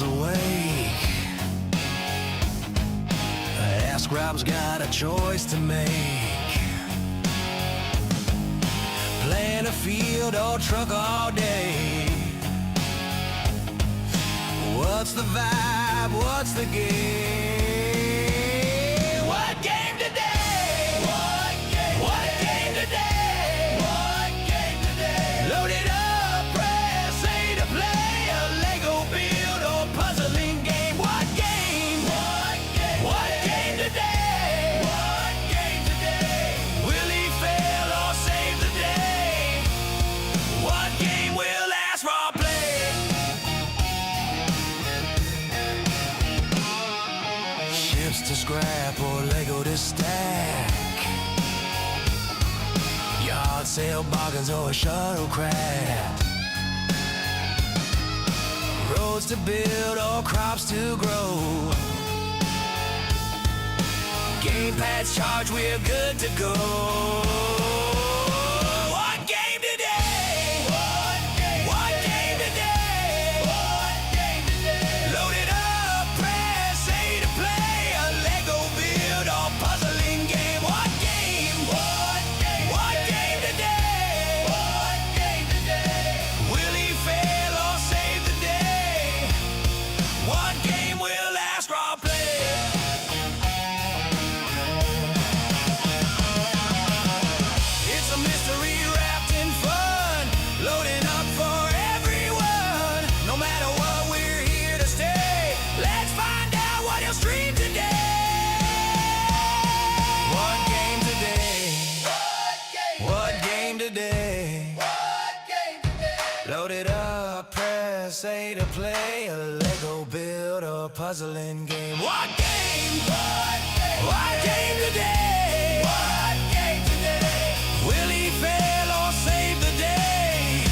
is awake. Ask Rob's got a choice to make. Playing a field or truck all day. What's the vibe? What's the game? What game today? What game today? What game today? Load it up, press A to play a Lego build or puzzling game. What game? What game today? What game today? Will he fail or save the day? What game will last for play? Ships to scrap or Lego to stack. Yard sale bargains or a shuttlecraft. Roads to build or crops to grow. Game pads charged, we're good to go. What game today? What game today? Load it up, press A to play a Lego build or puzzling game. What game? What game today? Will he fail or save the day? What game will last for play? It's a mystery wrapped in fun, loading up for everyone. No matter what, we're here to stay. Let's find out what he'll stream today. What game today? What game today? Load it up, press A to play a Lego build or puzzling game. What game? What game today? Will he fail or save the day?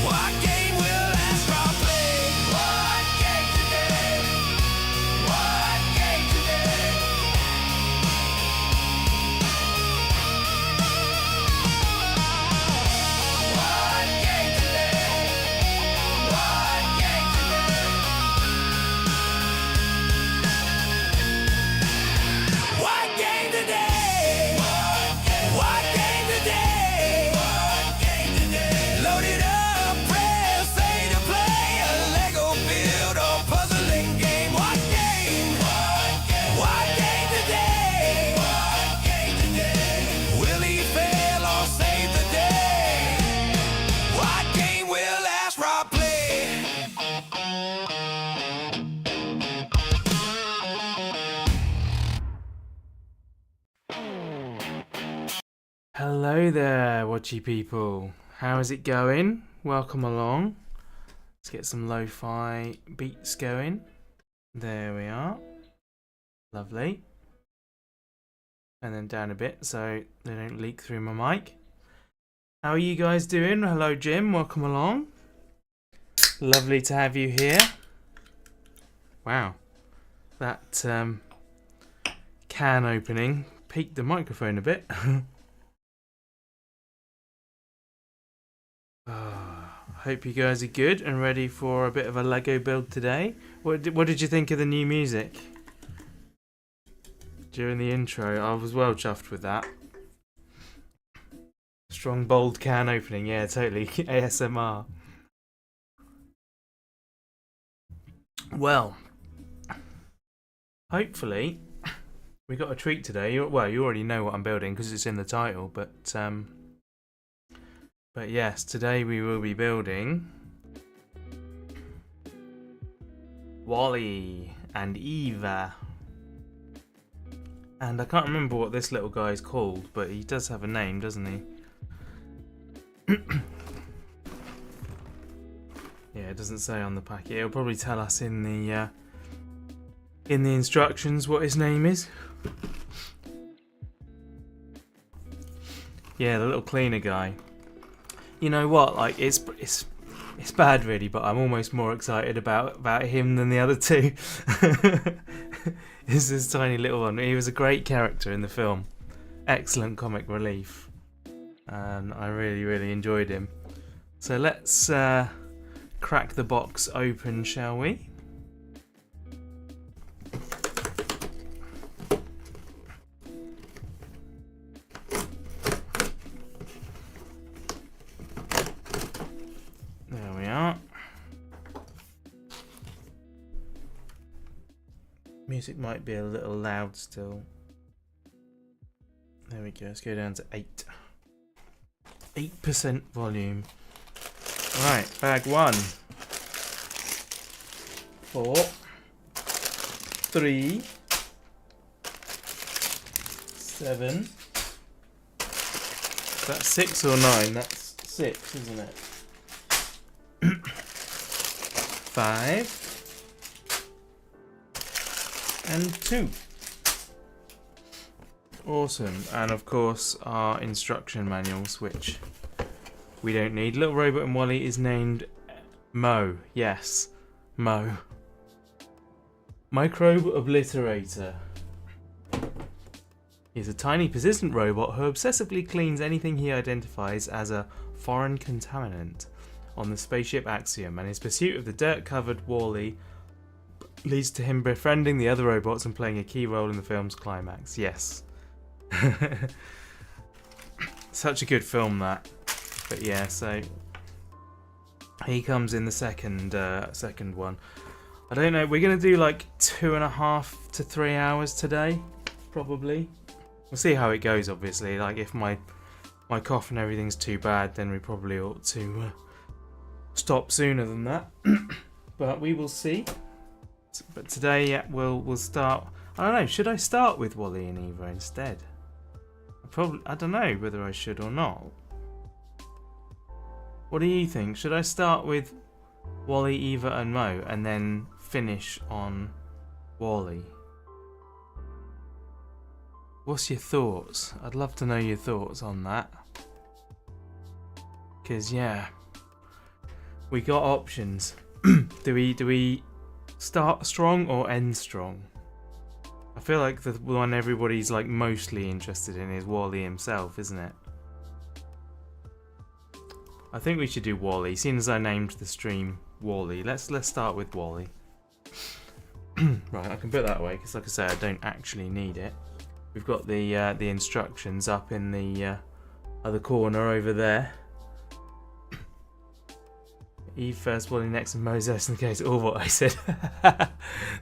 What game will last for play? What game today? What game today? What game today? What game today? What game today? What game today? Load it up, press A to play a Lego build or puzzling game. What game? What game today? Will he fail or save the day? What game will last for play? Hello there, watchy people. How is it going? Welcome along. Let's get some lo-fi beats going. There we are. Lovely. And then down a bit so they don't leak through my mic. How are you guys doing? Hello, Jim. Welcome along. Lovely to have you here. Wow. That can opening peaked the microphone a bit. Hope you guys are good and ready for a bit of a Lego build today. What did you think of the new music? During the intro, I was well chuffed with that. Strong, bold can opening, yeah, totally. ASMR. Well, hopefully, we got a treat today. Well, you already know what I'm building because it's in the title, but yes, today we will be building Wally and Eva. And I can't remember what this little guy is called, but he does have a name, doesn't he? Yeah, it doesn't say on the packet. It'll probably tell us in the instructions what his name is. Yeah, the little cleaner guy. You know what? Like it's bad really, but I'm almost more excited about him than the other two. It's this tiny little one. He was a great character in the film. Excellent comic relief. And I really enjoyed him. So let's crack the box open, shall we? Music might be a little loud still. There we go. Let's go down to 8. 8% volume. Right, bag 1. 4. 3. 7. That's 6 or 9? That's 6, isn't it? 5. And 2. Awesome. And of course our instruction manuals, which we don't need. Little Robot and Wally is named Mo. Yes, Mo. Microbe Obliterator. He's a tiny persistent robot who obsessively cleans anything he identifies as a foreign contaminant on the spaceship Axiom, and his pursuit of the dirt-covered Wally leads to him befriending the other robots and playing a key role in the film's climax. Yes. Such a good film, that. But yeah, so he comes in the second one. I don't know, we're going to do like 2.5 to 3 hours today, probably. We'll see how it goes, obviously. Like, if my cough and everything's too bad, then we probably ought to stop sooner than that. But we will see. But today, yeah, we'll start. I don't know. Should I start with Wally and Eva instead? I don't know whether I should or not. What do you think? Should I start with Wally, Eva, and Mo, and then finish on Wally? What's your thoughts? I'd love to know your thoughts on that. Because yeah, we got options. Do we start strong or end strong? I feel like the one everybody's like mostly interested in is Wally himself, isn't it? I think we should do Wally, seeing as I named the stream Wally. Let's start with Wally. Right, I can put that away because, like I say, I don't actually need it. We've got the instructions up in the other corner over there. Eve first, Wally next, and Moses in the case. All what I said.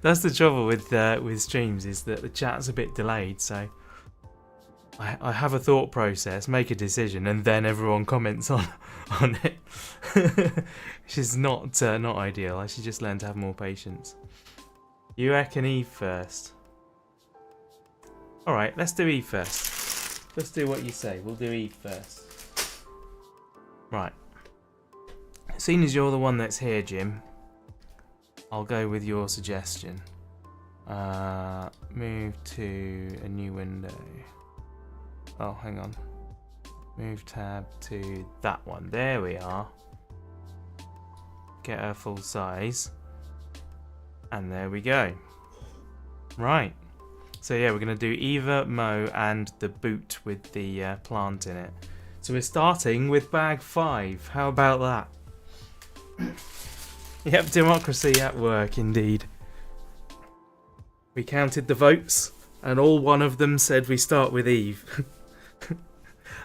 That's the trouble with streams, is that the chat's a bit delayed. So I have a thought process, make a decision, and then everyone comments on it, which is not ideal. I should just learn to have more patience. You reckon Eve first? All right, let's do Eve first. Let's do what you say. We'll do Eve first. Right. Seeing as you're the one that's here, Jim, I'll go with your suggestion. Move to a new window. Oh, hang on. Move tab to that one. There we are. Get her full size. And there we go. Right. So yeah, we're going to do Eva, Mo, and the boot with the plant in it. So we're starting with bag 5. How about that? Yep, democracy at work indeed. We counted the votes, and all one of them said we start with Eve.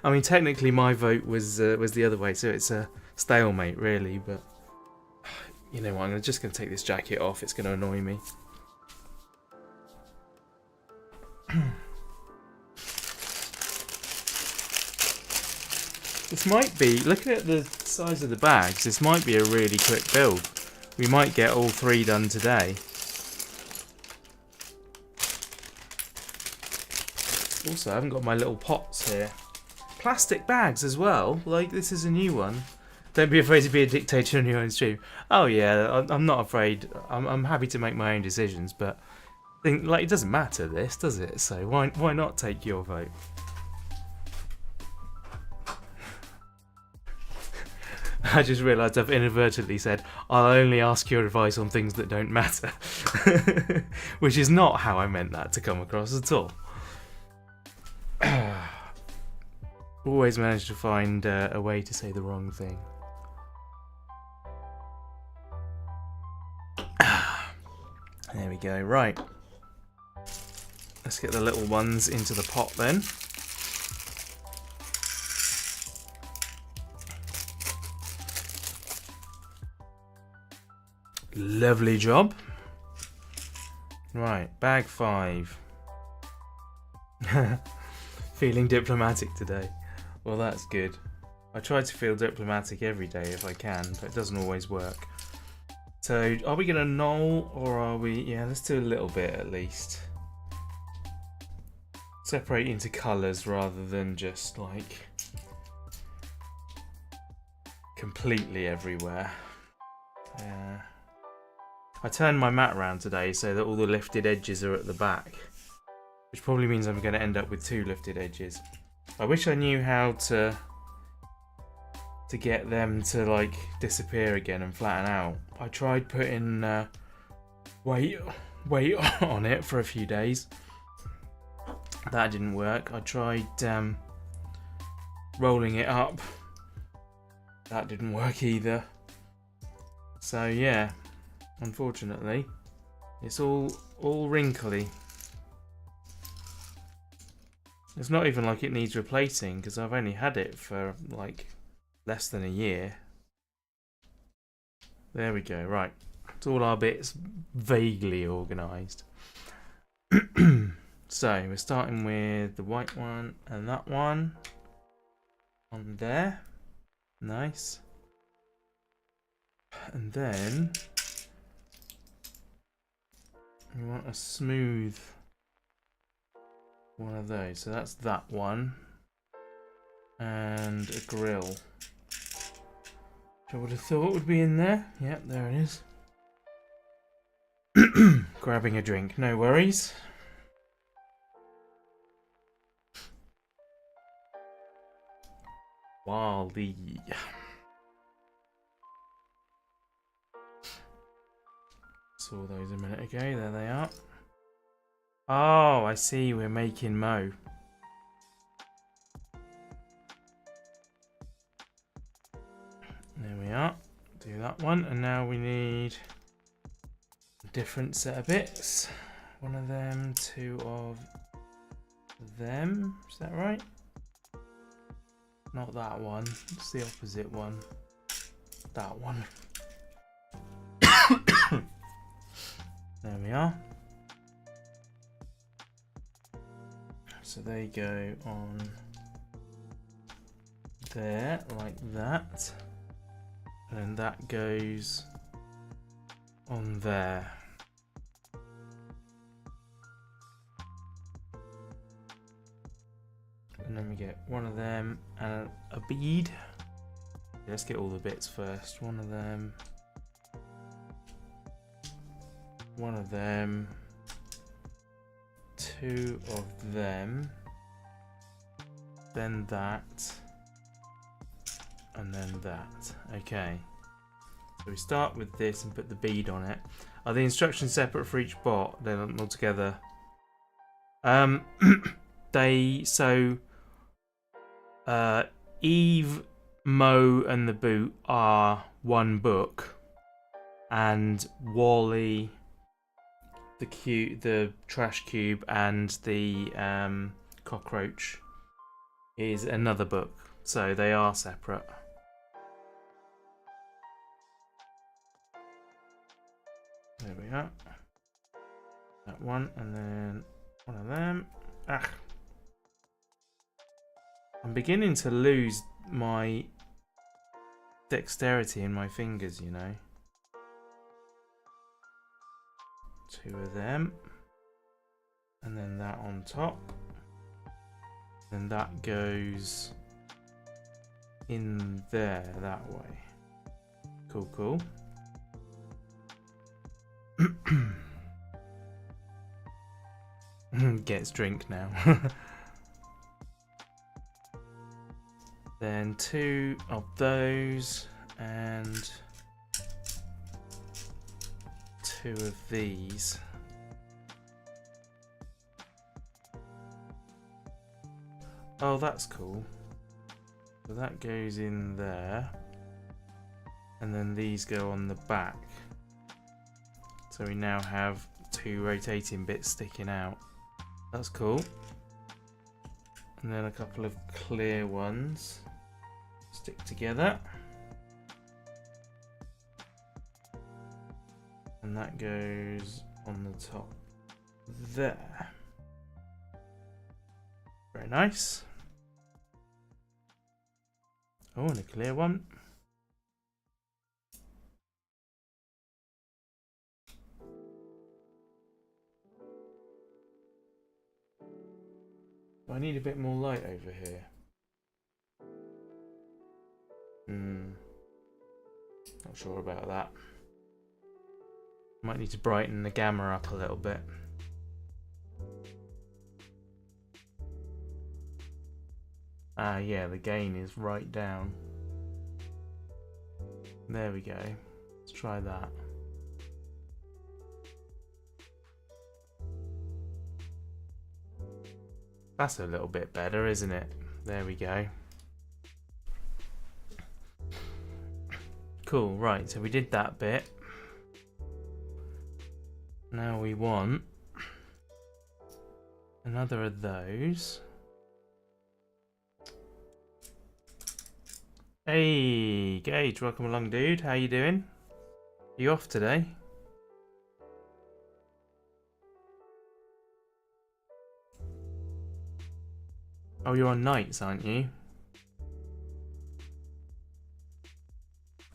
I mean, technically my vote was the other way, so it's a stalemate really. But you know what? I'm just going to take this jacket off. It's going to annoy me. This might be, looking at the size of the bags, this might be a really quick build. We might get all 3 done today. Also, I haven't got my little pots here. Plastic bags as well, like this is a new one. Don't be afraid to be a dictator on your own stream. Oh yeah, I'm not afraid. I'm happy to make my own decisions, but like it doesn't matter this, does it? So why not take your vote? I just realised I've inadvertently said, I'll only ask your advice on things that don't matter. Which is not how I meant that to come across at all. Always manage to find a way to say the wrong thing. There we go, right. Let's get the little ones into the pot then. Lovely job. Right, bag 5. Feeling diplomatic today. Well, that's good. I try to feel diplomatic every day if I can, but it doesn't always work. So, are we going to null, or are we... Yeah, let's do a little bit at least. Separate into colours rather than just, like, completely everywhere. I turned my mat around today so that all the lifted edges are at the back, which probably means I'm going to end up with 2 lifted edges. I wish I knew how to get them to like disappear again and flatten out. I tried putting weight on it for a few days. That didn't work. I tried rolling it up. That didn't work either. So yeah, unfortunately, it's all wrinkly. It's not even like it needs replacing because I've only had it for like less than a year. There we go. Right, it's all our bits vaguely organised. So we're starting with the white one and that one on there. Nice. And then we want a smooth one of those. So that's that one. And a grill. Which I would have thought would be in there. Yep, there it is. Grabbing a drink, no worries. Wally. Saw those a minute ago, there they are. Oh, I see, we're making Mo. There we are. Do that one, and now we need a different set of bits. One of them, 2 of them. Is that right? Not that one. It's the opposite one. That one. There we are. So they go on there, like that. And that goes on there. And then we get one of them and a bead. Let's get all the bits first. One of them. One of them. 2 of them. Then that. And then that. Okay. So we start with this and put the bead on it. Are the instructions separate for each bot? They're not all together. Eve, Mo, and the boot are one book, and Wally, the trash cube, and the cockroach is another book. So they are separate. There we are. That one, and then one of them. Ah. I'm beginning to lose my dexterity in my fingers, you know. 2 of them. And then that on top. Then that goes in there that way. Cool, cool. Gets drink now. Then 2 of those and 2 of these. Oh, that's cool. So that goes in there. And then these go on the back. So we now have 2 rotating bits sticking out. That's cool. And then a couple of clear ones stick together. And that goes on the top there. Very nice. Oh, and a clear one. I need a bit more light over here. Not sure about that. Might need to brighten the gamma up a little bit. Ah, yeah, the gain is right down. There we go. Let's try that. That's a little bit better, isn't it? There we go. Cool, right, so we did that bit. Now we want another of those. Hey, Gage, welcome along, dude. How you doing? You off today? Oh, you're on nights, aren't you?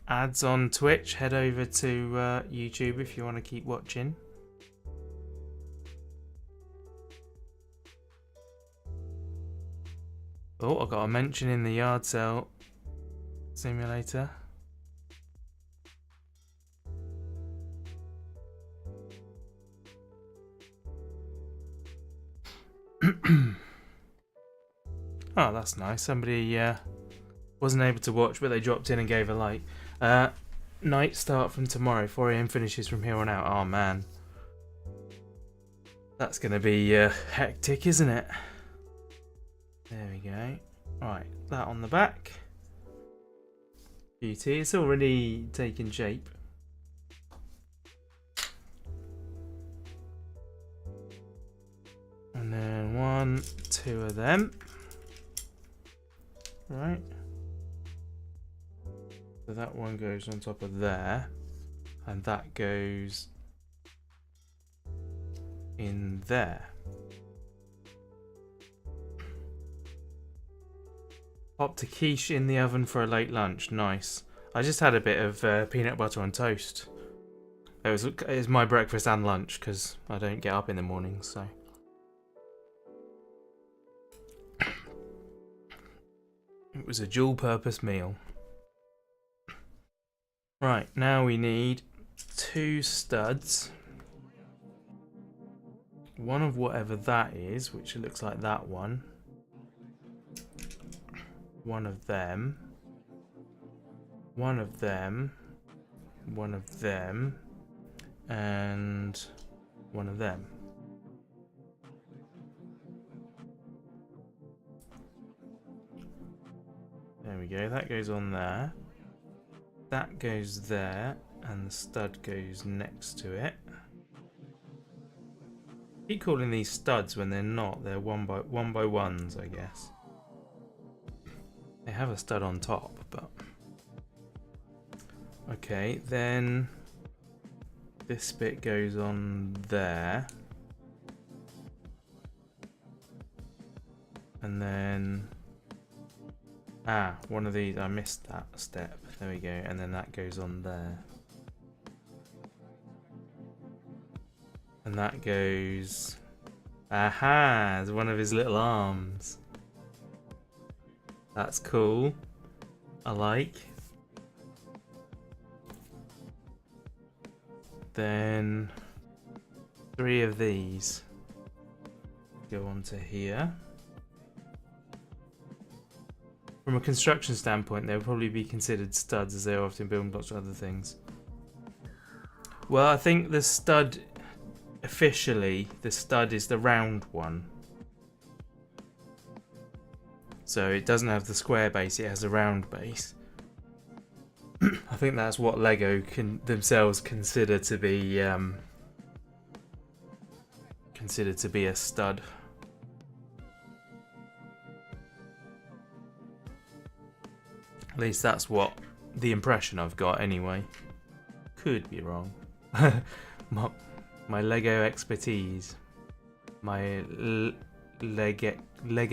Ads on Twitch. Head over to YouTube if you want to keep watching. Oh, I got a mention in the yard sale simulator. Oh, that's nice. Somebody wasn't able to watch, but they dropped in and gave a like. Night start from tomorrow. 4 AM finishes from here on out. Oh man, that's gonna be hectic, isn't it? There we go. Right, that on the back. Beauty. It's already taken shape. And then 1, 2 of them. Right. So that one goes on top of there. And that goes in there. Popped a quiche in the oven for a late lunch. Nice. I just had a bit of peanut butter on toast. It was my breakfast and lunch because I don't get up in the mornings, so. It was a dual purpose meal. Right, now we need 2 studs. One of whatever that is, which looks like that one. One of them. One of them. One of them. And one of them. There we go, that goes on there. That goes there, and the stud goes next to it. I keep calling these studs when they're not. They're one by ones, I guess. They have a stud on top, but okay. Then this bit goes on there, and then one of these. I missed that step. There we go, and then that goes on there. And that goes... Aha! It's one of his little arms. That's cool. I like. Then 3 of these go onto here. From a construction standpoint, they would probably be considered studs, as they are often building blocks or other things. Well, I think the stud, officially, the stud is the round one. So it doesn't have the square base, it has a round base. I think that's what Lego themselves consider to be a stud. At least that's what the impression I've got anyway. Could be wrong. my Lego expertise. my leg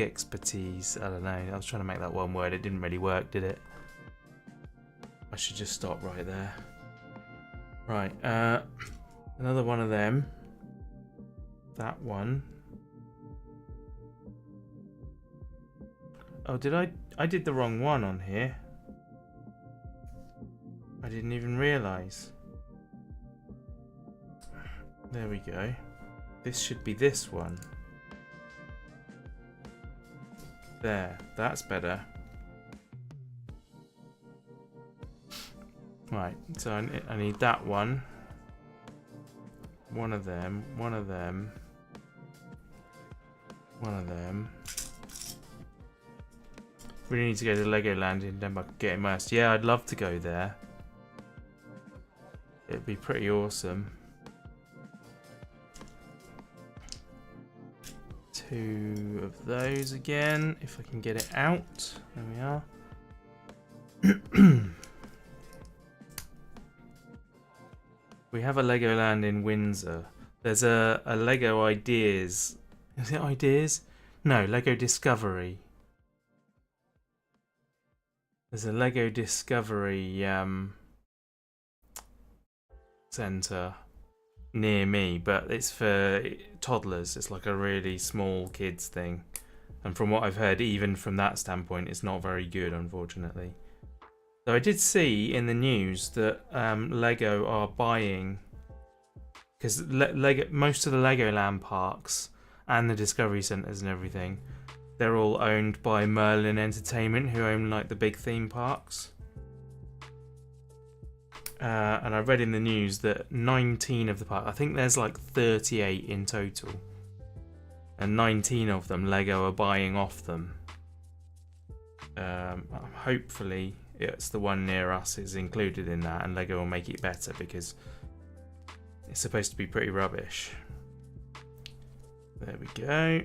expertise. I don't know. I was trying to make that one word. It didn't really work, did it? I should just stop right there. Right. Another one of them. That one. Oh, did I did the wrong one on here. I didn't even realise. There we go. This should be this one. There, that's better. Right, so I need that one. One of them, one of them. One of them. We need to go to Legoland in Denmark, get immersed. Yeah, I'd love to go there. It'd be pretty awesome. 2 of those again, if I can get it out. There we are. We have a Legoland in Windsor. There's a Lego Ideas. Is it Ideas? No, Lego Discovery. There's a Lego Discovery centre near me, but it's for toddlers. It's like a really small kids thing. And from what I've heard, even from that standpoint, it's not very good, unfortunately. Though I did see in the news that Lego are buying, because most of the Legoland parks and the Discovery Centres and everything, they're all owned by Merlin Entertainment, who own like the big theme parks. And I read in the news that 19 of the parks, I think there's like 38 in total, and 19 of them Lego are buying off them. Hopefully it's the one near us is included in that, and Lego will make it better, because it's supposed to be pretty rubbish. There we go.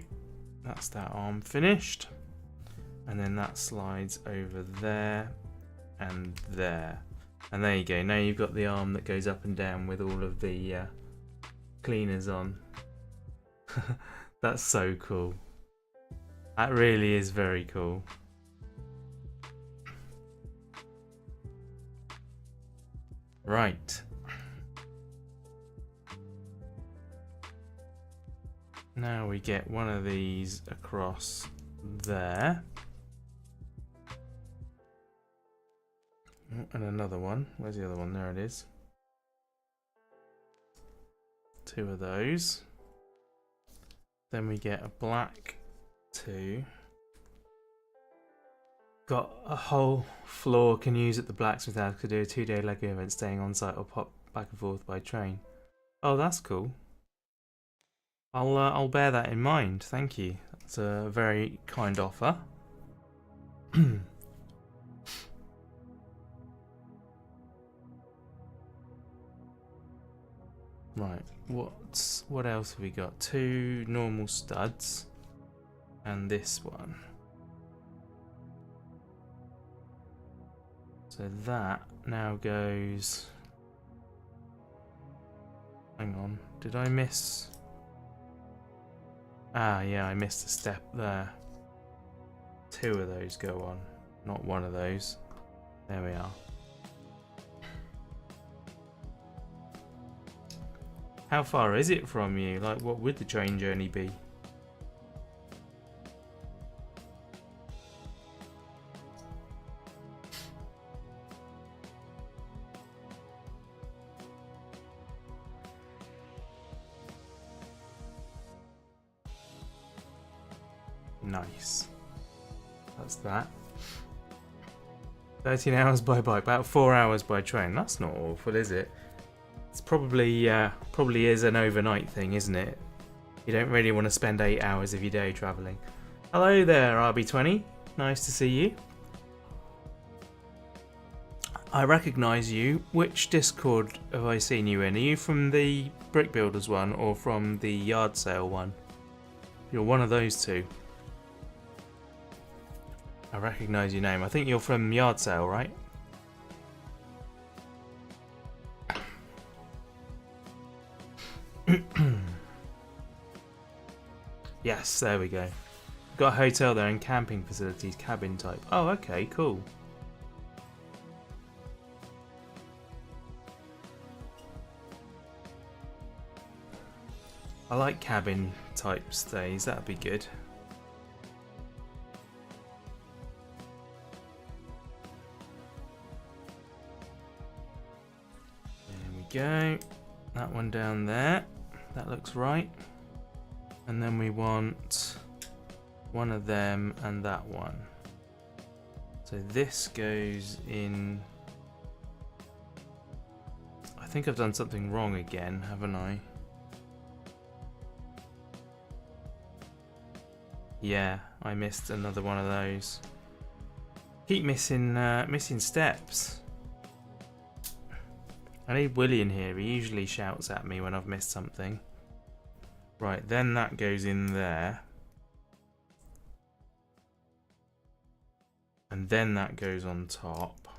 That's that arm finished. And then that slides over there and there. And there you go. Now you've got the arm that goes up and down with all of the cleaners on. That's so cool. That really is very cool. Right. Now we get one of these across there. And another one. Where's the other one? There it is. 2 of those. Then we get a black 2. Got a whole floor can use at the blacksmith house to do a 2-day Lego event, staying on site or pop back and forth by train. Oh, that's cool. I'll bear that in mind. Thank you. That's a very kind offer. Right. What else have we got? 2 normal studs and this one. So that now goes. Hang on. Did I miss? Ah, yeah, I missed a step there. 2 of those go on, not 1 of those. There we are. How far is it from you? Like, what would the train journey be? Nice. That's that. 13 hours by bike, about 4 hours by train. That's not awful, is it? It's probably is an overnight thing, isn't it? You don't really want to spend 8 hours of your day travelling. Hello there, RB20. Nice to see you. I recognise you. Which Discord have I seen you in? Are you from the Brick Builders one or from the Yard Sale one? You're one of those two. I recognise your name. I think you're from Yard Sale, right? Yes, there we go. Got a hotel there and camping facilities, cabin type. Oh, okay, cool. I like cabin type stays, that'd be good. There we go. That one down there. That looks right. And then we want one of them and that one. So this goes in... I think I've done something wrong again, haven't I? Yeah, I missed another one of those. Keep missing steps. I need Willie in here. He usually shouts at me when I've missed something. Right, then that goes in there. And then that goes on top.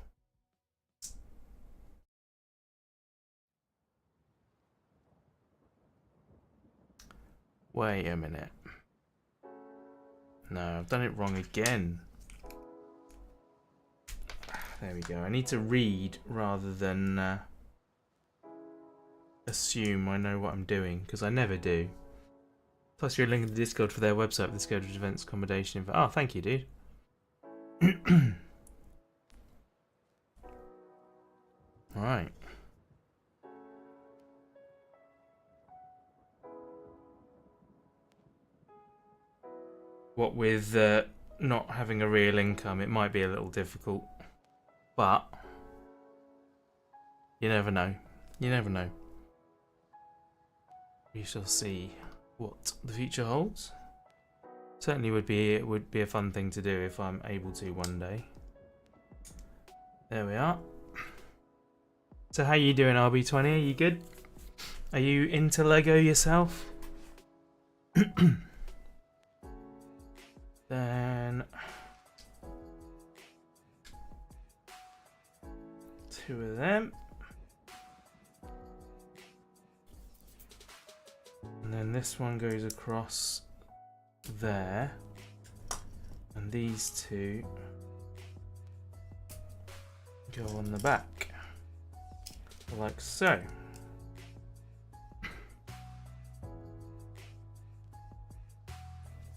Wait a minute. No, I've done it wrong again. There we go. I need to read rather than assume I know what I'm doing, because I never do. Plus, you're linking the Discord for their website with the scheduled events, accommodation info. Oh, thank you, dude. Alright. What with not having a real income, it might be a little difficult. But you never know. You never know. We shall see what the future holds. Certainly it would be a fun thing to do if I'm able to one day. There we are. So how you doing, RB20? Are you good? Are you into Lego yourself? Then two of them. And then this one goes across there. And these two go on the back. Like so.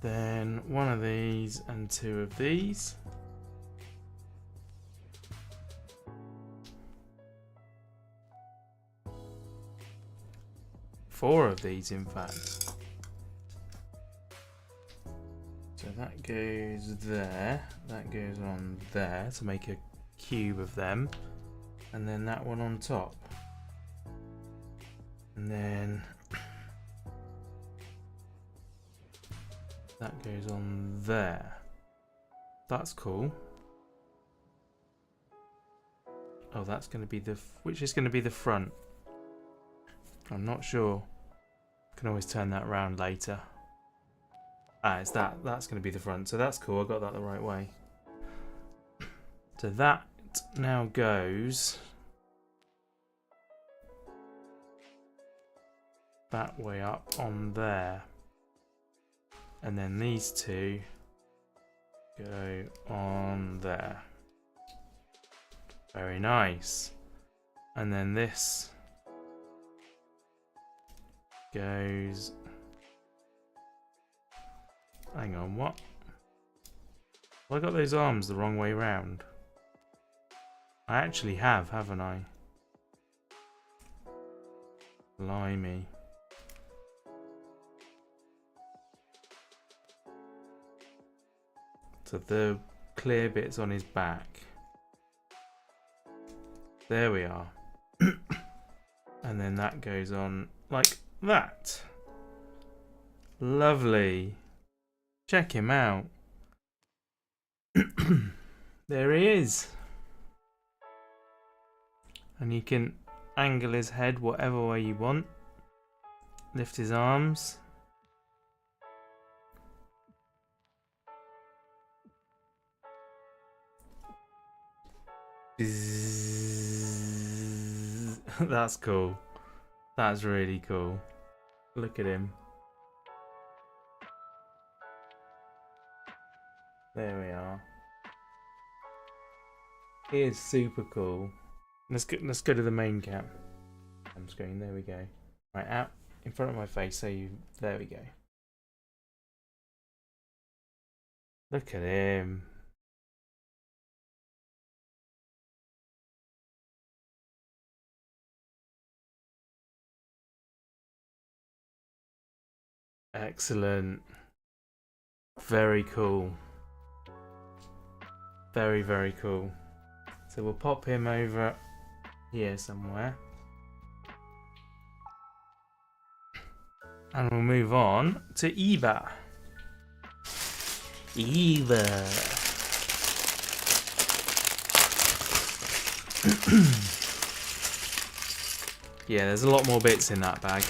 Then one of these and two of these. Four of these, in fact. So that goes there. That goes on there to make a cube of them. And then that one on top. And then that goes on there. That's cool. Oh, that's going to be which is going to be the front? I'm not sure. Can always turn that around later. Ah, it's that. That's going to be the front. So that's cool. I got that the right way. So that now goes that way up on there. And then these two go on there. Very nice. And then this goes... Hang on, what? Well, I got those arms the wrong way round. I actually have, haven't I? Blimey. So the clear bit's on his back. There we are. And then that goes on like that. Lovely. Check him out. There he is. And you can angle his head whatever way you want. Lift his arms. That's cool. That's really cool. Look at him. There we are. It is super cool. Let's go to the main cam screen. There we go. Right, out in front of my face. So there we go. Look at him. Excellent. Very cool. Very, very cool. So we'll pop him over here somewhere. And we'll move on to Eva. Eva. Yeah, there's a lot more bits in that bag.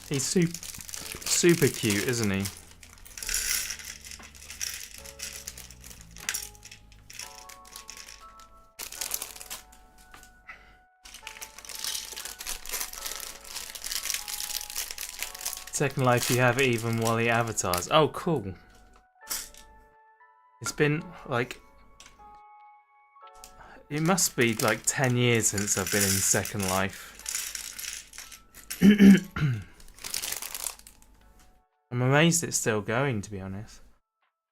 He's super cute, isn't he? Second Life, you have even Wally avatars. Oh, cool. It's been like... It must be like 10 years since I've been in Second Life. I'm amazed it's still going, to be honest.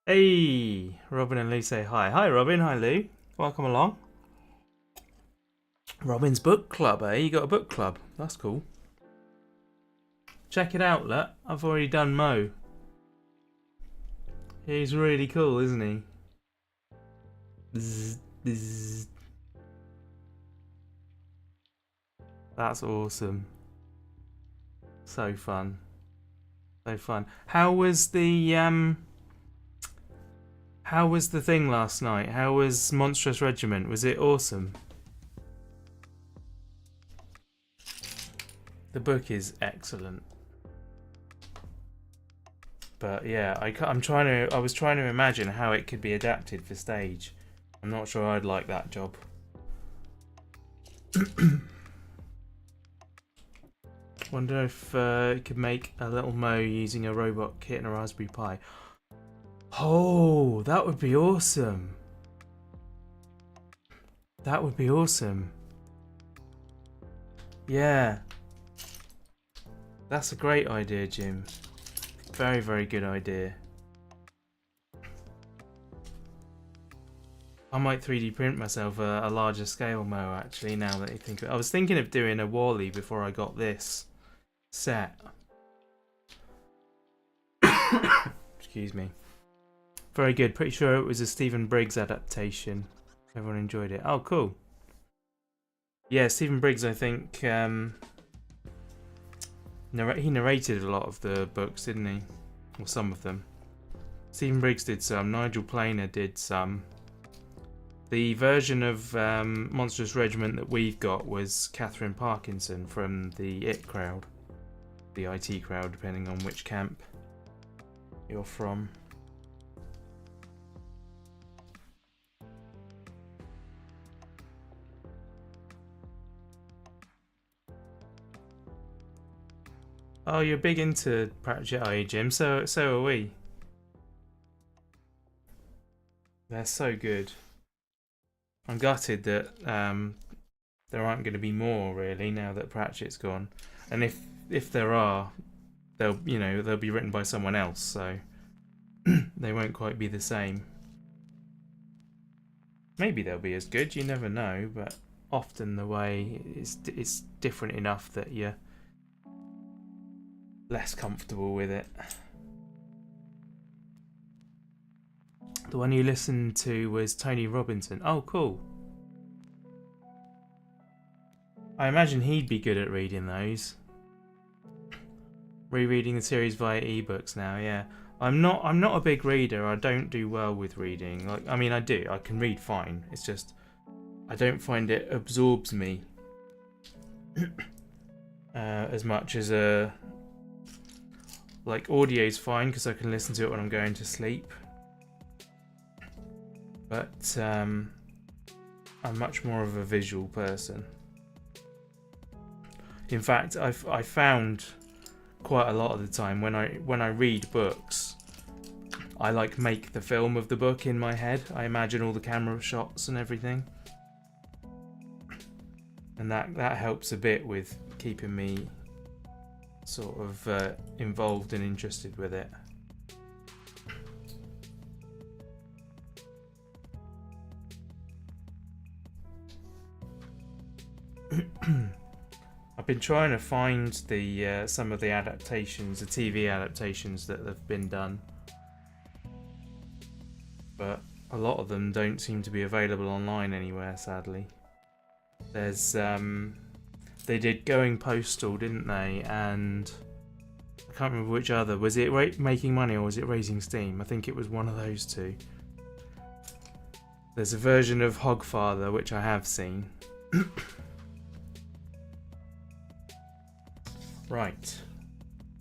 Hey, Robin and Lou say hi. Hi, Robin. Hi, Lou. Welcome along. Robin's book club, eh? You got a book club. That's cool. Check it out, look. I've already done Mo. He's really cool, isn't he? Bzz, bzz. That's awesome. So fun. So fun. How was the thing last night? How was Monstrous Regiment? Was it awesome? The book is excellent. But yeah, I was trying to imagine how it could be adapted for stage. I'm not sure I'd like that job. Wonder if you could make a little Mo using a robot kit and a Raspberry Pi. Oh, that would be awesome. That would be awesome. Yeah. That's a great idea, Jim. Very, very good idea. I might 3D print myself a larger scale Mo, actually, now that you think of it. I was thinking of doing a Wally before I got this set. Excuse me. Very good. Pretty sure it was a Stephen Briggs adaptation. Everyone enjoyed it. Oh, cool. Yeah, Stephen Briggs, I think, he narrated a lot of the books, didn't he? Or some of them. Stephen Briggs did some. Nigel Planer did some. The version of Monstrous Regiment that we've got was Catherine Parkinson from the IT crowd. The IT crowd, depending on which camp you're from. Oh, you're big into Pratchett, are you, Jim? So are we. They're so good. I'm gutted that there aren't going to be more, really, now that Pratchett's gone. And if there are, they'll be written by someone else, so they won't quite be the same. Maybe they'll be as good. You never know, but often the way it's different enough that you're less comfortable with it. The one you listened to was Tony Robinson. Oh, cool. I imagine he'd be good at reading those. Rereading the series via ebooks now, yeah. I'm not a big reader. I don't do well with reading. Like, I mean, I do. I can read fine. It's just I don't find it absorbs me as much as like audio's fine because I can listen to it when I'm going to sleep. But I'm much more of a visual person. In fact, I found quite a lot of the time when I read books, I like make the film of the book in my head. I imagine all the camera shots and everything, and that helps a bit with keeping me sort of involved and interested with it. I've been trying to find the some of the adaptations, the TV adaptations that have been done, but a lot of them don't seem to be available online anywhere, sadly. There's they did Going Postal, didn't they? And I can't remember which other. Was it Making Money or was it Raising Steam? I think it was one of those two. There's a version of Hogfather which I have seen. Right,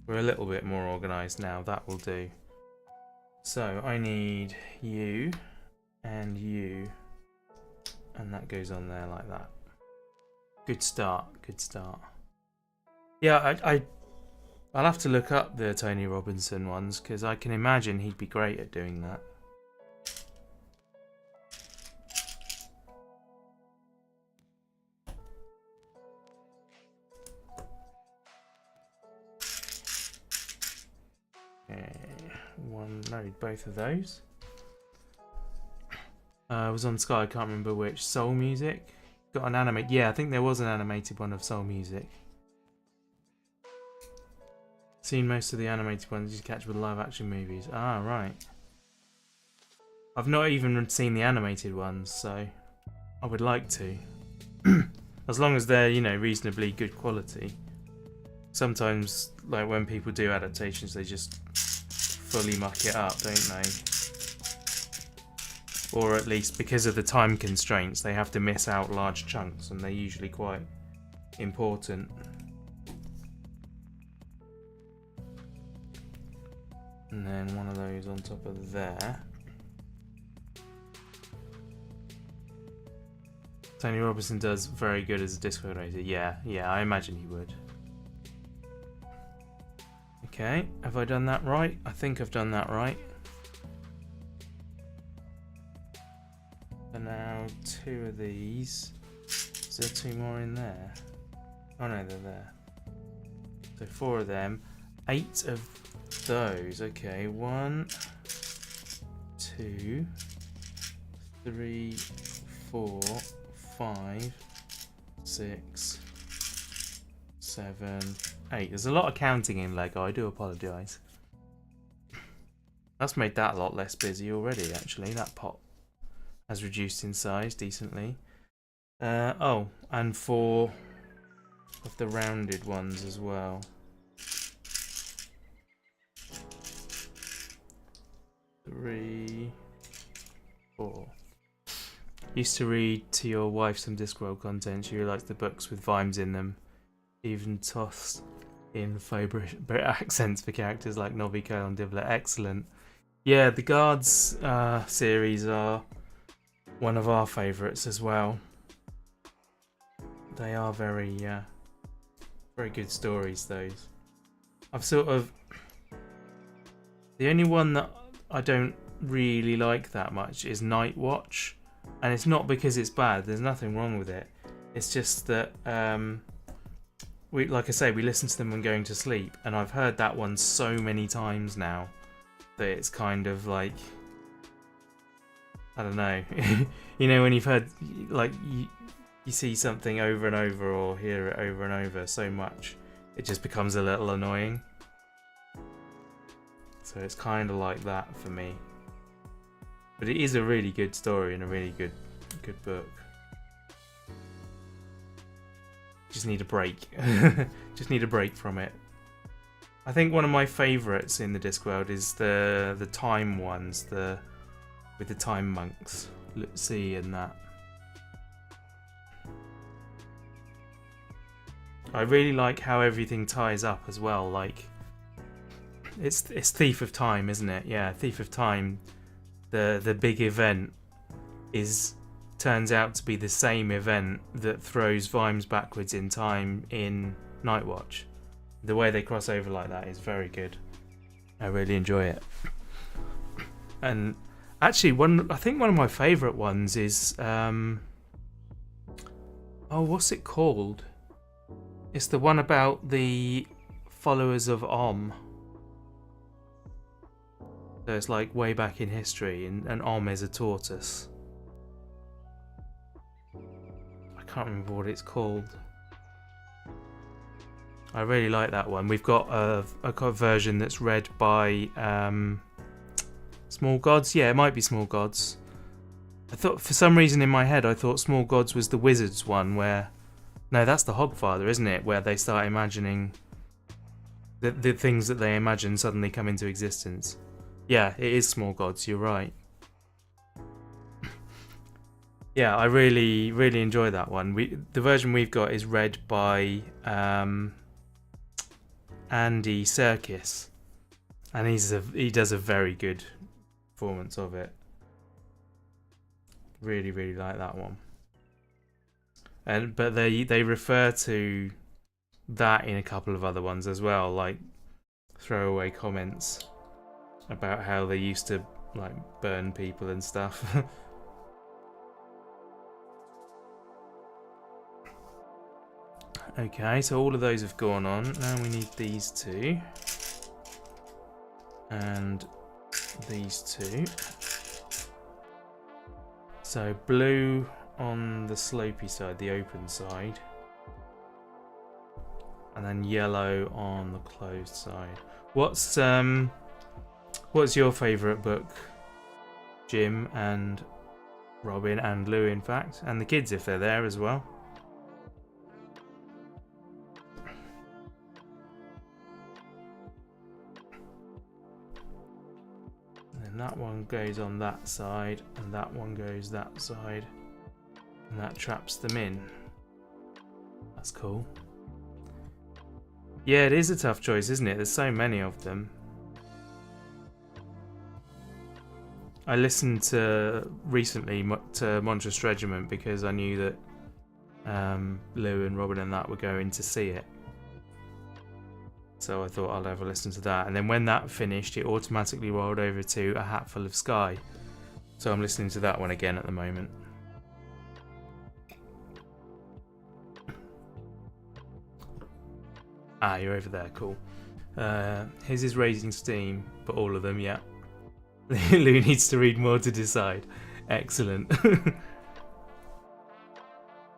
we're a little bit more organised now, that will do. So I need you, and that goes on there like that. Good start, good start. Yeah, I'll have to look up the Tony Robinson ones, because I can imagine he'd be great at doing that. Load both of those. It was on Sky, I can't remember which. Soul Music? Got an animated. Yeah, I think there was an animated one of Soul Music. Seen most of the animated ones you catch with live action movies. Ah, right. I've not even seen the animated ones, so I would like to. As long as they're, you know, reasonably good quality. Sometimes, like when people do adaptations, they just fully muck it up, don't they? Or at least because of the time constraints, they have to miss out large chunks, and they're usually quite important. And then one of those on top of there. Tony Robinson does very good as a disc operator. Yeah, I imagine he would. Okay, have I done that right? I think I've done that right. And now 2 of these. Is there 2 more in there? Oh no, they're there. So 4 of them. 8 of those. Okay, 1, 2, 3, 4, 5, 6, 7, 8. There's a lot of counting in Lego, I do apologise. That's made that a lot less busy already, actually. That pot has reduced in size decently. Oh, and 4 of the rounded ones as well. 3, 4. Used to read to your wife some Discworld content. She really likes the books with vibes in them. Even tossed in faux Brit accents for characters like Nobby, Cole and Dibbler. Excellent. Yeah, the Guards series are one of our favourites as well. They are very good stories, those. I've sort of... The only one that I don't really like that much is Night Watch. And it's not because it's bad, there's nothing wrong with it. It's just that, like I say, we listen to them when going to sleep. And I've heard that one so many times now that it's kind of like... I don't know. You know, when you've heard, like, you see something over and over or hear it over and over so much, it just becomes a little annoying. So it's kind of like that for me. But it is a really good story and a really good book. Just need a break. Just need a break from it. I think one of my favourites in the Discworld is the time ones, with the time monks, Lucy and that. I really like how everything ties up as well. Like it's Thief of Time, isn't it? Yeah, Thief of Time. The big event turns out to be the same event that throws Vimes backwards in time in Night Watch. The way they cross over like that is very good. I really enjoy it. And actually, I think one of my favourite ones is what's it called? It's the one about the followers of Om. So it's like way back in history, and Om is a tortoise. I can't remember what it's called. I really like that one. We've got a version that's read by Small Gods. Yeah, it might be Small Gods. I thought, for some reason in my head, I thought Small Gods was the Wizards one where... No, that's the Hogfather, isn't it? Where they start imagining... The things that they imagine suddenly come into existence. Yeah, it is Small Gods, you're right. Yeah, I really, really enjoy that one. The version we've got is read by Andy Serkis. And he does a very good performance of it. Really, really like that one. But they refer to that in a couple of other ones as well, like throwaway comments about how they used to like burn people and stuff. Okay, so all of those have gone on. Now we need these two. And these two. So blue on the slopey side, the open side. And then yellow on the closed side. What's your favourite book, Jim and Robin and Lou, in fact, and the kids if they're there as well? And then that one goes on that side, and that one goes that side, and that traps them in. That's cool. Yeah, it is a tough choice, isn't it? There's so many of them. I listened recently to Monstrous Regiment because I knew that Lou and Robin and that were going to see it. So I thought I'll have a listen to that. And then when that finished, it automatically rolled over to A Hatful of Sky. So I'm listening to that one again at the moment. Ah, you're over there, cool. His is Raising Steam, but all of them, yeah. Lou needs to read more to decide. Excellent.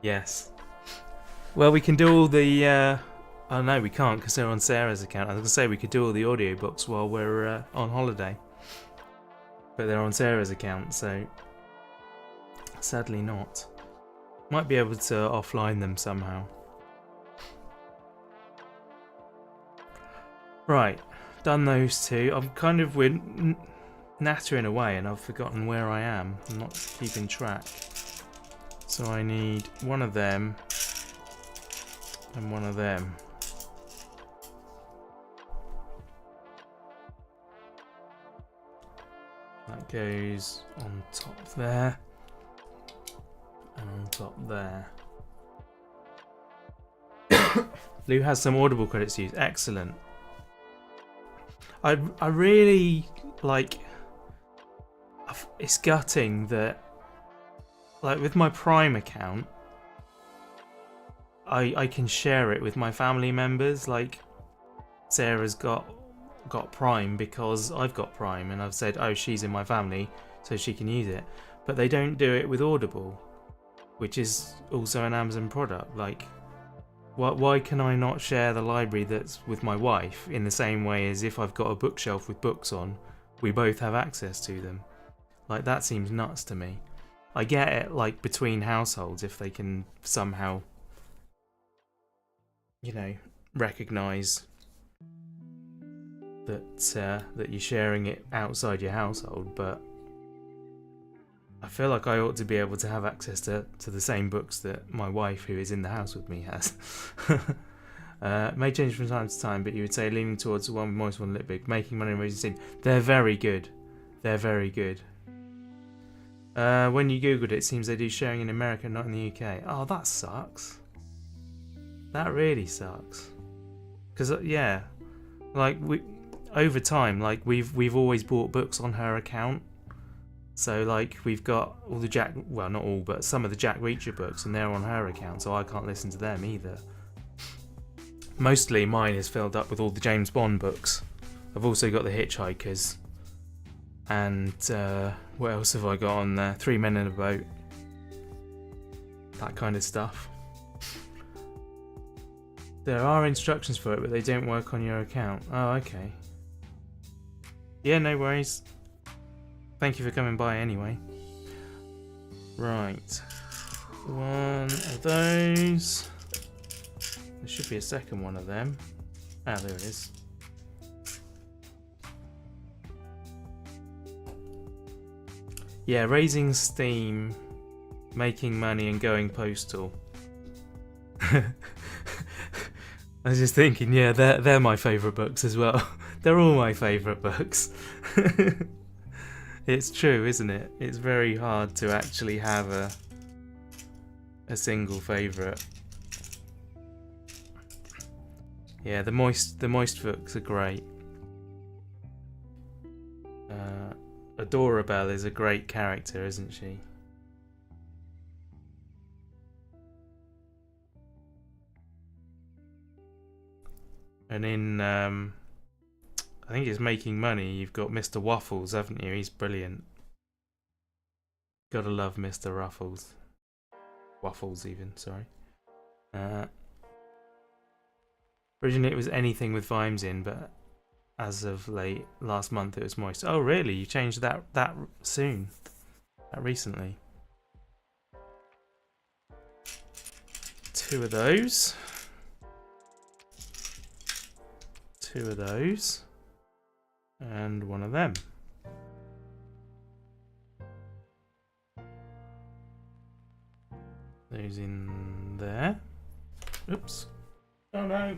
Yes. Well, we can do all the... oh no, we can't because they're on Sarah's account. I was going to say we could do all the audiobooks while we're on holiday. But they're on Sarah's account, so... Sadly not. Might be able to offline them somehow. Right, done those two. I'm kind of nattering away and I've forgotten where I am. I'm not keeping track. So I need one of them and one of them. That goes on top there and on top there. Lou has some Audible credits to use. Excellent. I really like. It's gutting that, like, with my Prime account, I can share it with my family members. Like, Sarah's got Prime because I've got Prime, and I've said, oh, she's in my family, so she can use it. But they don't do it with Audible, which is also an Amazon product. Like, why can I not share the library that's with my wife in the same way as if I've got a bookshelf with books on, we both have access to them? Like, that seems nuts to me. I get it, like, between households, if they can somehow, you know, recognise that you're sharing it outside your household, but I feel like I ought to be able to have access to the same books that my wife, who is in the house with me, has. May change from time to time, but you would say leaning towards the one with moist, one lit big, making money and raising steam. They're very good. They're very good. When you googled it, it seems they do sharing in America, not in the UK. Oh, that sucks. That really sucks. because yeah, like over time, like we've always bought books on her account. So like we've got all the Jack, well not all, but some of the Jack Reacher books, and they're on her account, so I can't listen to them either. Mostly mine is filled up with all the James Bond books. I've also got the Hitchhikers, and what else have I got on there? 3 Men in a Boat, that kind of stuff. There are instructions for it, but they don't work on your account. Oh, okay. Yeah, no worries. Thank you for coming by anyway. Right. One of those. There should be a second one of them. Ah, there it is. Yeah, raising steam, making money and going postal. I was just thinking, yeah, they're my favourite books as well. They're all my favourite books. It's true, isn't it? It's very hard to actually have a single favourite. Yeah, the moist books are great. Adorabelle is a great character, isn't she? And in I think it's Making Money, you've got Mr. Waffles, haven't you? He's brilliant. Gotta love Mr. Ruffles. Waffles even, sorry. Originally it was anything with Vimes in, but as of last month it was Moist. Oh really? You changed that soon? That recently? 2 of those. 2 of those. And 1 of them. Those in there. Oops. Oh no.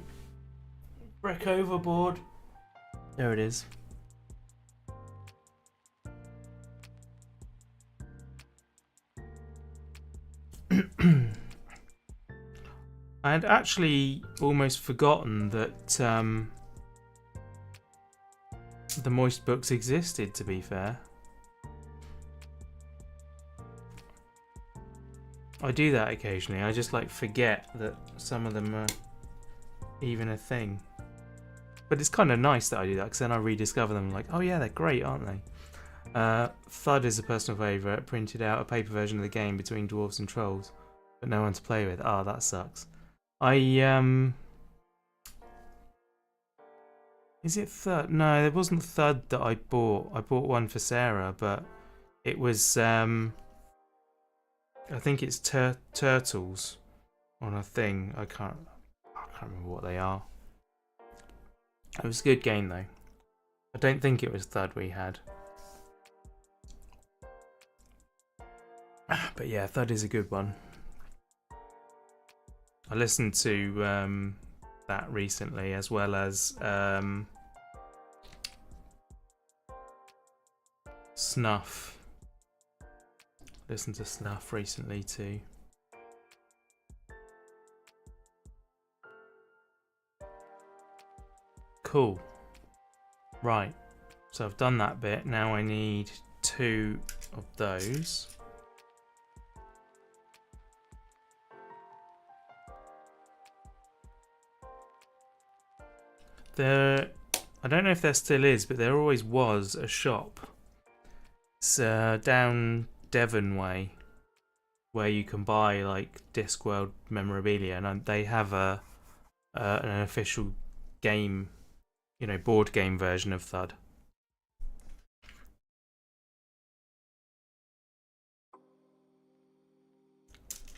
Brick overboard. There it is. I had actually almost forgotten that the Moist books existed, to be fair. I do that occasionally. I just like forget that some of them are even a thing. But it's kind of nice that I do that, because then I rediscover them like, oh yeah, they're great, aren't they? Thud is a personal favourite. Printed out a paper version of the game between dwarves and trolls, but no one to play with. Ah, that sucks. Is it Thud? No, it wasn't Thud that I bought. I bought one for Sarah, but it was I think it's turtles on a thing. I can't remember what they are. It was a good game though. I don't think it was Thud we had. But yeah, Thud is a good one. I listened to that recently, as well as Snuff. Listened to Snuff recently too. Cool. Right. So I've done that bit. Now I need 2 of those. I don't know if there still is, but there always was a shop. It's down Devon way, where you can buy like Discworld memorabilia, and they have an official game, board game version of Thud.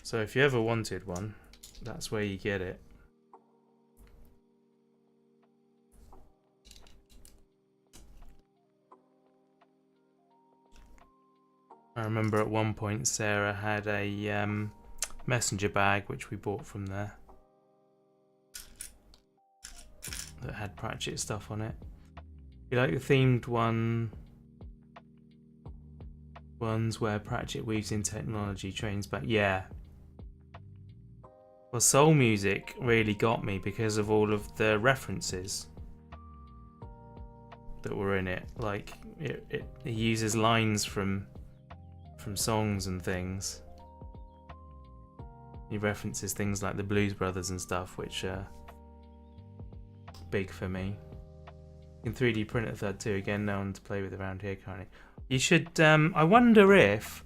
So if you ever wanted one, that's where you get it. I remember at one point Sarah had a messenger bag which we bought from there that had Pratchett stuff on it. You like the themed ones where Pratchett weaves in technology, trains back? Yeah. Well, soul music really got me because of all of the references that were in it. Like it uses lines from songs and things. He references things like the Blues Brothers and stuff, which are big for me. You can 3D print a third too. Again, no one to play with around here currently. You should. I wonder if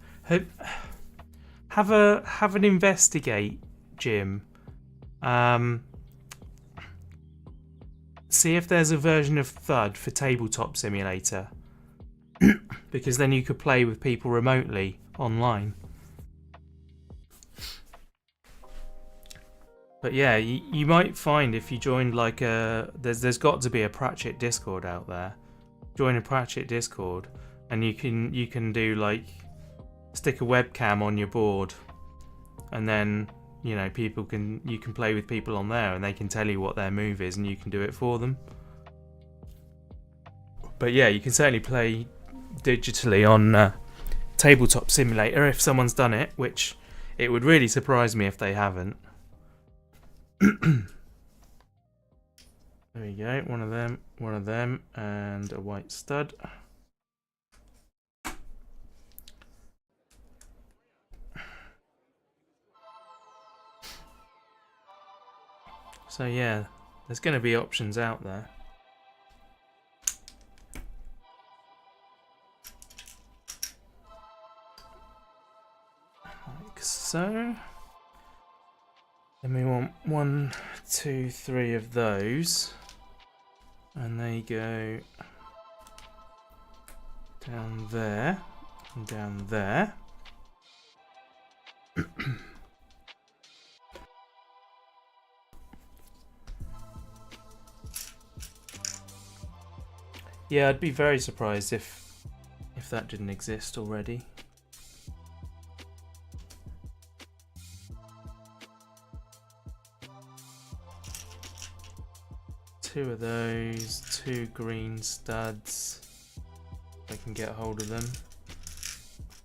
have an investigate, Jim. See if there's a version of Thud for Tabletop Simulator, because then you could play with people remotely online. But yeah, you might find if you joined like there's got to be a Pratchett Discord out there. Join a Pratchett Discord, and you can do like stick a webcam on your board, and then you know you can play with people on there, and they can tell you what their move is, and you can do it for them. But yeah, you can certainly play digitally on Tabletop Simulator if someone's done it, which it would really surprise me if they haven't. There we go, one of them, and a white stud. So yeah, there's going to be options out there. Like so. Then we want 1, 2, 3 of those, and they go down there and down there. Yeah, I'd be very surprised if that didn't exist already. Two of those, 2 green studs. If I can get a hold of them.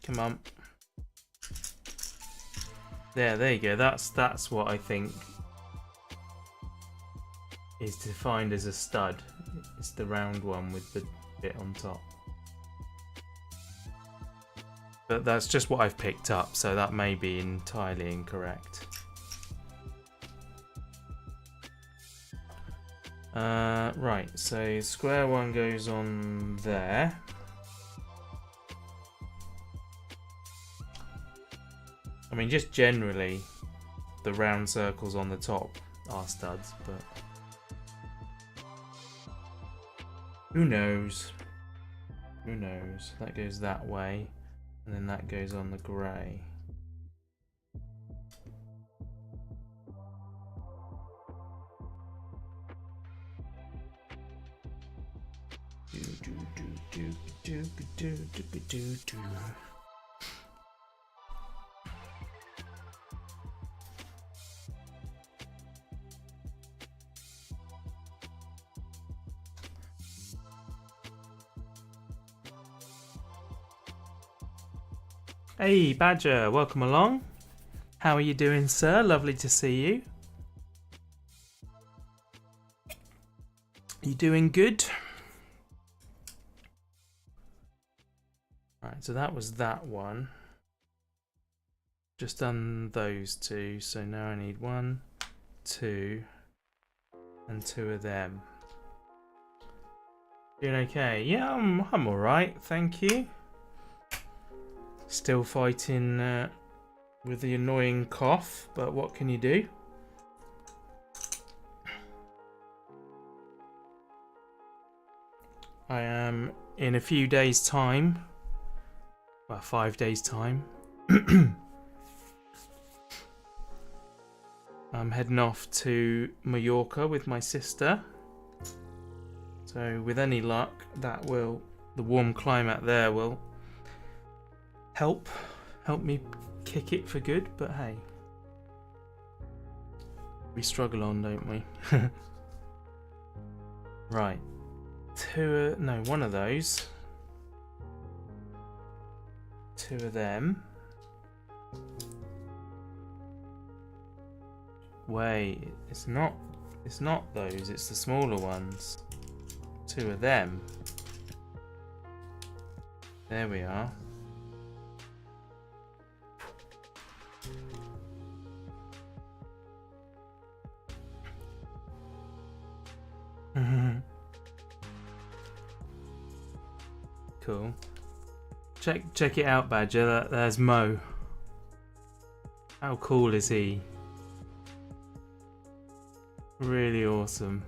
Come on. There you go. That's what I think is defined as a stud. It's the round one with the bit on top. But that's just what I've picked up, so that may be entirely incorrect. Right, so square one goes on there. I mean, just generally, the round circles on the top are studs, but who knows? Who knows? That goes that way, and then that goes on the grey. Hey Badger, welcome along. How are you doing, sir? Lovely to see you. You doing good? Right, so that was that one. Just done those two, so now I need 1, 2, and 2 of them. Doing okay? Yeah, I'm alright, thank you. Still fighting with the annoying cough, but what can you do? I am in a few days' time, well, 5 days' time. I'm heading off to Mallorca with my sister. So with any luck, the warm climate there will help me kick it for good, but hey, we struggle on, don't we? Right, one of those, 2 of them, Wait, it's not those, it's the smaller ones. 2 of them. There we are. Cool. Check it out, Badger. There's Mo. How cool is he? Really awesome.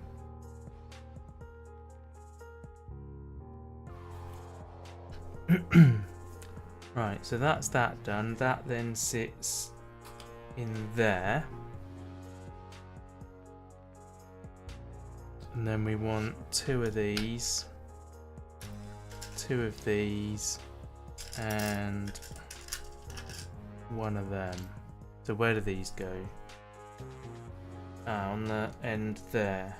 Right, so that's that done. That then sits in there. And then we want 2 of these, 2 of these, and 1 of them. So where do these go? Ah, on the end there.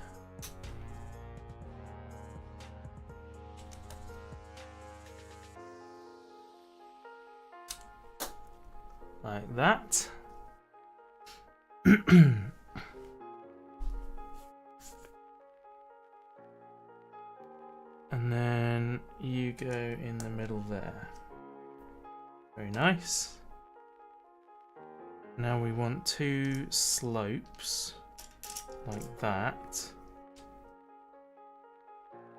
Like that. And then you go in the middle there. Very nice. Now we want 2 slopes like that.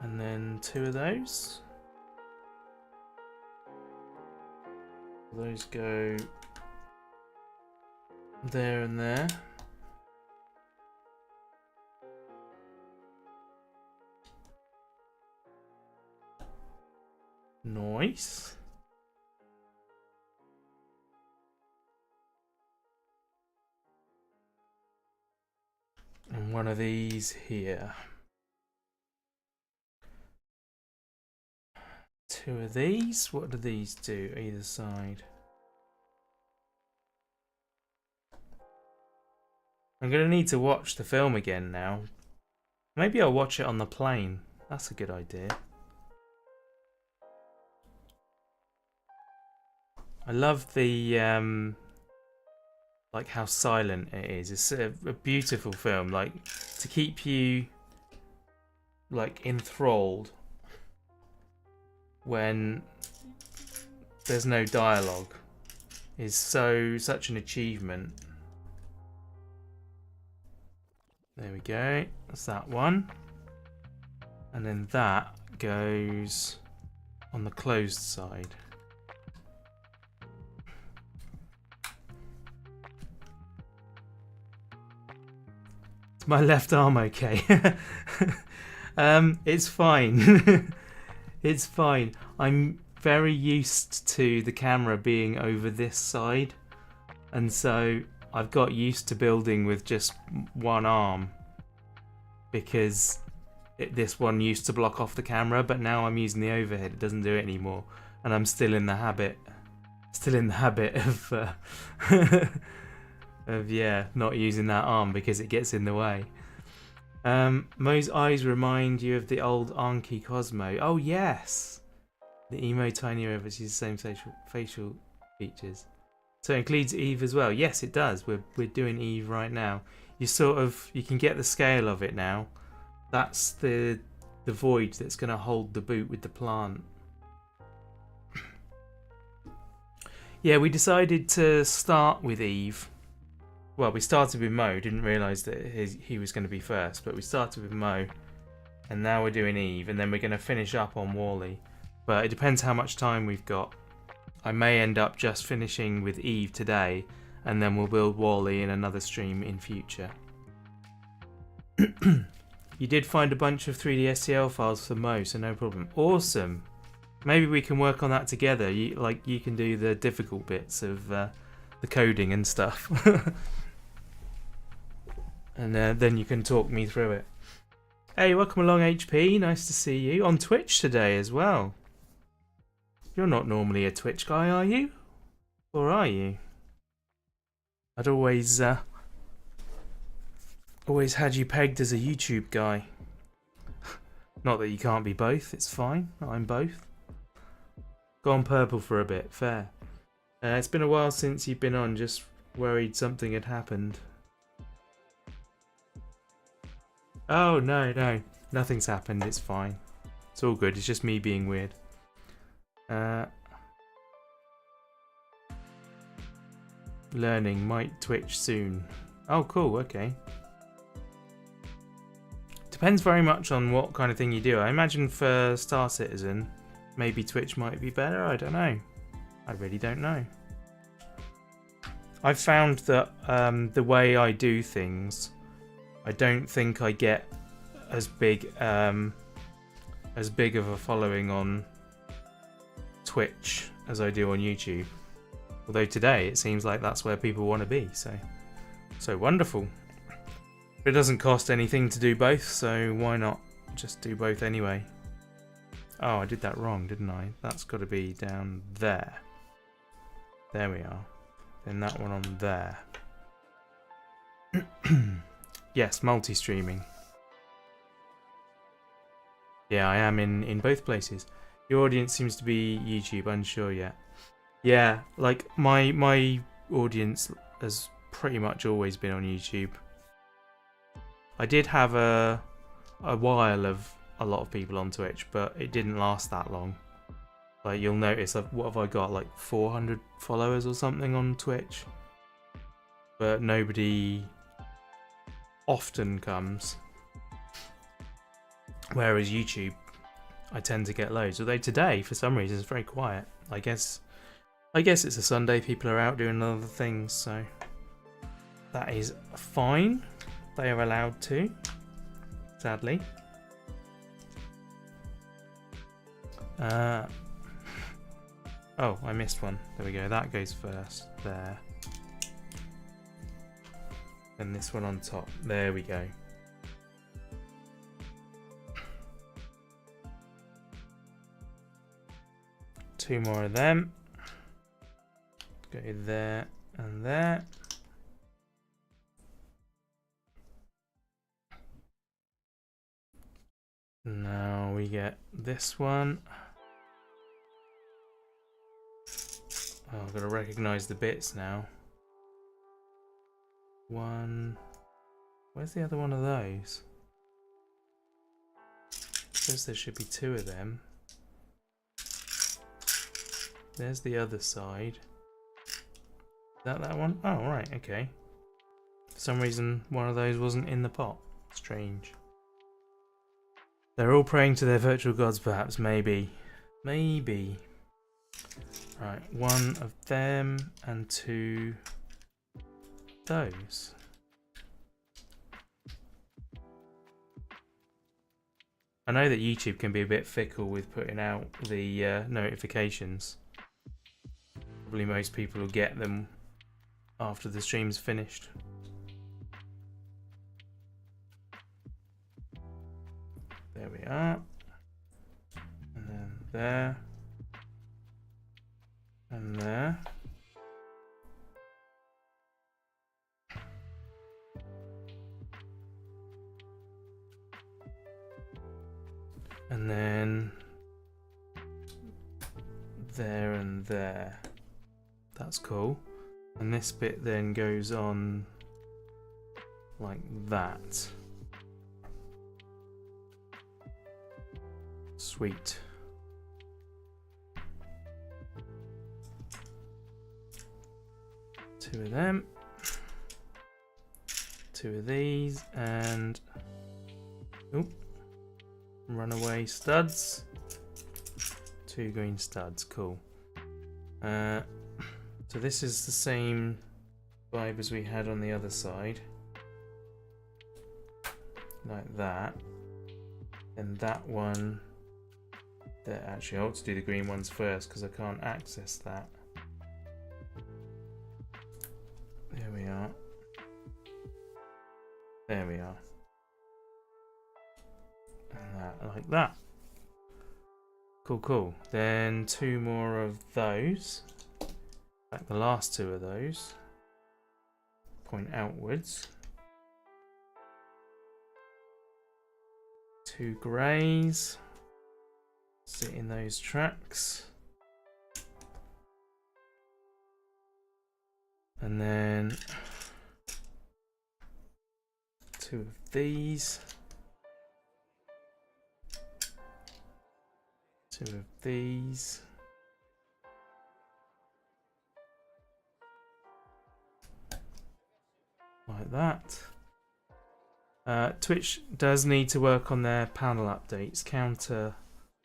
And then 2 of those. Those go there and there. Nice. And 1 of these here. 2 of these. What do these do either side? I'm going to need to watch the film again now. Maybe I'll watch it on the plane. That's a good idea. I love the like how silent it is. It's a beautiful film, like to keep you like enthralled when there's no dialogue is such an achievement. There we go. That's that one. And then that goes on the closed side. Is my left arm okay? It's fine. It's fine. I'm very used to the camera being over this side, and so I've got used to building with just one arm because this one used to block off the camera, but now I'm using the overhead. It doesn't do it anymore, and I'm still in the habit of of not using that arm because it gets in the way. Mo's eyes remind you of the old Anki Cosmo. Oh yes, the emo tiny robot uses the same facial features. So it includes Eve as well. Yes, it does. We're doing Eve right now. You can get the scale of it now. That's the void that's going to hold the boot with the plant. Yeah, we decided to start with Eve. Well, we started with Mo. Didn't realise that he was going to be first, but we started with Mo, and now we're doing Eve, and then we're going to finish up on Wally. But it depends how much time we've got. I may end up just finishing with Eve today, and then we'll build Wally in another stream in future. You did find a bunch of 3D STL files for Mo, so no problem. Awesome. Maybe we can work on that together. You can do the difficult bits of the coding and stuff. And then you can talk me through it. Hey, welcome along HP. Nice to see you. On Twitch today as well. You're not normally a Twitch guy, are you? Or are you? I'd always had you pegged as a YouTube guy. Not that you can't be both, it's fine. I'm both. Gone purple for a bit, fair. It's been a while since you've been on, just worried something had happened. Oh, no, no. Nothing's happened. It's fine. It's all good. It's just me being weird. Learning. Might Twitch soon. Oh, cool. Okay. Depends very much on what kind of thing you do. I imagine for Star Citizen, maybe Twitch might be better. I don't know. I really don't know. I've found that the way I do things, I don't think I get as big of a following on Twitch as I do on YouTube. Although today it seems like that's where people want to be, so wonderful. It doesn't cost anything to do both, so why not just do both anyway? Oh, I did that wrong, didn't I? That's got to be down there. There we are. Then that one on there. Yes, multi-streaming. Yeah, I am in both places. Your audience seems to be YouTube, unsure yet. Yeah, like my audience has pretty much always been on YouTube. I did have a while of a lot of people on Twitch, but it didn't last that long. Like, you'll notice, what have I got, like 400 followers or something on Twitch? But nobody often comes. Whereas YouTube, I tend to get loads. Although today, for some reason, it's very quiet. I guess it's a Sunday, people are out doing other things, so that is fine. They are allowed to, sadly. Oh, I missed one. There we go. That goes first. There. And this one on top. There we go. Two more of them. Go there and there. Now we get this one. Oh, I've got to recognise the bits now. One. Where's the other one of those? Says there should be two of them. There's the other side. Is that one? Oh, right, okay. For some reason, one of those wasn't in the pot. Strange. They're all praying to their virtual gods, perhaps. Maybe. Maybe. Right, one of them and two those. I know that YouTube can be a bit fickle with putting out the notifications. Probably most people will get them after the stream's finished. There we are. And then there. And there. And then there and there. That's cool. And this bit then goes on like that. Sweet. Two of them. Two of these and oop. Runaway studs. Two green studs, cool. So this is the same vibe as we had on the other side. Like that. And that one. There, actually, I ought to do the green ones first because I can't access that. There we are. There we are. And that, like that. Cool, cool. Then two more of those. Like the last two of those. Point outwards. Two greys. Sit in those tracks. And then two of these. 2 of these. Like that. Twitch does need to work on their panel updates. Counter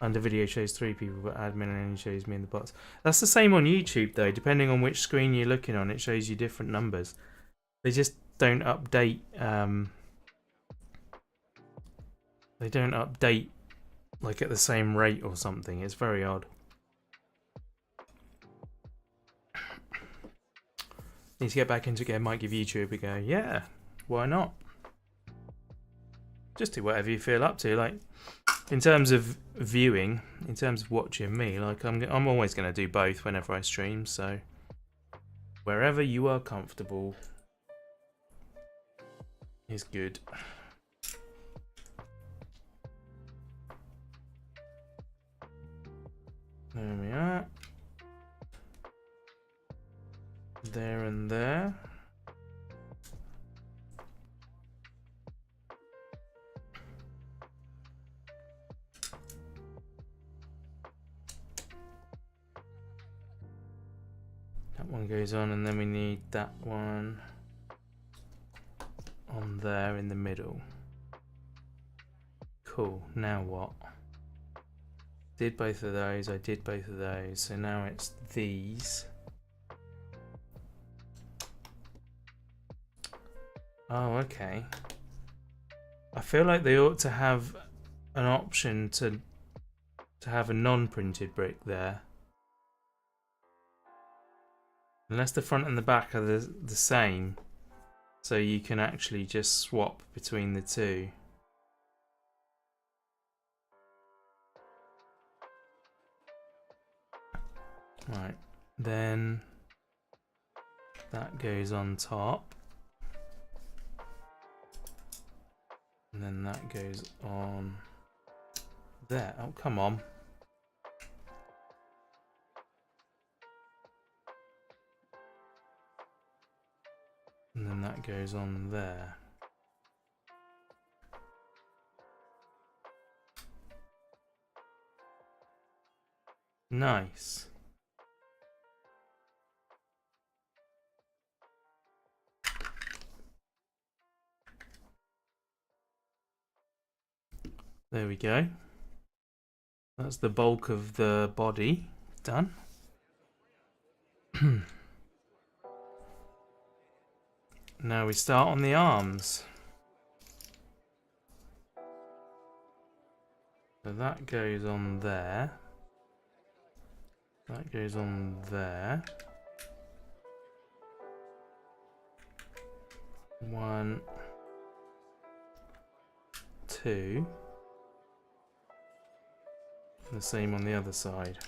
under video shows 3 people, but admin only shows me and the bots. That's the same on YouTube though. Depending on which screen you're looking on, it shows you different numbers. They just don't update. They don't update like at the same rate or something. It's very odd. Need to get back into it. Might give YouTube a go. Yeah, why not? Just do whatever you feel up to. Like, in terms of viewing, in terms of watching me, like I'm always going to do both whenever I stream. So wherever you are comfortable is good. There we are. There and there. That one goes on, and then we need that one on there in the middle. Cool. Now what? Did both of those. I did both of those. So now it's these. Oh, okay. I feel like they ought to have an option to have a non-printed brick there. Unless the front and the back are the same, so you can actually just swap between the two. Right, then that goes on top. And then that goes on there. Oh, come on. And then that goes on there. Nice. There we go. That's the bulk of the body done. Now we start on the arms. So that goes on there. That goes on there. 1, 2. The same on the other side.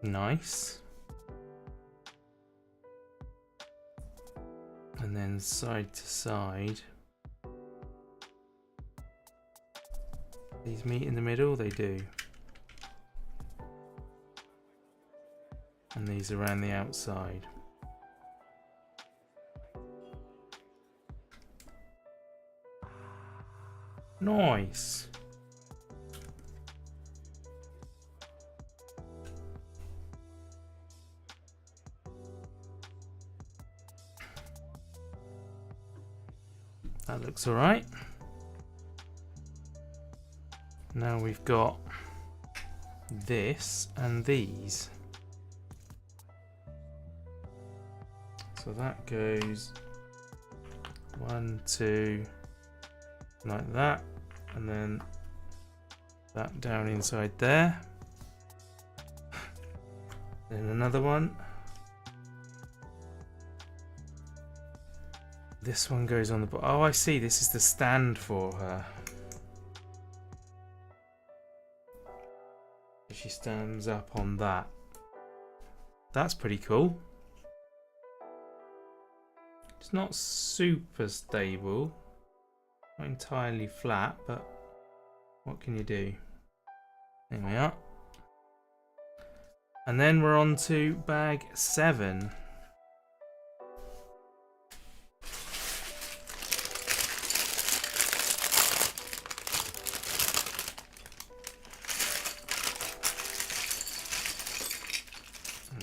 Nice. And then side to side. These meet in the middle? They do. And these around the outside. Nice. That looks all right. Now we've got this and these. So that goes 1, 2, like that, and then that down inside there. Then another one. This one goes on the bottom. Oh, I see. This is the stand for her. She stands up on that. That's pretty cool. It's not super stable. Not entirely flat, but what can you do? There we are. And then we're on to bag 7.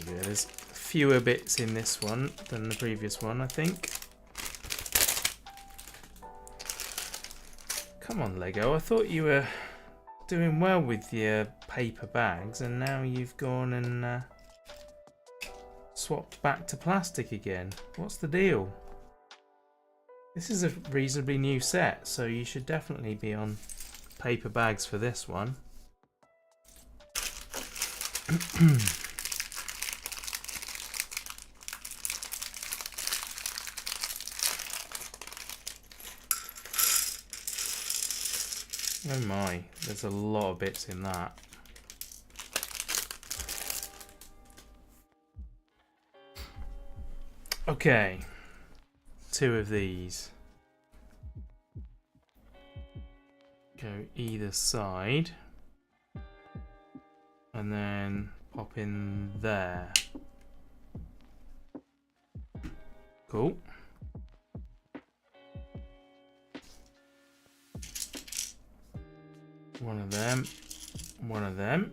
Okay, there's fewer bits in this one than the previous one, I think. Come on, Lego. I thought you were doing well with your paper bags, and now you've gone and swapped back to plastic again. What's the deal? This is a reasonably new set, so you should definitely be on paper bags for this one. Oh my, there's a lot of bits in that. Okay, 2 of these. Go either side. And then pop in there. Cool. One of them. One of them.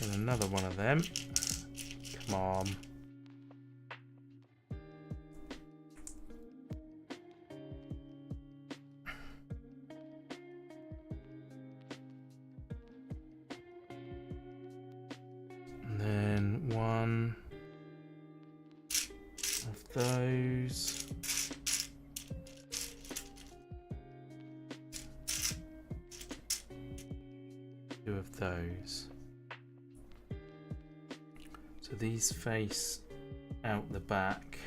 And another one of them. Come on. And then one of those. Two of those. So these face out the back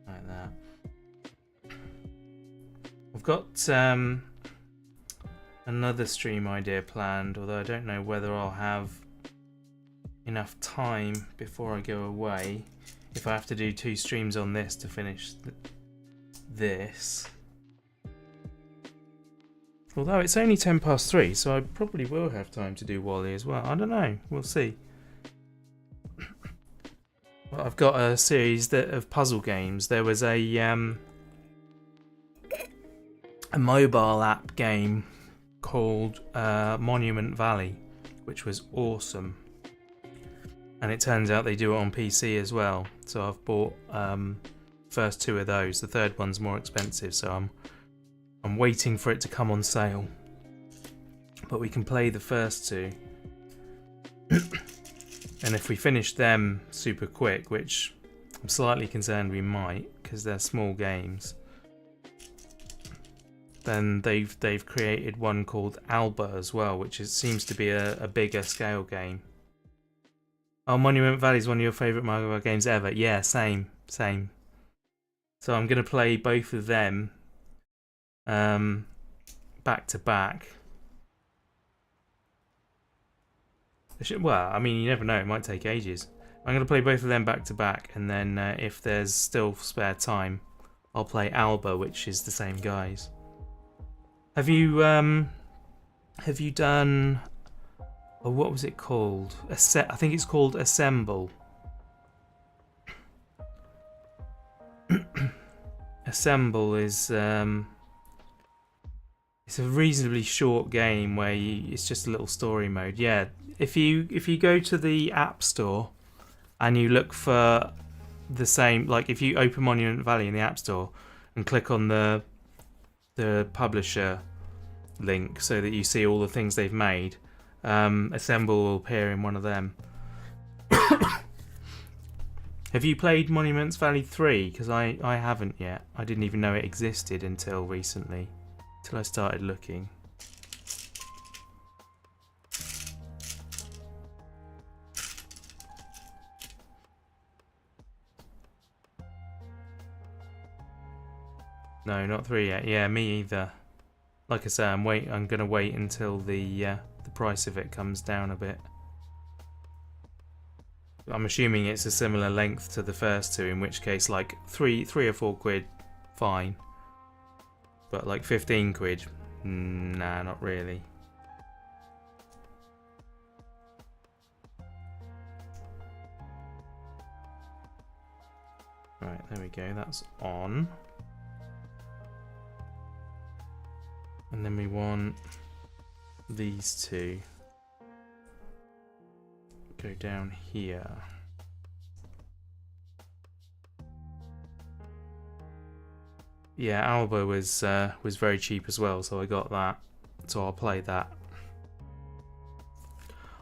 like that. I've got another stream idea planned, although I don't know whether I'll have enough time before I go away. If I have to do 2 streams on this to finish this. Although it's only 3:10, so I probably will have time to do Wally as well. I don't know. We'll see. Well, I've got a series of puzzle games. There was a mobile app game called Monument Valley, which was awesome. And it turns out they do it on PC as well. So I've bought first 2 of those. The third one's more expensive, so I'm waiting for it to come on sale, but we can play the first 2. And if we finish them super quick, which I'm slightly concerned we might because they're small games, then they've created one called Alba as well, which seems to be a bigger scale game. Oh, Monument Valley is one of your favourite mobile games ever. Yeah, same. So I'm going to play both of them back to back. Well, I mean, you never know, it might take ages. I'm going to play both of them back to back, and then if there's still spare time, I'll play Alba, which is the same guys. Have you done, oh, what was it called? I think it's called Assemble. Assemble is it's a reasonably short game where it's just a little story mode. Yeah, if you go to the App Store and you look for the same, like if you open Monument Valley in the App Store and click on the publisher link so that you see all the things they've made, Assemble will appear in one of them. Have you played Monuments Valley 3? Because I haven't yet. I didn't even know it existed until recently. Till I started looking. No, not 3 yet. Yeah, me either. Like I say, I'm gonna wait until the price of it comes down a bit. I'm assuming it's a similar length to the first 2, in which case, like 3 or 4 quid, fine. But like 15 quid, nah, not really. Right, there we go, that's on. And then we want these two. Go down here. Yeah, Alba was very cheap as well, so I got that. So I'll play that.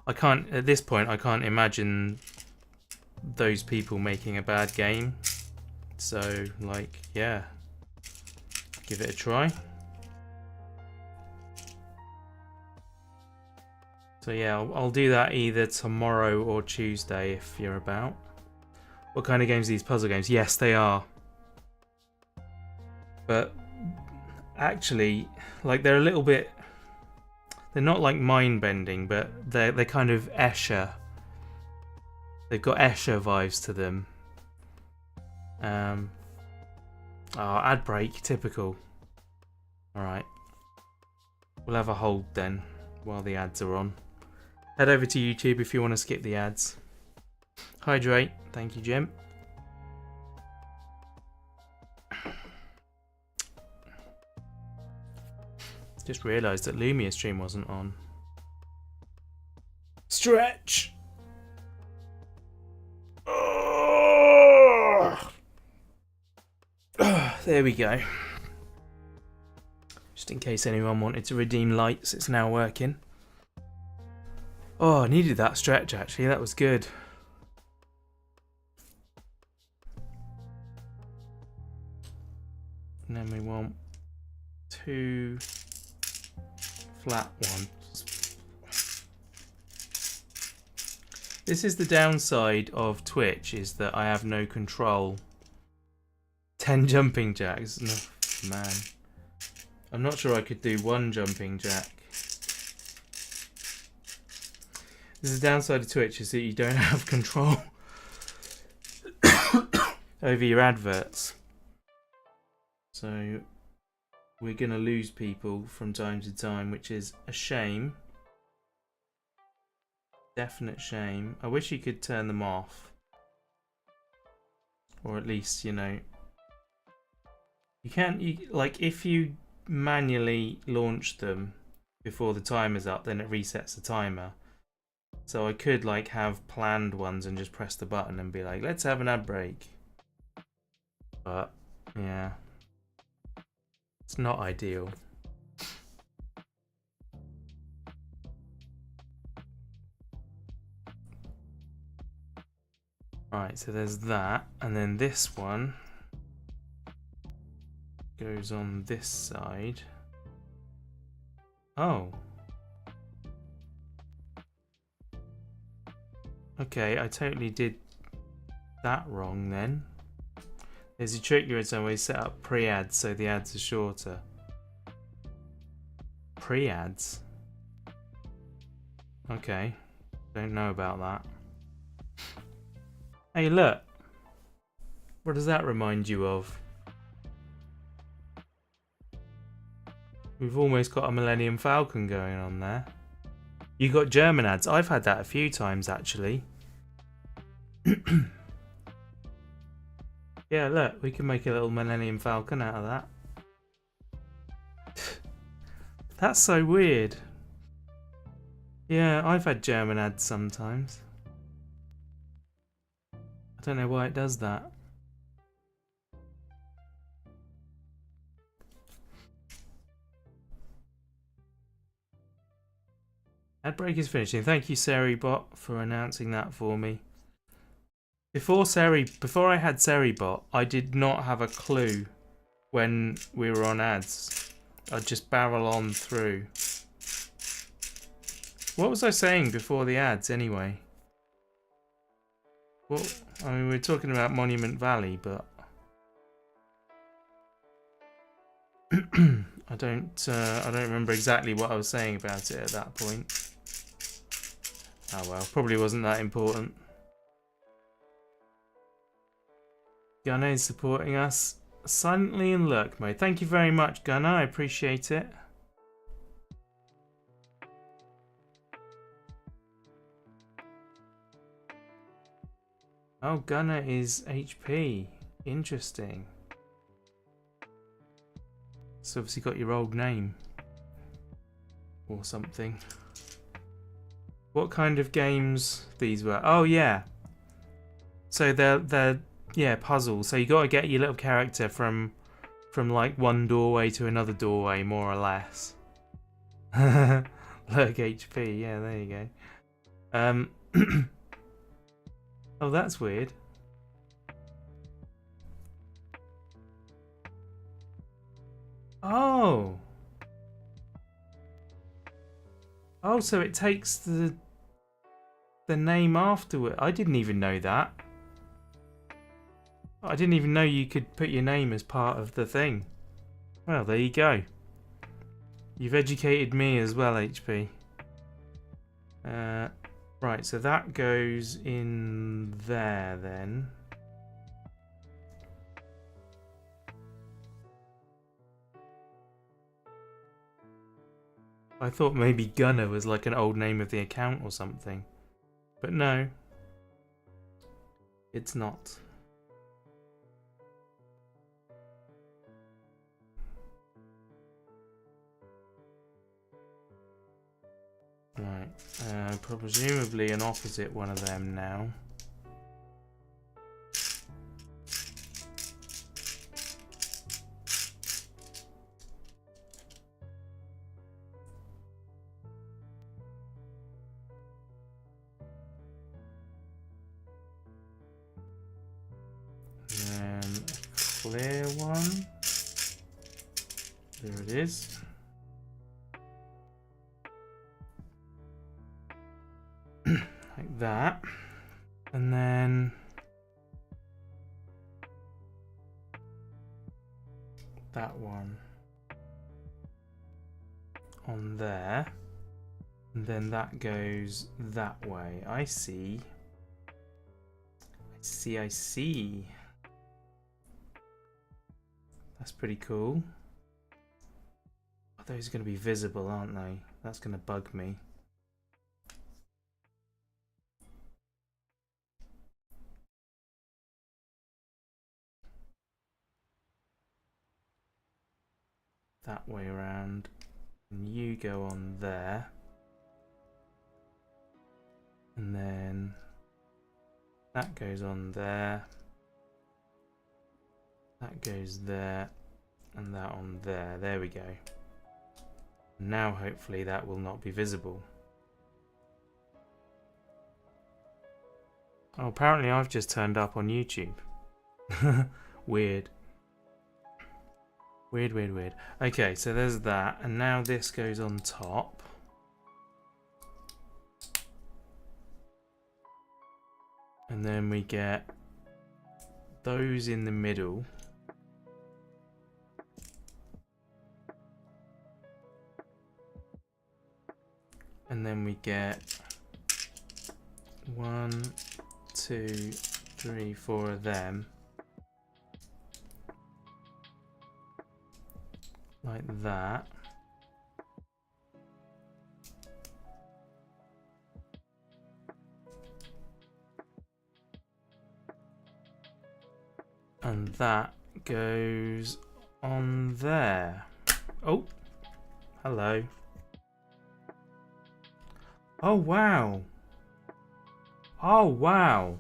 I can't, at this point, I can't imagine those people making a bad game. So, like, yeah, give it a try. So yeah, I'll do that either tomorrow or Tuesday if you're about. What kind of games are these? Puzzle games? Yes, they are. But actually, like, they're a little bit... They're not like mind-bending, but they're kind of Escher. They've got Escher vibes to them. Oh, ad break, typical. Alright. We'll have a hold then, while the ads are on. Head over to YouTube if you want to skip the ads. Hydrate, thank you, Jim. Just realised that Lumia stream wasn't on. Stretch! There we go. Just in case anyone wanted to redeem lights, it's now working. Oh, I needed that stretch actually, that was good. And then we want 2 flat ones. This is the downside of Twitch, is that I have no control. 10 jumping jacks. No, man. I'm not sure I could do 1 jumping jack. This is the downside of Twitch, is that you don't have control over your adverts. So we're going to lose people from time to time, which is a shame. Definite shame. I wish you could turn them off. Or at least, you know... You can't... like, if you manually launch them before the timer's up, then it resets the timer. So I could, like, have planned ones and just press the button and be like, let's have an ad break. But, yeah. It's not ideal. Right, so there's that, and then this one goes on this side. Oh. Okay, I totally did that wrong then. There's a trick you in some way, set up pre-ads so the ads are shorter. Pre-ads? Okay, don't know about that. Hey look, what does that remind you of? We've almost got a Millennium Falcon going on there. You got German ads. I've had that a few times actually. Yeah, look, we can make a little Millennium Falcon out of that. That's so weird. Yeah, I've had German ads sometimes. I don't know why it does that. Ad break is finishing. Thank you, Seribot, for announcing that for me. Before I had Seribot, I did not have a clue when we were on ads. I'd just barrel on through. What was I saying before the ads anyway? Well, I mean, we were talking about Monument Valley, but I don't remember exactly what I was saying about it at that point. Oh well, probably wasn't that important. Gunner's supporting us. silently in lurk mode. Thank you very much, Gunnar. I appreciate it. Oh, Gunnar is HP. Interesting. It's obviously got your old name. Or something. What kind of games these were? Oh, yeah. So they're yeah, puzzles. So you got to get your little character from like one doorway to another doorway, more or less. Lurk HP. Yeah, there you go. Oh, that's weird. Oh. Oh, so it takes the name afterward. I didn't even know that. I didn't even know you could put your name as part of the thing. Well, there you go. You've educated me as well, HP. Right, so that goes in there then. I thought maybe Gunner was like an old name of the account or something. But no. It's not. Right, presumably an opposite one of them now. Then a clear one. There it is. Like that. And then that one on there. And then that goes that way. I see. I see. That's pretty cool. Oh, those are going to be visible, aren't they? That's going to bug me. That way around. And you go on there. And then that goes on there. That goes there. And that on there. There we go. Now hopefully that will not be visible. Oh, apparently I've just turned up on YouTube. Weird. Weird, weird, weird. Okay, so there's that. And now this goes on top. And then we get those in the middle. And then we get 1, 2, 3, 4 of them. Like that. And that goes on there. Oh, hello. Oh, wow. Oh, wow.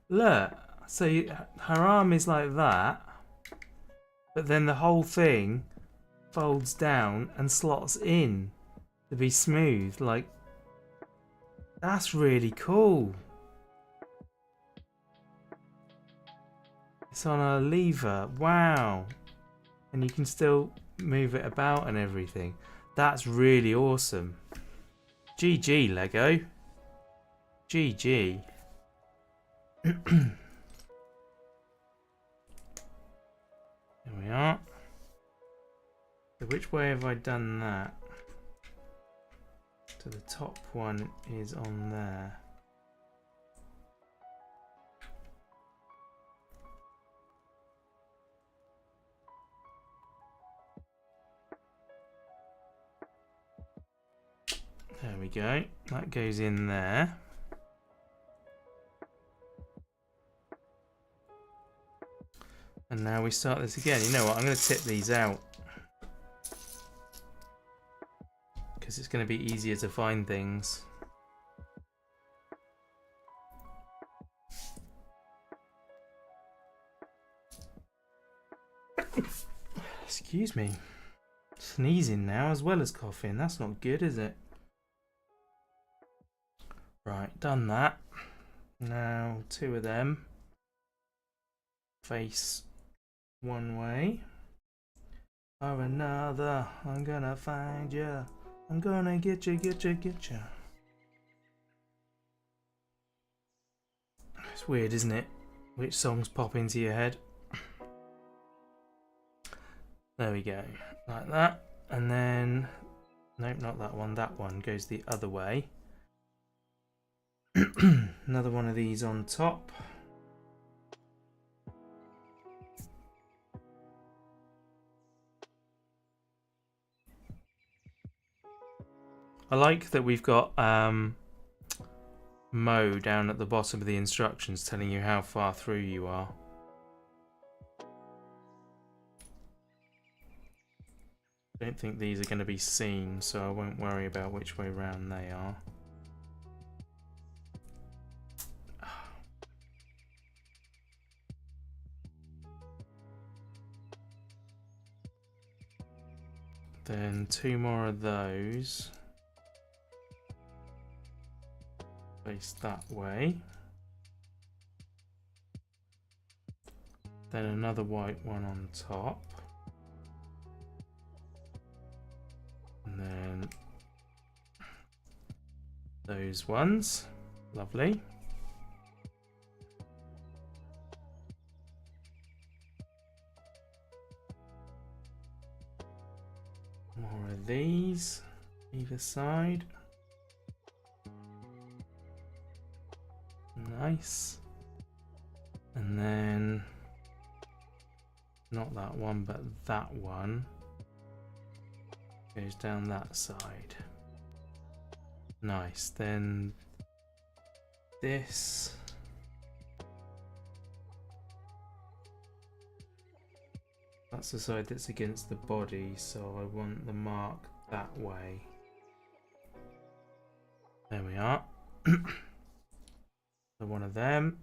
Look, so her arm is like that, but then the whole thing folds down and slots in to be smooth. Like, that's really cool. It's on a lever. Wow. And you can still move it about and everything. That's really awesome. GG, Lego. GG. There we are. So which way have I done that? So the top one is on there. we go. That goes in there. And now we start this again. You know what? I'm going to tip these out. Because it's going to be easier to find things. Excuse me. Sneezing now as well as coughing. That's not good, is it? Right, done that. Now 2 of them face one way or another. I'm gonna find you. I'm gonna get you, get you, get you. It's weird, isn't it? Which songs pop into your head? There we go, like that. And then, nope, not that one. That one goes the other way. Another one of these on top. I like that we've got Mo down at the bottom of the instructions telling you how far through you are. I don't think these are going to be seen, so I won't worry about which way round they are. Then 2 more of those. Face that way. Then another white one on top. And then those ones. Lovely. More of these either side. Nice. And then not that one, but that one goes down that side. Nice. Then this. That's the side that's against the body, so I want the mark that way. There we are. So one of them.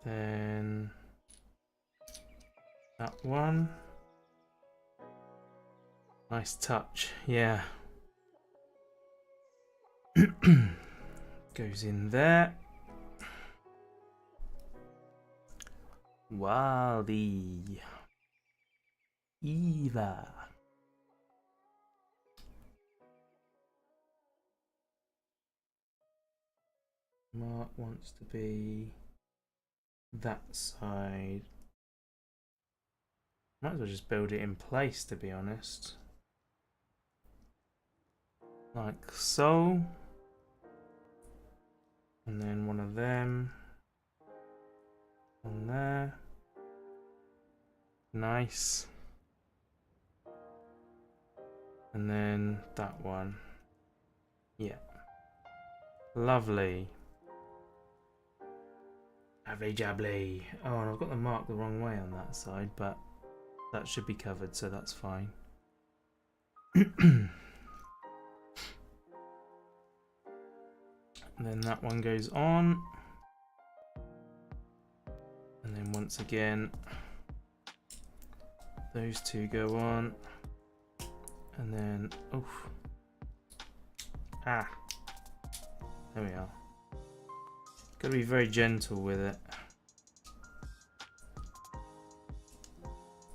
Then that one. Nice touch, yeah. Goes in there. Wally. Eva. Mark wants to be that side. Might as well just build it in place, to be honest. Like so. And then one of them on there. Nice. And then that one. Yeah. Lovely. Lovely jubbly. Oh, and I've got the mark the wrong way on that side, but that should be covered, so that's fine. And then that one goes on. And then once again, those 2 go on. And then, oof. Ah. There we are. Got to be very gentle with it.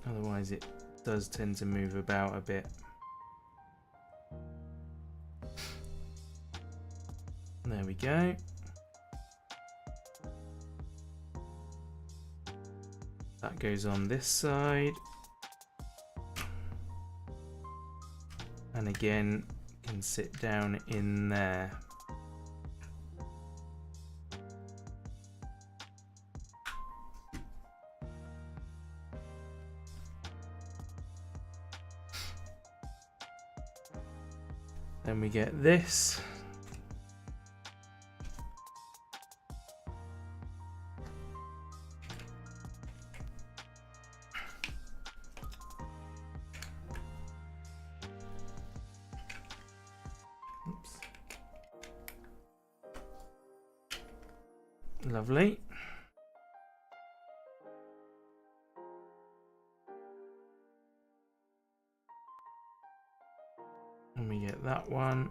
Otherwise it does tend to move about a bit. There we go. That goes on this side. And again, can sit down in there. Then we get this. Oops. Lovely. And we get that one.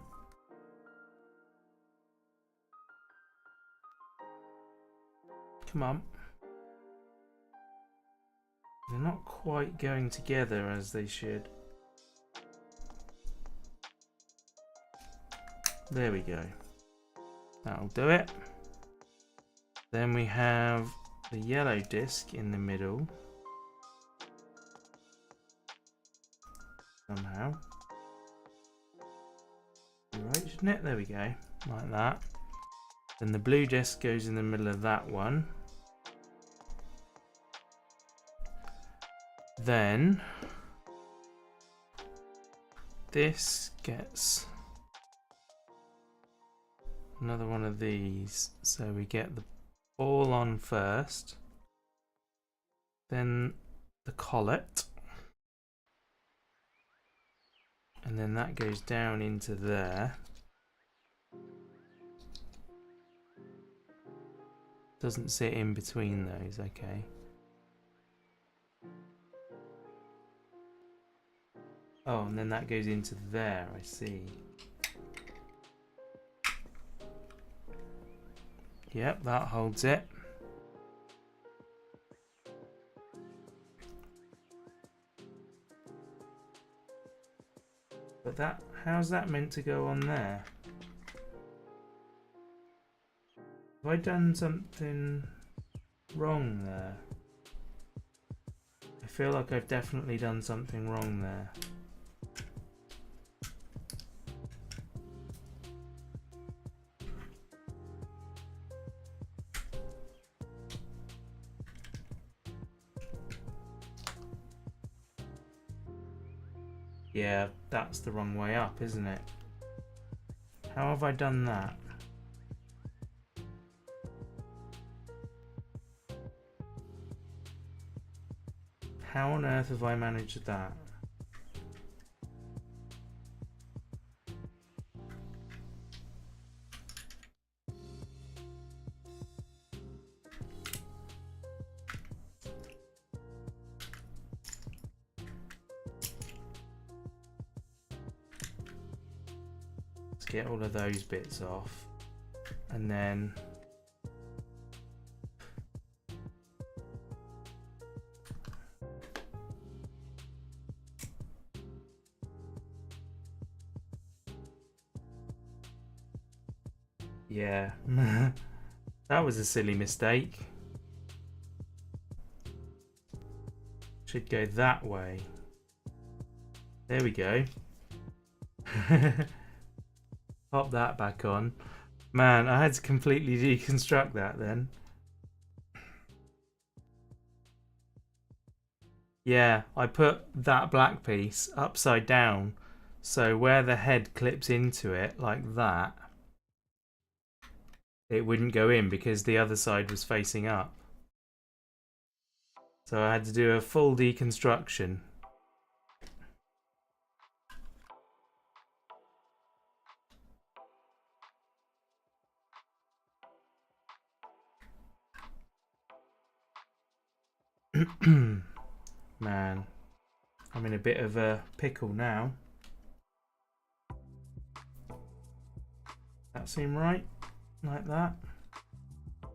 Come on. They're not quite going together as they should. There we go. That'll do it. Then we have the yellow disc in the middle. Somehow. Right, shouldn't it? There we go. Like that. Then the blue disc goes in the middle of that one. Then this gets another one of these. So we get the ball on first. Then the collet. And then that goes down into there. Doesn't sit in between those, okay. Oh, and then that goes into there, I see. Yep, that holds it. But that, how's that meant to go on there? Have I done something wrong there? I feel like I've definitely done something wrong there. Yeah, that's the wrong way up, isn't it? How have I done that? How on earth have I managed that? Let's get all of those bits off. And then yeah, that was a silly mistake. Should go that way. There we go. Pop that back on. Man, I had to completely deconstruct that then. Yeah, I put that black piece upside down, so where the head clips into it like that, it wouldn't go in because the other side was facing up. So I had to do a full deconstruction. Man, I'm in a bit of a pickle now. That seem right? Like that? I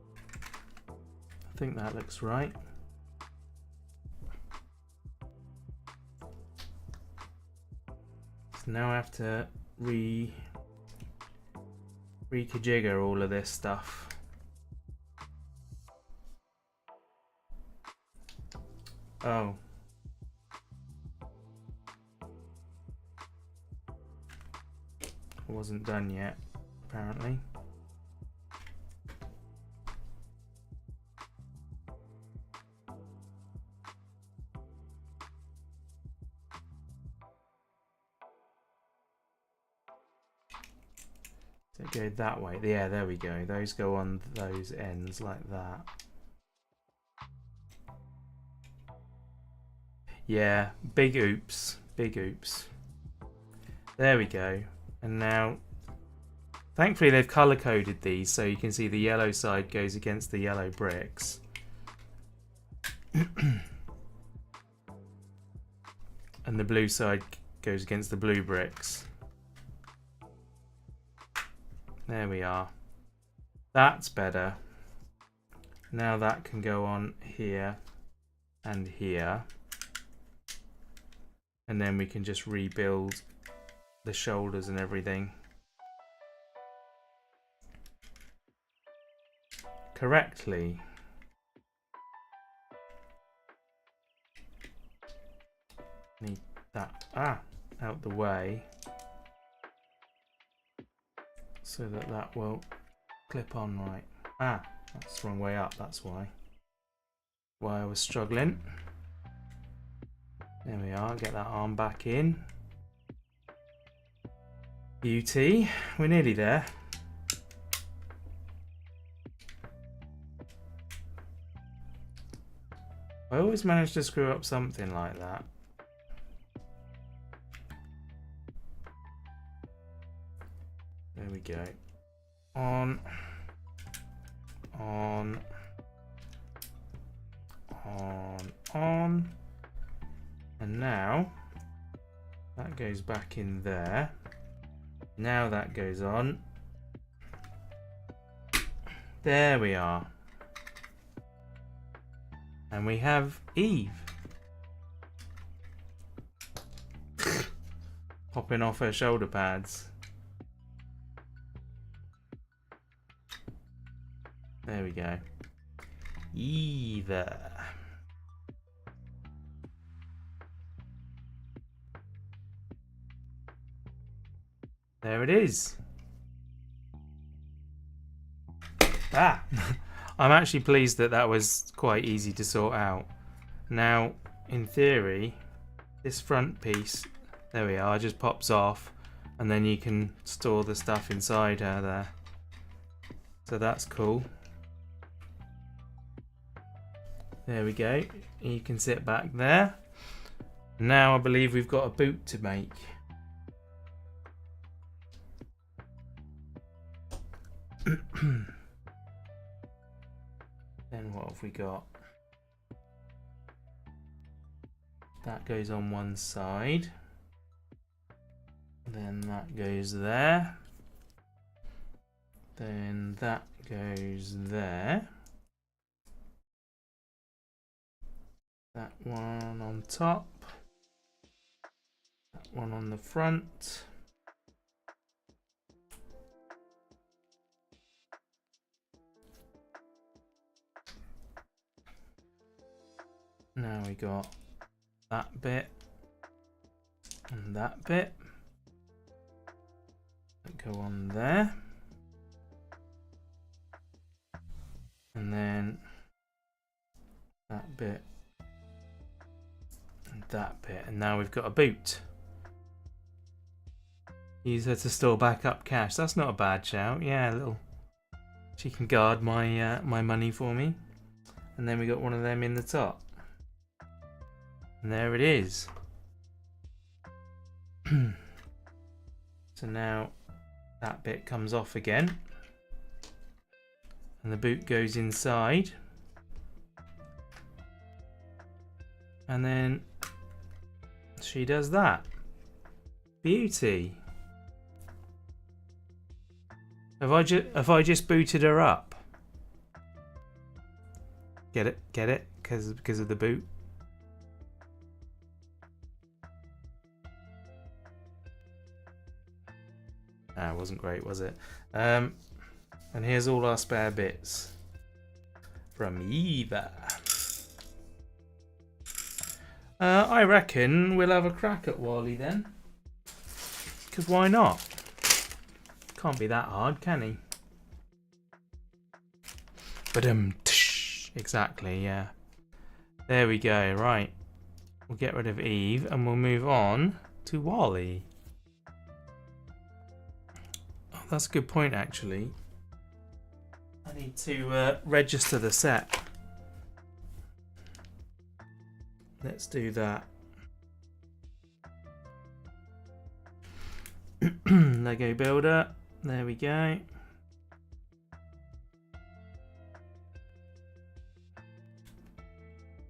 think that looks right. So now I have to re-kajigger all of this stuff. Oh. I wasn't done yet, apparently. So go that way. Yeah, there we go. Those go on those ends like that. Yeah, big oops. Big oops. There we go. And now, thankfully they've color coded these so you can see the yellow side goes against the yellow bricks. And the blue side goes against the blue bricks. There we are. That's better. Now that can go on here and here. And then we can just rebuild the shoulders and everything correctly. Need that out the way so that that will clip on right. That's the wrong way up, that's why I was struggling. There we are, get that arm back in. Beauty, we're nearly there. I always manage to screw up something like that. There we go. On. And now that goes back in there. Now that goes on. There we are. And we have Eve. Popping off her shoulder pads. There we go. Eva. There it is. I'm actually pleased that that was quite easy to sort out. Now, in theory, this front piece, there we are, just pops off, and then you can store the stuff inside her there. So that's cool. There we go. You can sit back there. Now I believe we've got a boot to make. Then what have we got? That goes on one side. Then that goes there. Then that goes there. That one on top. That one on the front. Now we got that bit and that bit that go on there, and then that bit and that bit, and now we've got a boot. Use her to store backup cash. That's not a bad shout. Yeah, a little. She can guard my my money for me, and then we got one of them in the top. And there it is. So now that bit comes off again. And the boot goes inside. And then she does that. Beauty. Have I just booted her up? Get it? Get it? Because of the boot? That wasn't great, was it? And here's all our spare bits from Eva. I reckon we'll have a crack at Wally then. Because why not? Can't be that hard, can he? But exactly, yeah. There we go, right. We'll get rid of Eve and we'll move on to Wally. Oh, that's a good point actually. I need to register the set. Let's do that. Lego Builder. There we go.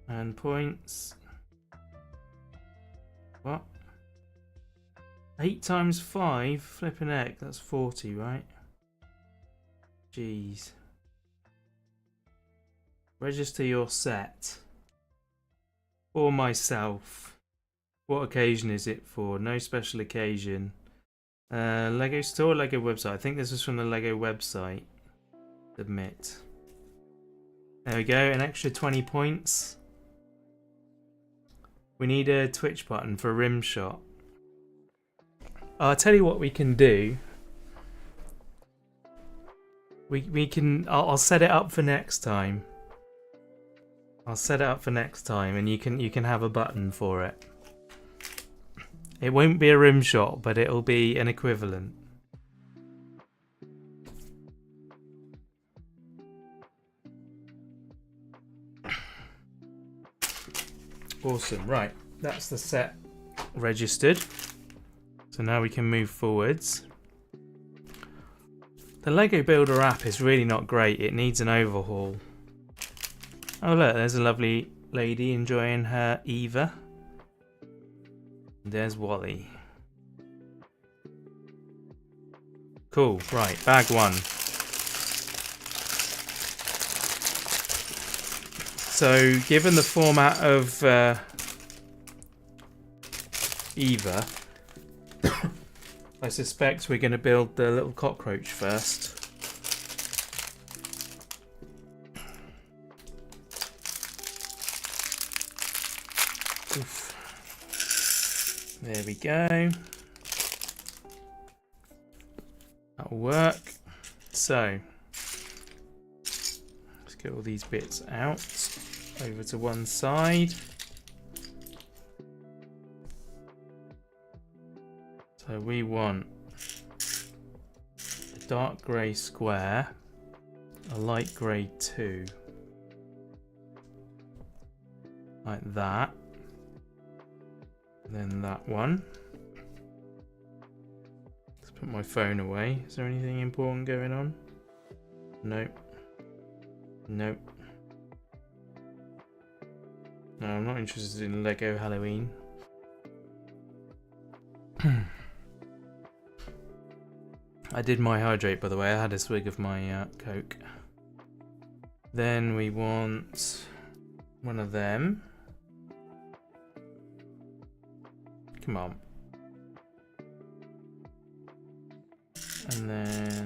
And points. What? 8 times 5? Flipping heck, that's 40, right? Jeez. Register your set. For myself. What occasion is it for? No special occasion. Lego store, Lego website. I think this is from the Lego website. Submit. There we go, an extra 20 points. We need a Twitch button for rim shot. I'll tell you what we can do. We can. I'll set it up for next time. I'll set it up for next time, and you can have a button for it. It won't be a rim shot, but it'll be an equivalent. Awesome. Right, that's the set registered. So now we can move forwards. The Lego Builder app is really not great. It needs an overhaul. Oh look, there's a lovely lady enjoying her Eva. There's Wally. Cool, right, bag 1. So, given the format of Eva, I suspect we're going to build the little cockroach first. Oof. There we go. That'll work. So, let's get all these bits out. Over to one side. So we want a dark grey square, a light grey 2. Like that. Then that one. Let's put my phone away. Is there anything important going on? Nope. Nope. No, I'm not interested in Lego Halloween. I did my hydrate, by the way. I had a swig of my Coke. Then we want one of them. Come on. And then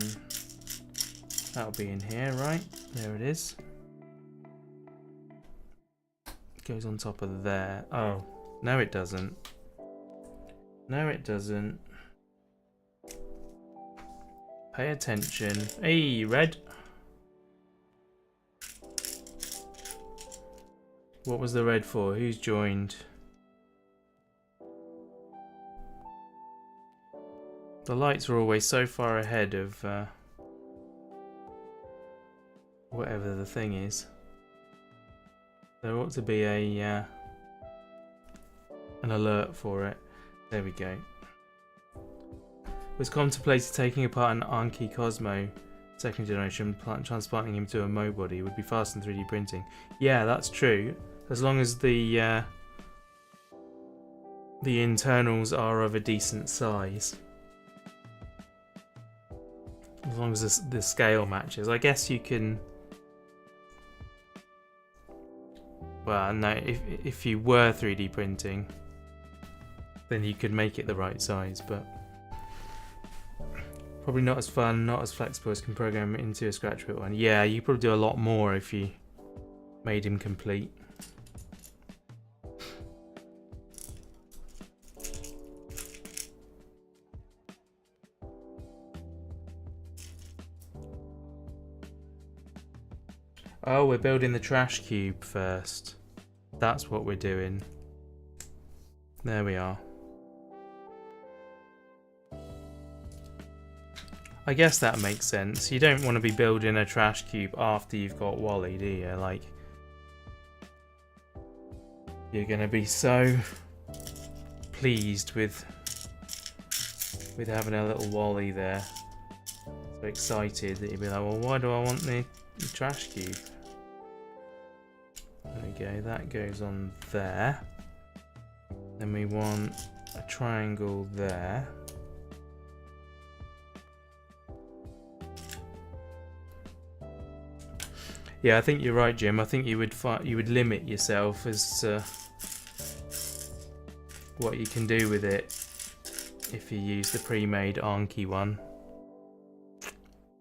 that'll be in here, right? There it is. Goes on top of there. Oh, no it doesn't. No it doesn't. Pay attention. Hey, red. What was the red for? Who's joined? The lights are always so far ahead of whatever the thing is. There ought to be a an alert for it. There we go. Was contemplated taking apart an Anki Cosmo second generation, transplanting him to a Mo body. Would be fast in 3D printing. Yeah, that's true. As long as the internals are of a decent size. As long as the scale matches. I guess you can... Well, no, if you were 3D printing, then you could make it the right size, but probably not as fun, not as flexible as can program it into a scratch built one. Yeah, you probably do a lot more if you made him complete. Oh, we're building the trash cube first. That's what we're doing. There we are. I guess that makes sense. You don't want to be building a trash cube after you've got Wally, do you? Like, you're gonna be so pleased with having a little Wally there. So excited that you'll be like, well, why do I want the trash cube? There we go, that goes on there. Then we want a triangle there. Yeah, I think you're right, Jim. I think you would limit yourself as to what you can do with it if you use the pre-made Anki one.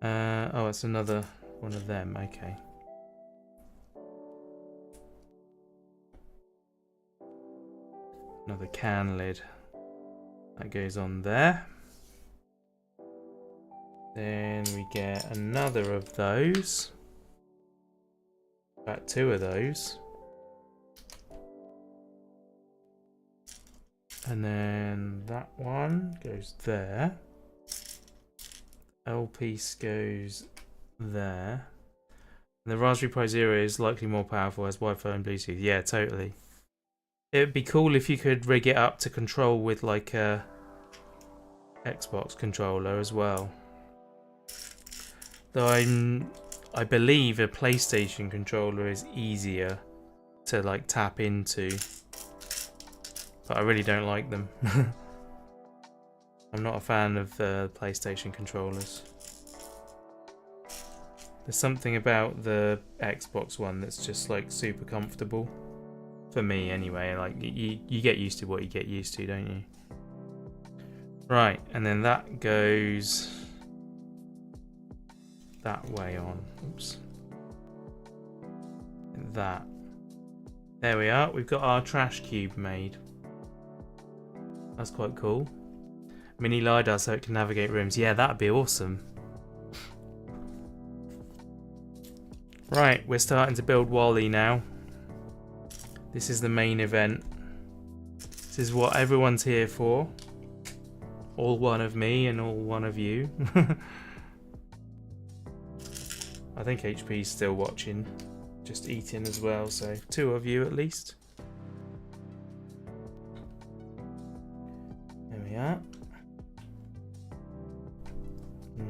Oh, it's another one of them. Okay. Another can lid. That goes on there. Then we get another of those. About 2 of those. And then that one goes there. L piece goes there. And the Raspberry Pi Zero is likely more powerful as Wi-Fi and Bluetooth. Yeah, totally. It would be cool if you could rig it up to control with like a Xbox controller as well. Though I believe a PlayStation controller is easier to like tap into. But I really don't like them. I'm not a fan of PlayStation controllers. There's something about the Xbox one that's just like super comfortable. For me anyway, like you get used to what you get used to, don't you? Right, and then that goes that way on. Oops. That. There we are, we've got our trash cube made. That's quite cool. Mini LiDAR so it can navigate rooms. Yeah, that'd be awesome. Right, we're starting to build Wally now. This is the main event. This is what everyone's here for. All one of me and all one of you. I think HP's still watching. Just eating as well, so 2 of you at least. There we are.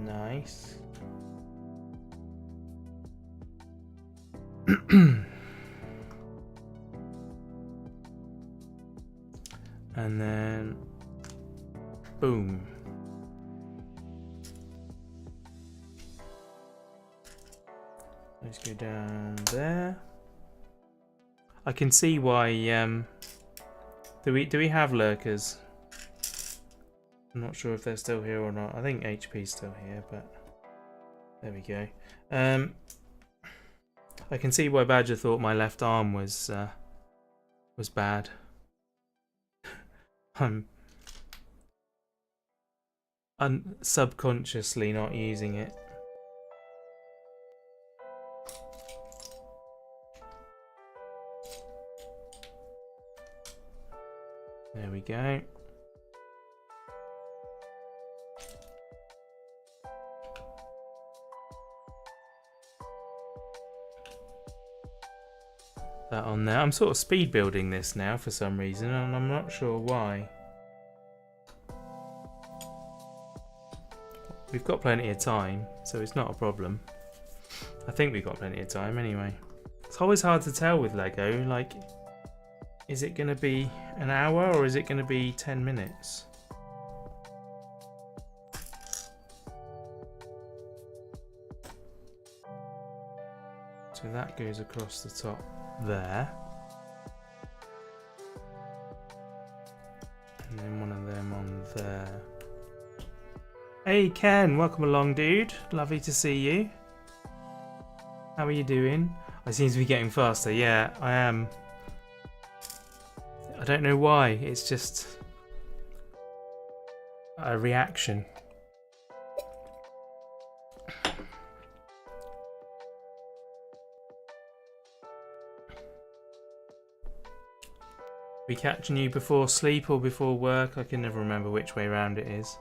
Nice. And then boom. Let's go down there. I can see why do we have lurkers? I'm not sure if they're still here or not. I think HP's still here, but there we go. I can see why Badger thought my left arm was bad. I'm subconsciously not using it. There we go. That on there. I'm sort of speed building this now for some reason, and I'm not sure why. We've got plenty of time, so it's not a problem. I think we've got plenty of time anyway. It's always hard to tell with Lego, like, is it going to be an hour or is it going to be 10 minutes? So that goes across the top there. And then one of them on there. Hey Ken, welcome along dude. Lovely to see you. How are you doing? I seem to be getting faster. Yeah, I am. I don't know why. It's just a reaction. We catching you before sleep or before work? I can never remember which way round it is.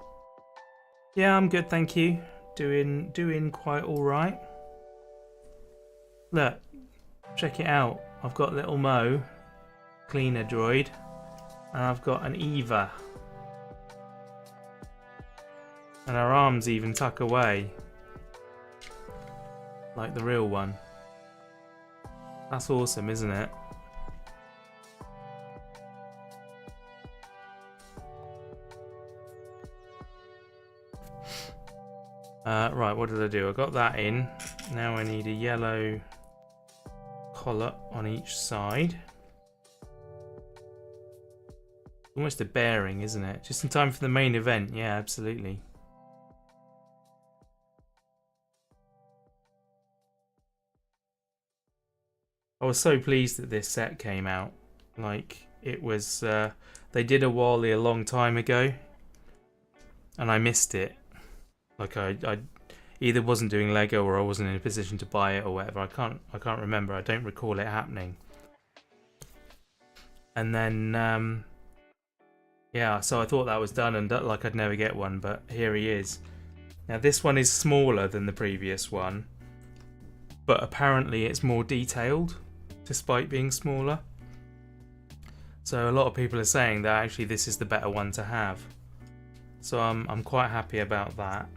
Yeah, I'm good, thank you. doing quite all right. Look, check it out. I've got little Mo, cleaner droid, and I've got an Eva. And her arms even tuck away. Like the real one. That's awesome, isn't it? Right, what did I do? I got that in. Now I need a yellow collar on each side. Almost a bearing, isn't it? Just in time for the main event. Yeah, absolutely. I was so pleased that this set came out. Like, it was... they did a Wally a long time ago. And I missed it. Like, I either wasn't doing Lego or I wasn't in a position to buy it or whatever. I can't remember. I don't recall it happening. And then... yeah, so I thought that was done and like I'd never get one, but here he is. Now this one is smaller than the previous one, but apparently it's more detailed, despite being smaller. So a lot of people are saying that actually this is the better one to have. So I'm quite happy about that.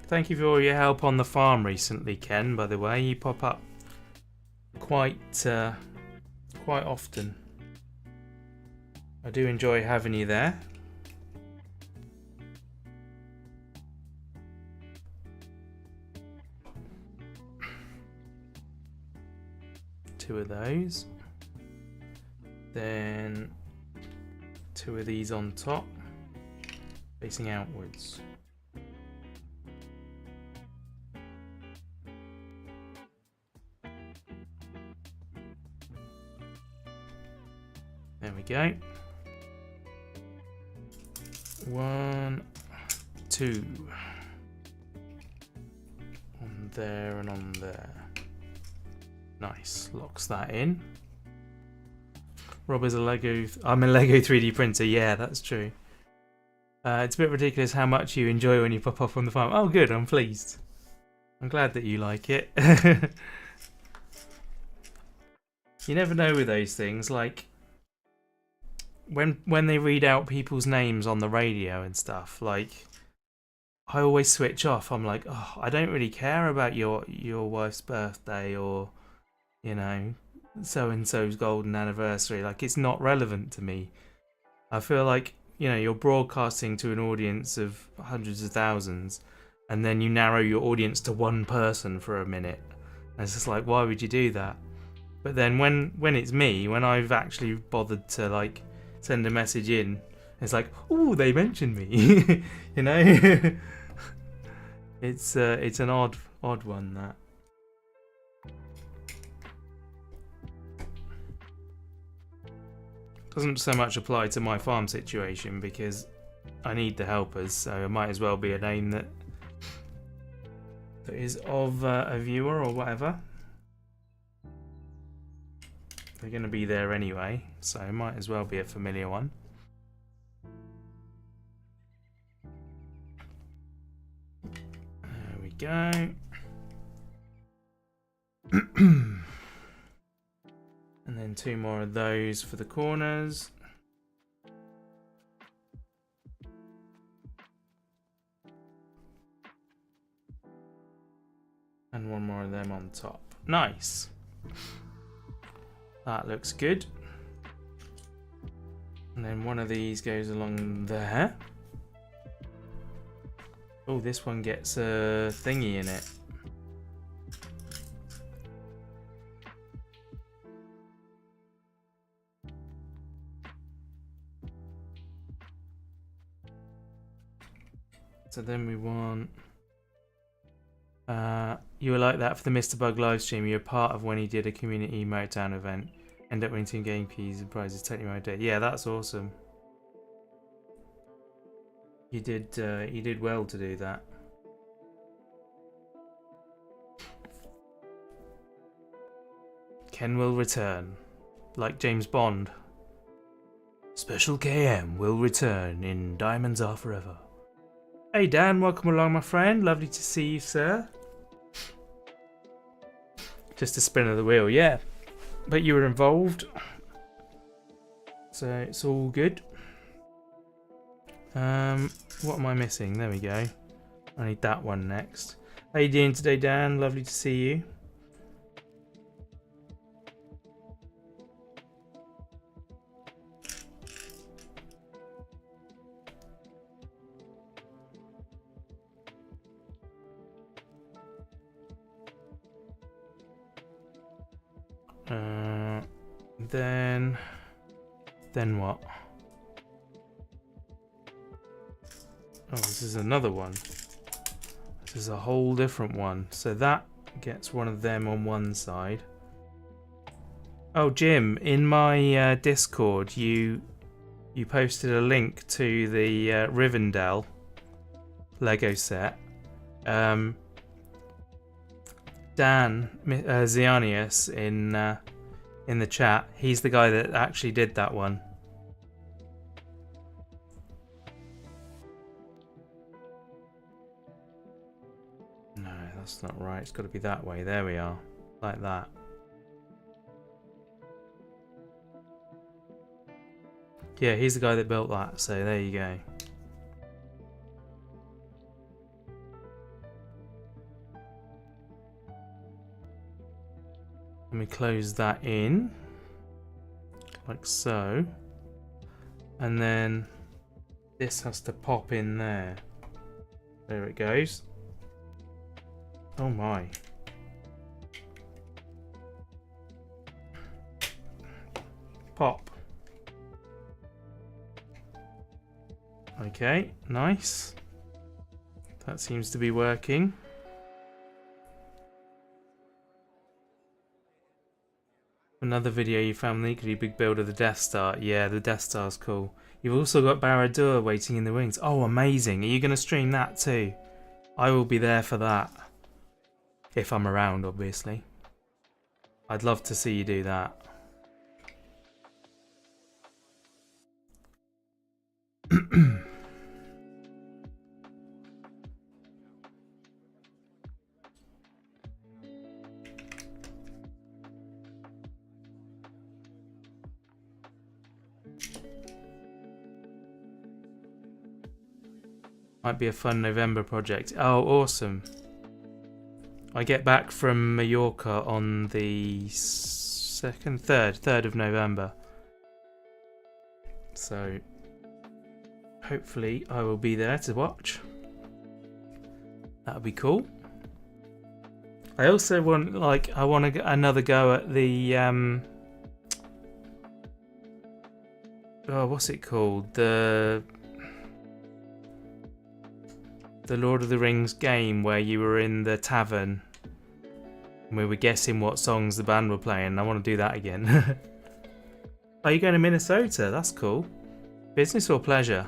Thank you for all your help on the farm recently, Ken, by the way. You pop up quite often. I do enjoy having you there. Two of those. Then two of these on top, facing outwards. There we go. 1, 2. On there and on there. Nice. Locks that in. Rob is a Lego... I'm a Lego 3D printer. Yeah, that's true. It's a bit ridiculous how much you enjoy when you pop up on the farm. Oh, good. I'm pleased. I'm glad that you like it. You never know with those things. Like... When they read out people's names on the radio and stuff, like, I always switch off. I'm like, oh, I don't really care about your wife's birthday or, you know, so-and-so's golden anniversary. Like, it's not relevant to me. I feel like, you know, you're broadcasting to an audience of hundreds of thousands, and then you narrow your audience to one person for a minute. And it's just like, why would you do that? But then when it's me, when I've actually bothered to, like, send a message in, it's like, oh, they mentioned me. You know. It's an odd one, that. Doesn't so much apply to my farm situation because I need the helpers, so it might as well be a name that is of a viewer or whatever. They're going to be there anyway, so it might as well be a familiar one. There we go. And then 2 more of those for the corners. And 1 more of them on top. Nice. That looks good. And then 1 of these goes along there. Oh, this one gets a thingy in it. So then we want... you were like that for the Mr. Bug livestream. You were part of when he did a community Motown event. End up winning 2 game keys and prizes. Totally my day. Yeah, that's awesome. You did well to do that. Ken will return. Like James Bond. Special KM will return in Diamonds Are Forever. Hey Dan, welcome along my friend. Lovely to see you, sir. Just a spin of the wheel, yeah. But you were involved. So it's all good. What am I missing? There we go. I need that one next. How you doing today, Dan? Lovely to see you. Then what? Oh, this is another one. This is a whole different one. So that gets one of them on one side. Oh, Jim, in my Discord, you posted a link to the Rivendell Lego set. Dan Zianius in the chat, he's the guy that actually did that one. No, that's not right. It's got to be that way. There we are. Like that. Yeah, he's the guy that built that, so there you go. Let me close that in, like so, and then this has to pop in there. There it goes. Oh my. Pop. Okay, nice. That seems to be working. Another video you found the equally big build of the Death Star. Yeah, the Death Star's cool. You've also got Barad-dûr waiting in the wings. Oh, amazing. Are you going to stream that too? I will be there for that. If I'm around, obviously. I'd love to see you do that. Might be a fun November project. Oh, awesome. I get back from Mallorca on the 3rd of November. So, hopefully I will be there to watch. That'll be cool. I also want, I want to get another go at the, oh, what's it called? The Lord of the Rings game where you were in the tavern and we were guessing what songs the band were playing. I want to do that again. Are you going to Minnesota? That's cool. Business or pleasure?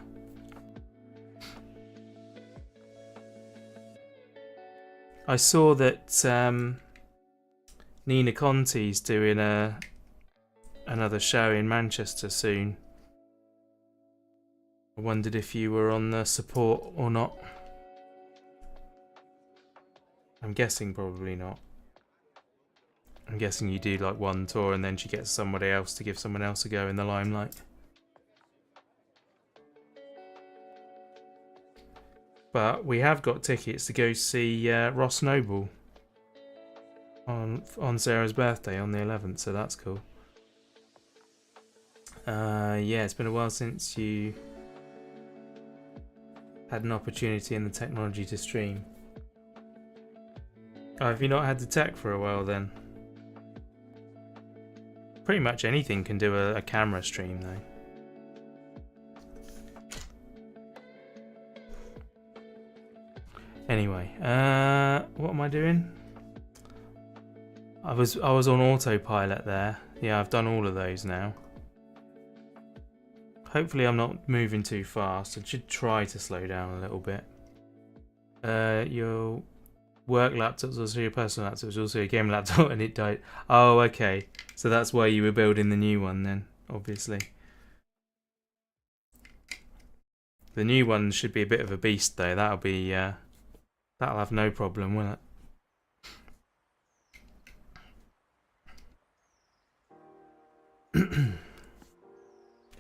I saw that Nina Conti's doing another show in Manchester soon. I wondered if you were on the support or not. I'm guessing probably not. I'm guessing you do like one tour and then she gets somebody else to give someone else a go in the limelight. But we have got tickets to go see Ross Noble on Sarah's birthday on the 11th, so that's cool. Yeah, it's been a while since you had an opportunity and the technology to stream. Oh, have you not had the tech for a while then? Pretty much anything can do a camera stream though. Anyway, what am I doing? I was on autopilot there. Yeah, I've done all of those now. Hopefully I'm not moving too fast. I should try to slow down a little bit. You'll work laptop is also your personal laptop, it's also a game laptop, and it died. Oh, okay. So that's why you were building the new one then, obviously. The new one should be a bit of a beast though. That'll be that'll have no problem, will it?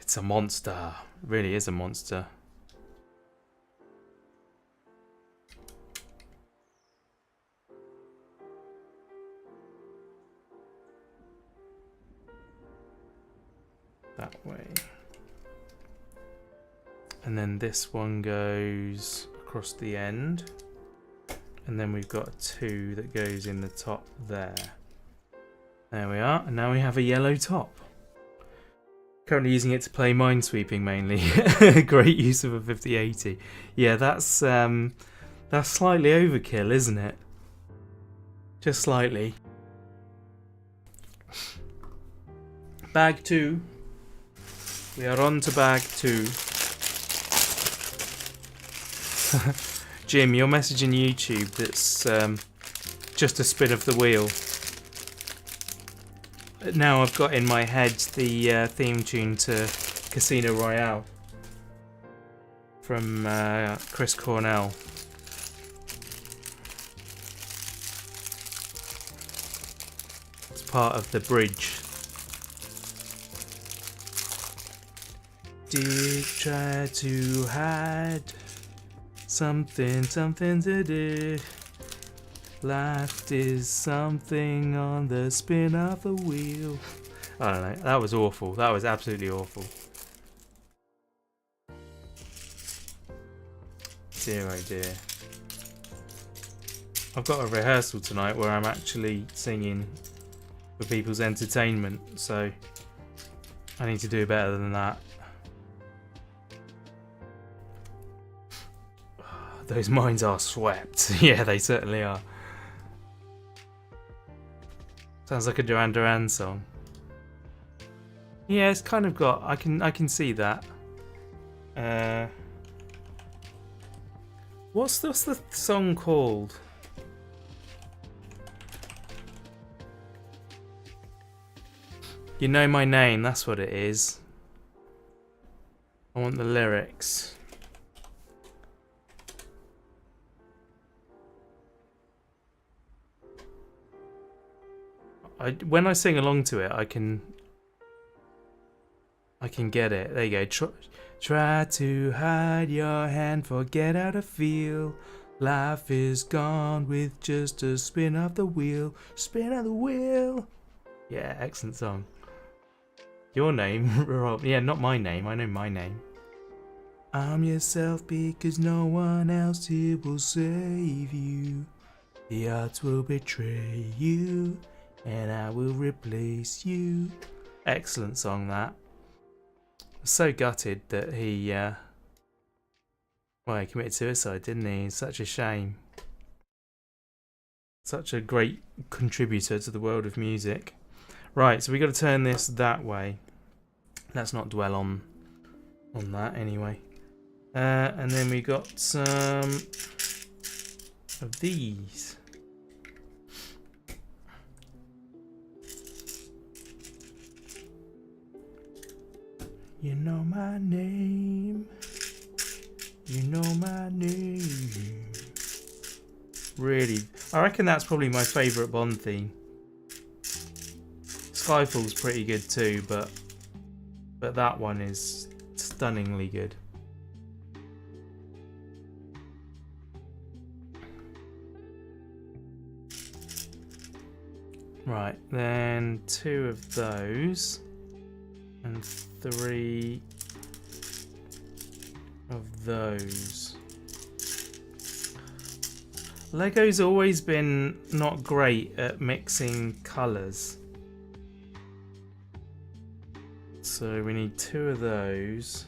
It's a monster. It really is a monster. That way. And then this one goes across the end. And then we've got a 2 that goes in the top there. There we are. And now we have a yellow top. Currently using it to play Minesweeping mainly. Great use of a 5080. Yeah, that's slightly overkill, isn't it? Just slightly. Bag 2. We are on to bag 2. Jim, you're messaging YouTube that's just a spin of the wheel. Now I've got in my head the theme tune to Casino Royale from Chris Cornell. It's part of the bridge. Dick tried to hide something to do. Life is something on the spin of the wheel. I don't know. That was awful. That was absolutely awful. Dear oh dear. I've got a rehearsal tonight where I'm actually singing for people's entertainment, so I need to do better than that. Those mines are swept. Yeah, they certainly are. Sounds like a Duran Duran song. Yeah, it's kind of got. I can see that. What's the song called? You Know My Name. That's what it is. I want the lyrics. When I sing along to it, I can get it. There you go. Try to hide your hand, forget how to feel. Life is gone with just a spin of the wheel. Spin of the wheel. Yeah, excellent song. Your name, Rob? Yeah, not my name. I know my name. I'm yourself because no one else here will save you. The odds will betray you. And I will replace you. Excellent song, that. I'm so gutted that he committed suicide, didn't he? It's such a shame. Such a great contributor to the world of music. Right, so we got to turn this that way. Let's not dwell on that anyway. And then we got some of these. You know my name. You know my name. Really, I reckon that's probably my favourite Bond theme. Skyfall's pretty good too, but that one is stunningly good. Right, then 2 of those. And 3 of those. Lego's always been not great at mixing colours. So we need 2 of those.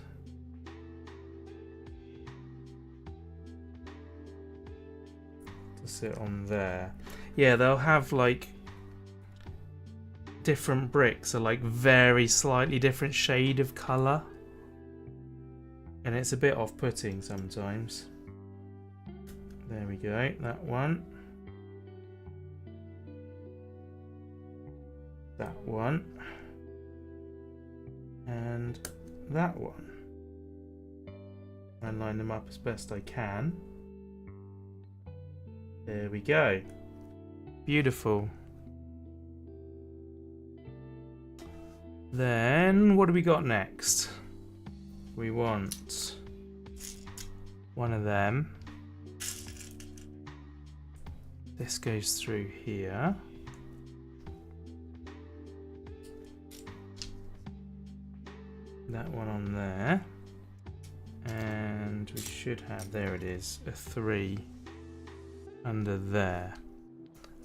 To sit on there. Yeah, they'll have like different bricks are like very slightly different shade of colour, and it's a bit off-putting sometimes. There we go, that one. that one, and that one. And line them up as best I can. There we go. Beautiful. Then what do we got next? We want one of them. This goes through here. That one on there. And we should have, there it is, a 3 under there.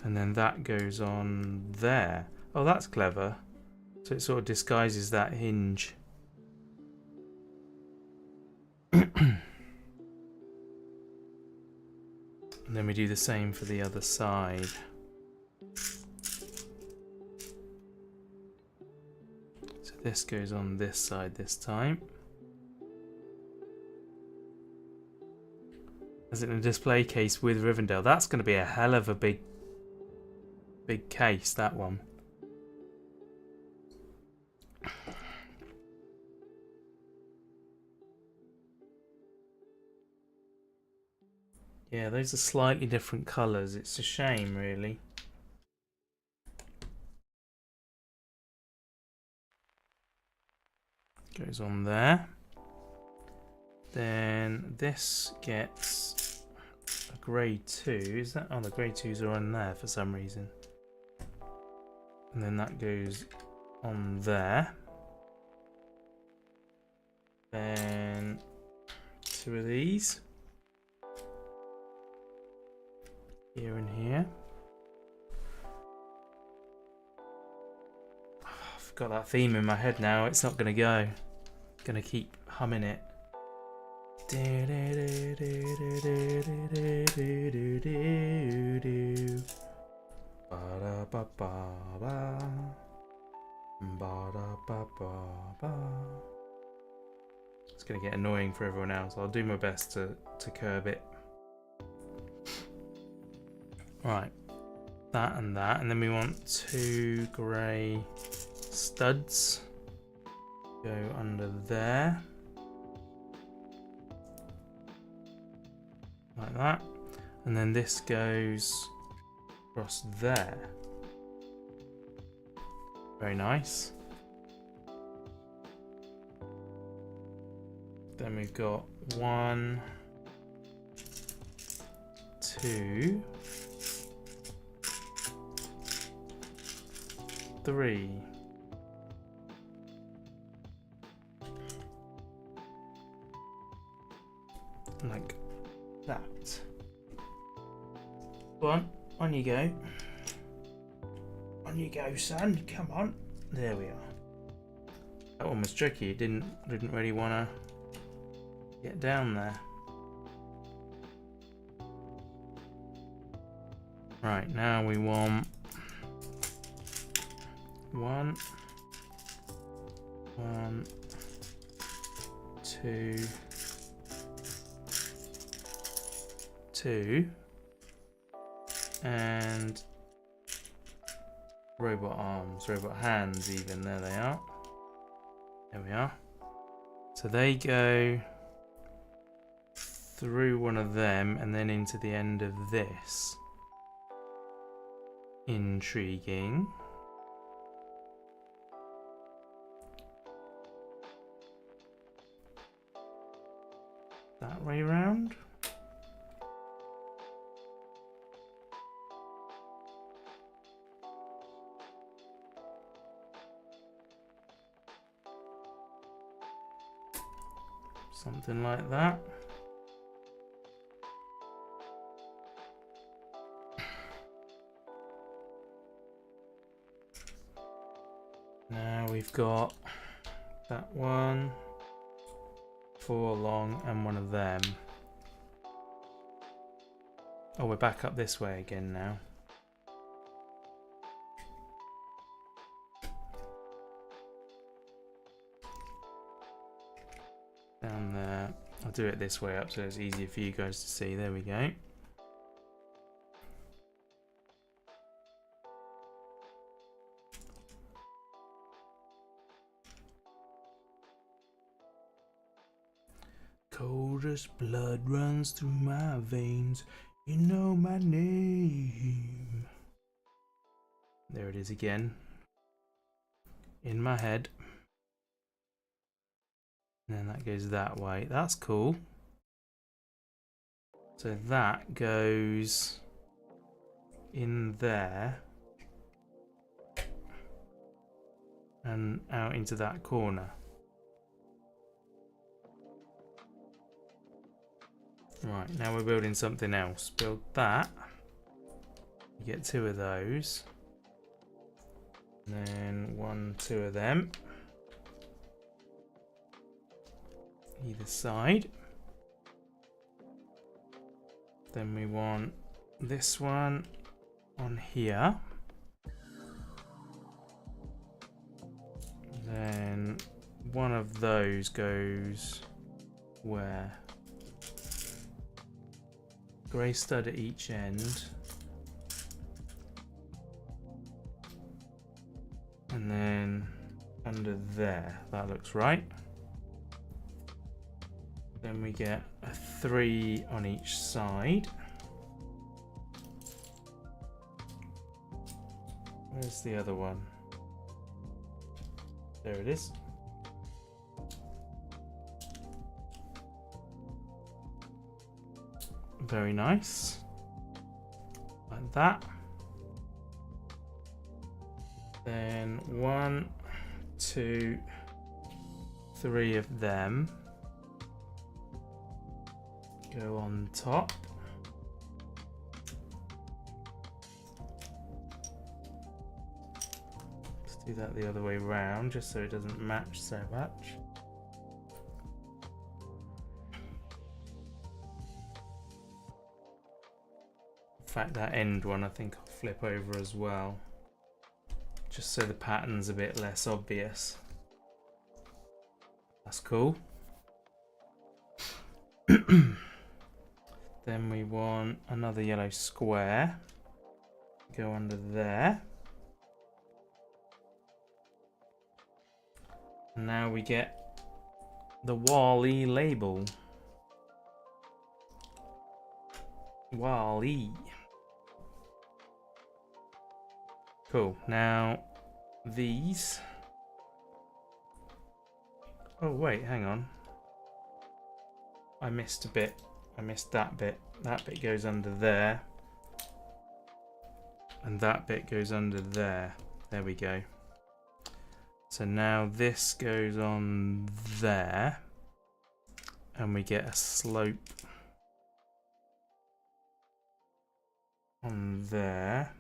And then that goes on there. Oh, that's clever. So it sort of disguises that hinge. And then we do the same for the other side. So this goes on this side this time. As in a display case with Rivendell. That's going to be a hell of a big case, that one. Yeah, those are slightly different colours. It's a shame, really. Goes on there. Then this gets a grade 2. Is that? Oh, the grade 2s are on there for some reason. And then that goes on there. Then 2 of these. Here and here. Oh, I've got that theme in my head now. It's not going to go. Going to keep humming it. It's going to get annoying for everyone else. I'll do my best to curb it. Right, that, and then we want 2 grey studs. Go under there. Like that. And then this goes across there. Very nice. Then we've got 1, 2, 3. Like that. Go on you go. On you go, son. Come on. There we are. That one was tricky. It didn't really want to get down there. Right, now we want 1, 2, 2, and robot arms, robot hands even, there they are. There we are. So they go through one of them and then into the end of this. Intriguing. That way round. Something like that. Now we've got that one, 4 long, and one of them. Oh, we're back up this way again now. Down there. I'll do it this way up so it's easier for you guys to see. There we go. coldest blood runs through my veins. You know my name. There it is again. In my head. And then that goes that way. That's cool. So that goes in there. And out into that corner. Right, now we're building something else. Build that. You get 2 of those. And then 1, 2 of them. Either side. Then we want this one on here. Then one of those goes where? Grey stud at each end. And then under there. That looks right. Then we get a 3 on each side. Where's the other one? There it is. Very nice. Like that. Then 1, 2, 3 of them go on top. Let's do that the other way round just so it doesn't match so much. In fact, that end one I think I'll flip over as well, just so the pattern's a bit less obvious. That's cool. Then we want another yellow square. Go under there. And now we get the Wall-E label. Wall-E. Cool. Now these. Oh wait, hang on. I missed a bit. I missed that bit. That bit goes under there. And that bit goes under there. There we go. So now this goes on there. And we get a slope on there.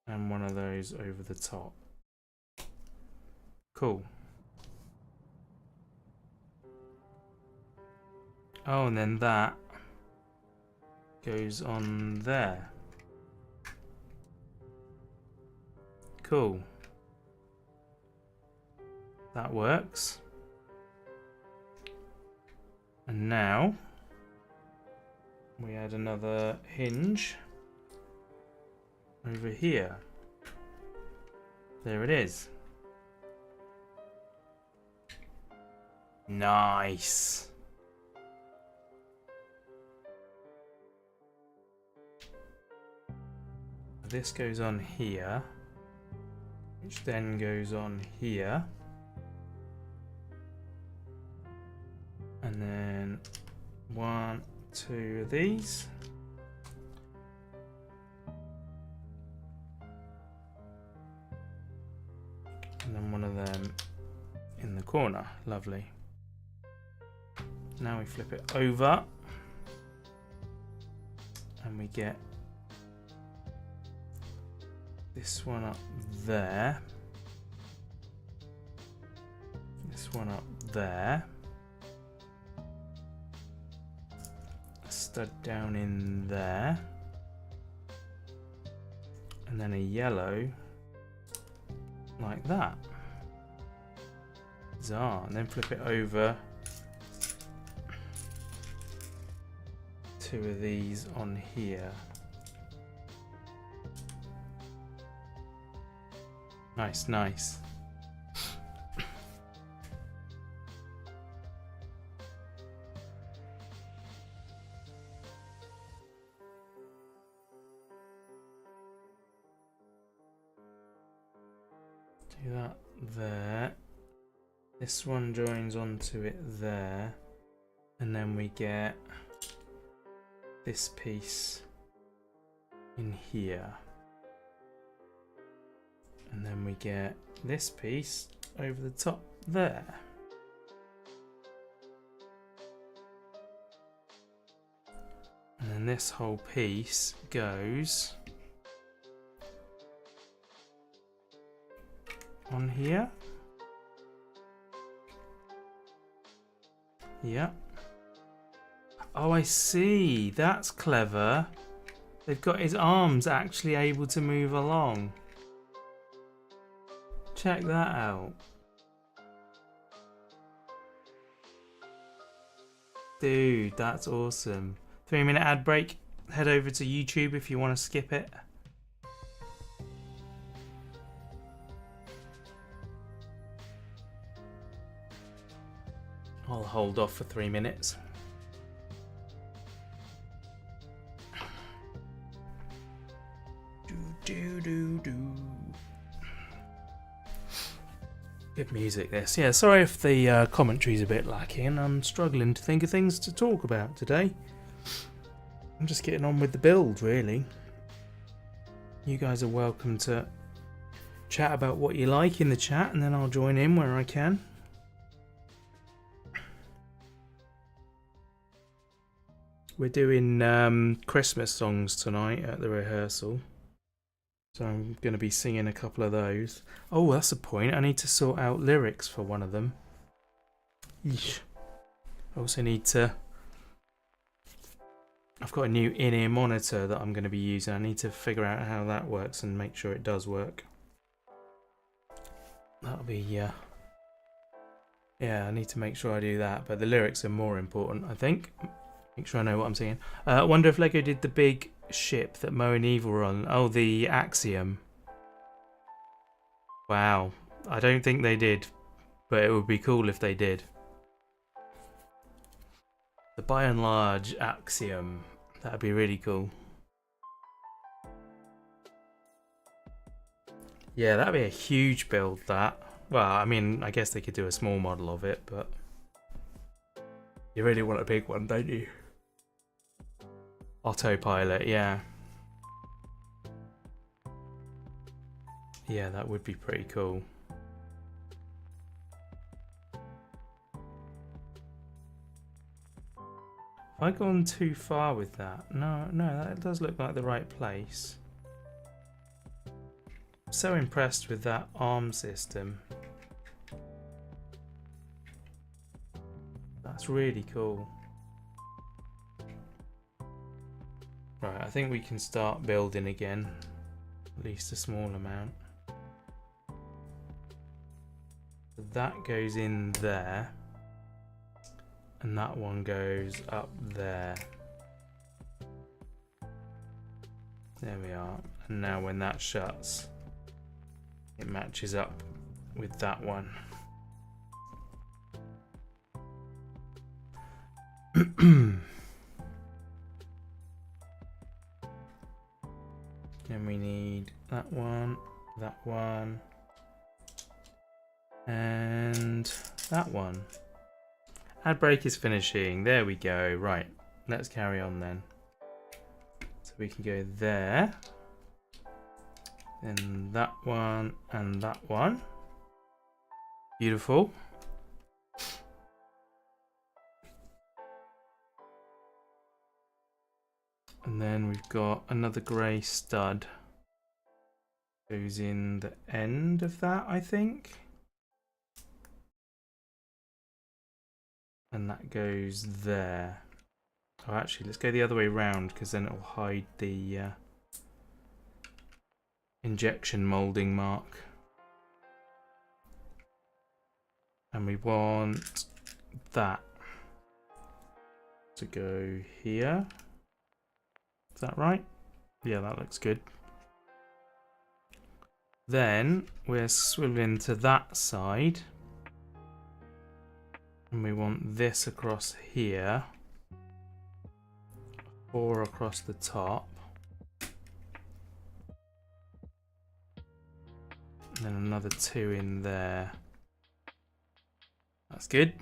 And one of those over the top. Cool. Oh, and then that goes on there. Cool. That works. And now we add another hinge over here. There it is. Nice. This goes on here, which then goes on here, and then 1, 2 of these, and then one of them in the corner. Lovely. Now we flip it over and we get this one up there, this one up there, a stud down in there, and then a yellow like that. Bizarre. And then flip it over, 2 of these on here. Nice, nice. Do that there. This one joins onto it there. And then we get this piece in here. And then we get this piece over the top there. And then this whole piece goes on here. Yeah. Oh, I see. That's clever. They've got his arms actually able to move along. Check that out. Dude, that's awesome. 3-minute ad break. Head over to YouTube if you want to skip it. I'll hold off for 3 minutes. Do. Good music this. Yeah, sorry if the commentary's a bit lacking. I'm struggling to think of things to talk about today. I'm just getting on with the build, really. You guys are welcome to chat about what you like in the chat, and then I'll join in where I can. We're doing Christmas songs tonight at the rehearsal. So I'm going to be singing a couple of those. Oh, that's a point. I need to sort out lyrics for one of them. Eesh. I also need to... I've got a new in-ear monitor that I'm going to be using. I need to figure out how that works and make sure it does work. That'll be... Yeah, I need to make sure I do that. But the lyrics are more important, I think. Make sure I know what I'm singing. I wonder if Lego did the big ship that Mo and Eve were on. Oh, the Axiom. Wow. I don't think they did, but it would be cool if they did. The by and large Axiom. That'd be really cool. Yeah, that'd be a huge build, that. Well, I mean, I guess they could do a small model of it, but you really want a big one, don't you? Autopilot, yeah. Yeah, that would be pretty cool. Have I gone too far with that? No, that does look like the right place. I'm so impressed with that arm system. That's really cool. Right, I think we can start building again. At least a small amount. So that goes in there. And that one goes up there. There we are. And now when that shuts, it matches up with that one. Then we need that one, and that one. Ad break is finishing. There we go. Right, let's carry on then. So we can go there, then that one and that one. Beautiful. And then we've got another grey stud. Goes in the end of that, I think. And that goes there. Oh, actually, let's go the other way round, because then it'll hide the injection moulding mark. And we want that to go here. Is that right? Yeah, that looks good. Then we're swiveling to that side. And we want this across here. 4 across the top. And then another 2 in there. That's good.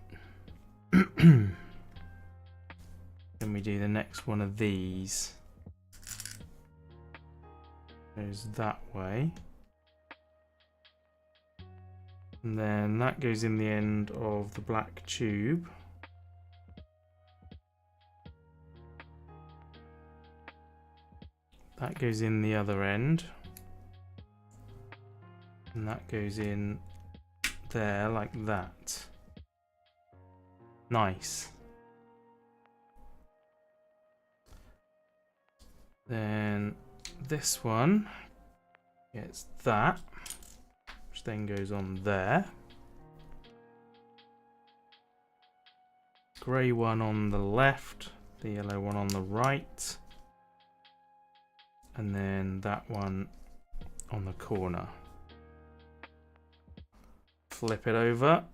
Then we do the next one of these. Goes that way. And then that goes in the end of the black tube. That goes in the other end. And that goes in there like that. Nice. Then this one gets that, which then goes on there. Grey one on the left, the yellow one on the right, and then that one on the corner. Flip it over,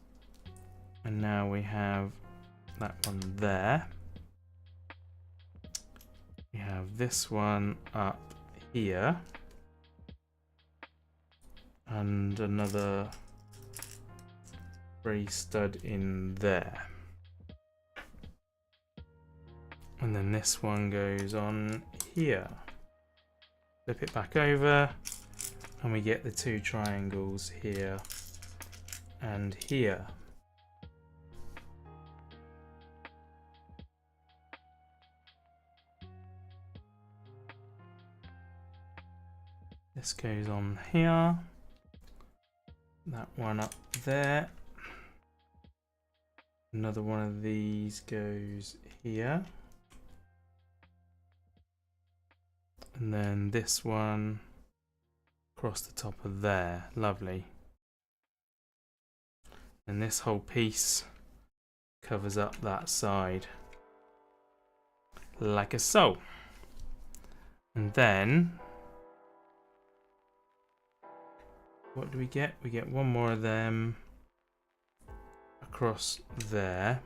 and now we have that one there. We have this one up here, and another grey stud in there. And then this one goes on here. Flip it back over, and we get the 2 triangles here and here. This goes on here, that one up there, another one of these goes here, and then this one across the top of there. Lovely. And this whole piece covers up that side like so. And then what do we get? We get one more of them across there.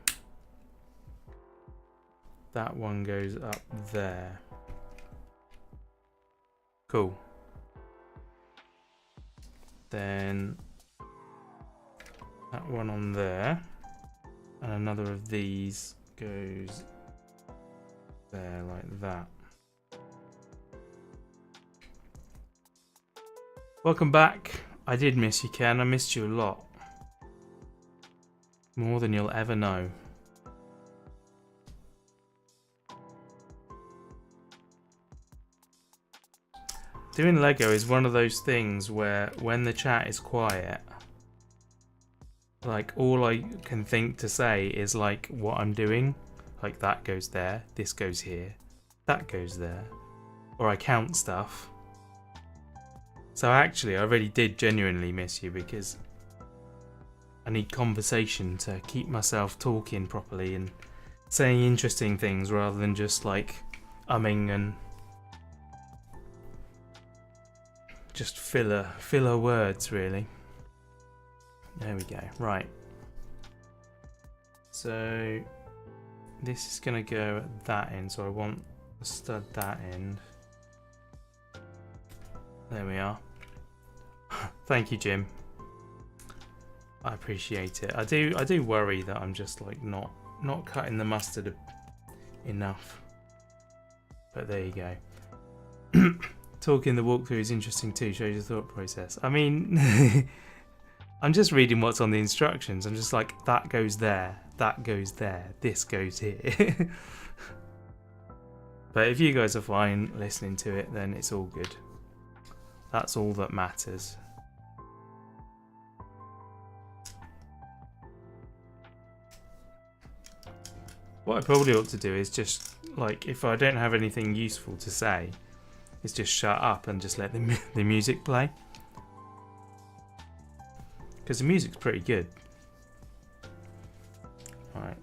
That one goes up there. Cool. Then that one on there, and another of these goes there like that. Welcome back. I did miss you, Ken. I missed you a lot. More than you'll ever know. Doing Lego is one of those things where when the chat is quiet, like all I can think to say is like what I'm doing. Like that goes there, this goes here, that goes there. Or I count stuff. So actually, I really did genuinely miss you because I need conversation to keep myself talking properly and saying interesting things rather than just like umming and just filler words, really. There we go. Right. So this is going to go at that end, so I want the stud that end. There we are. Thank you, Jim. I appreciate it. I do worry that I'm just like not cutting the mustard enough. But there you go. Talking the walkthrough is interesting too, shows your thought process. I mean, I'm just reading what's on the instructions. I'm just like, that goes there, that goes there, this goes here. But if you guys are fine listening to it, then it's all good. That's all that matters. What I probably ought to do is just, like, if I don't have anything useful to say, is just shut up and just let the music play. Because the music's pretty good. Right.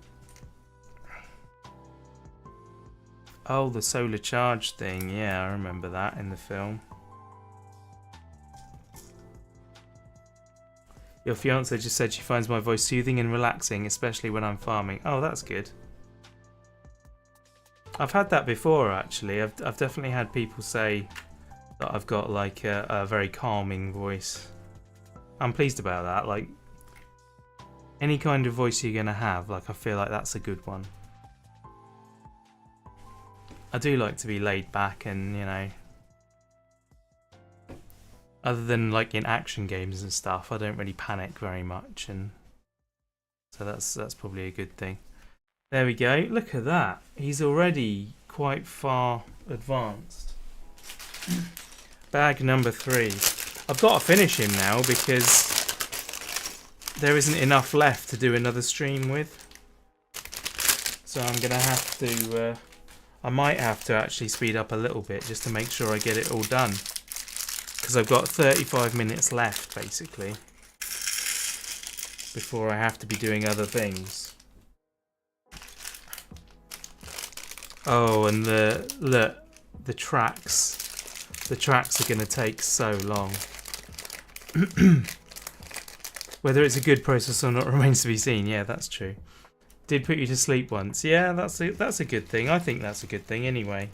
Oh, the solar charge thing. Yeah, I remember that in the film. Your fiance just said she finds my voice soothing and relaxing, especially when I'm farming. Oh, that's good. I've had that before, actually. I've definitely had people say that I've got like a very calming voice. I'm pleased about that. Like, any kind of voice you're gonna have, like, I feel like that's a good one. I do like to be laid back and, you know, other than like in action games and stuff, I don't really panic very much, and so that's probably a good thing. There we go. Look at that. He's already quite far advanced. Bag number 3. I've got to finish him now because there isn't enough left to do another stream with. So I'm gonna have to. I might have to actually speed up a little bit just to make sure I get it all done. Because I've got 35 minutes left, basically, before I have to be doing other things. Oh, and the tracks. The tracks are going to take so long. Whether it's a good process or not remains to be seen. Yeah, that's true. Did put you to sleep once. Yeah, that's a good thing. I think that's a good thing anyway.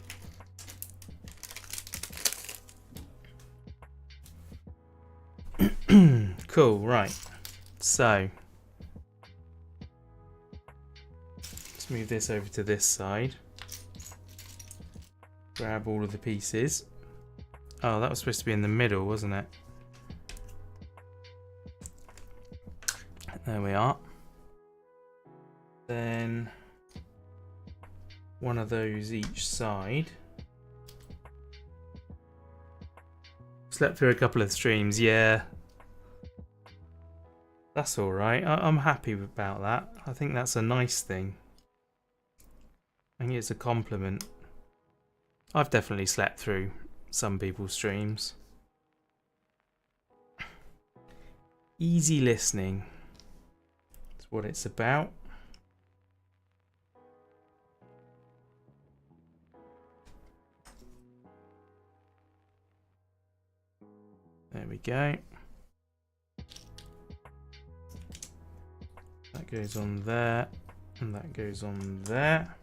Cool, right. So let's move this over to this side. Grab all of the pieces. Oh, that was supposed to be in the middle, wasn't it? There we are. Then one of those each side. Slept through a couple of streams, yeah. That's alright. I'm happy about that. I think that's a nice thing. I think it's a compliment. I've definitely slept through some people's streams. Easy listening. That's what it's about. There we go. That goes on there, and that goes on there.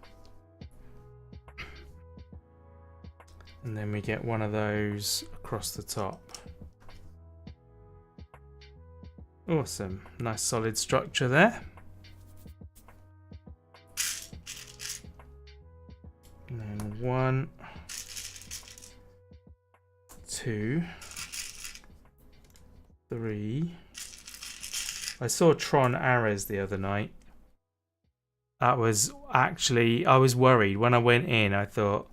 And then we get one of those across the top. Awesome. Nice solid structure there. And then 1, 2, 3. I saw Tron Ares the other night. That was actually, I was worried when I went in. I thought,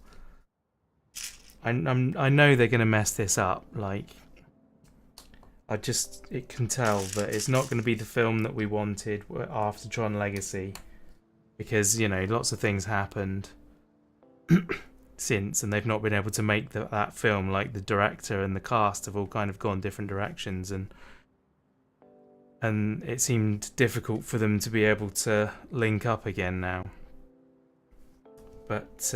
I know they're going to mess this up. Like, it can tell that it's not going to be the film that we wanted after Tron Legacy, because, you know, lots of things happened since, and they've not been able to make that film. Like, the director and the cast have all kind of gone different directions, and it seemed difficult for them to be able to link up again now. But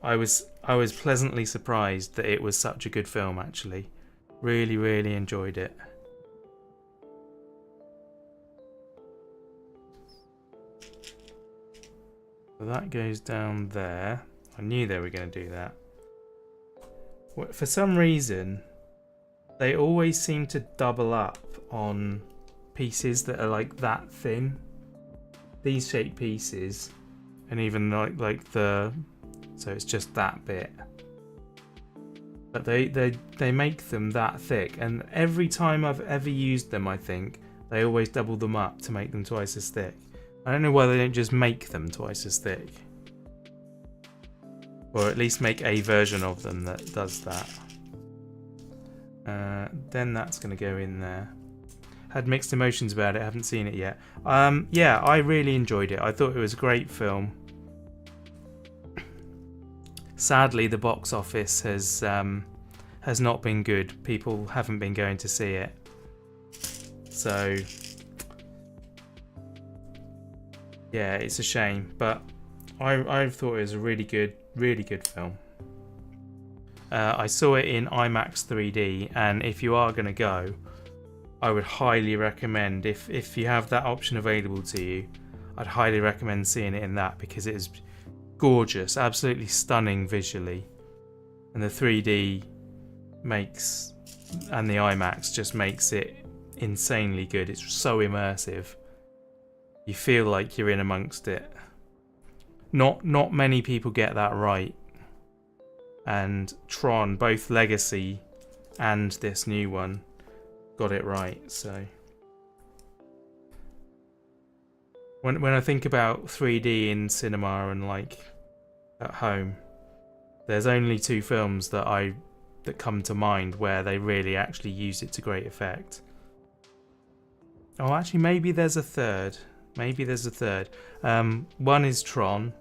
I was pleasantly surprised that it was such a good film, actually. Really, really enjoyed it. So that goes down there. I knew they were going to do that. For some reason, they always seem to double up on pieces that are like that thin. These shaped pieces, and even like the, so it's just that bit. But they make them that thick, and every time I've ever used them, I think they always double them up to make them twice as thick. I don't know why they don't just make them twice as thick, or at least make a version of them that does that. Then that's going to go in there. Had mixed emotions about it. Haven't seen it yet. Yeah, I really enjoyed it. I thought it was a great film. Sadly, the box office has not been good. People haven't been going to see it. So yeah, it's a shame. But I thought it was a really good film. I saw it in IMAX 3D, and if you are going to go, I would highly recommend, if you have that option available to you, I'd highly recommend seeing it in that, because it is gorgeous, absolutely stunning visually, and the 3D and the IMAX just makes it insanely good. It's so immersive. You feel like you're in amongst it. Not many people get that right. And Tron, both Legacy and this new one, got it right. So when I think about 3D in cinema and like at home, there's only 2 films that come to mind where they really actually use it to great effect. Oh, actually, maybe there's a third. One is Tron.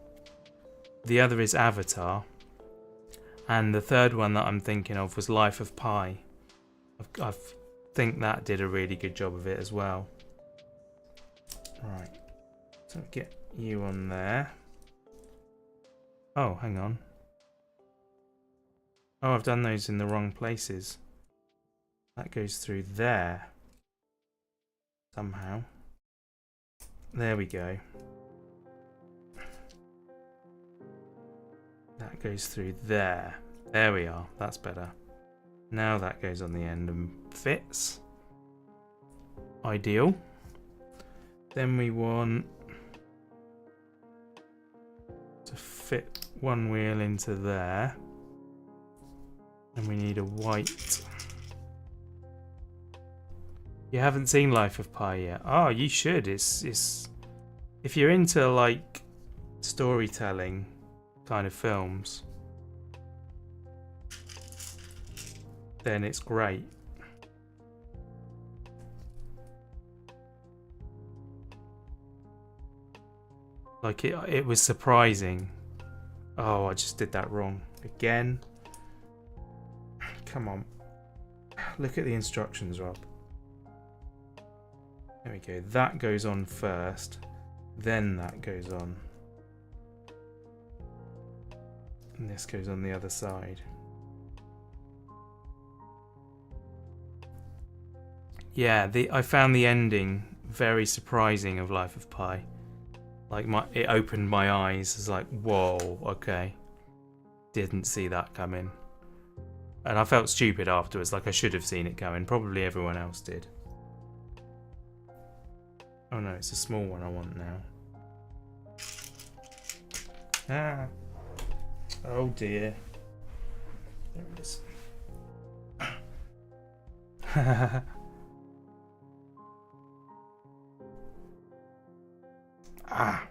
The other is Avatar. And the third one that I'm thinking of was Life of Pi. I think that did a really good job of it as well. Right. So get you on there. Oh, hang on. Oh, I've done those in the wrong places. That goes through there. Somehow. There we go. That goes through there. There we are. That's better. Now that goes on the end and fits. Ideal. Then we want to fit one wheel into there. And we need a white. You haven't seen Life of Pi yet? Oh, you should. It's if you're into like storytelling kind of films, then it's great. Like it was surprising. Oh, I just did that wrong again. Come on. Look at the instructions, Rob. There we go. That goes on first. Then that goes on. And this goes on the other side. Yeah, I found the ending very surprising of Life of Pi. Like it opened my eyes. It's like, whoa, okay. Didn't see that coming. And I felt stupid afterwards, like I should have seen it coming. Probably everyone else did. Oh no, it's a small one I want now. Ah. Oh dear. There it is. Ah.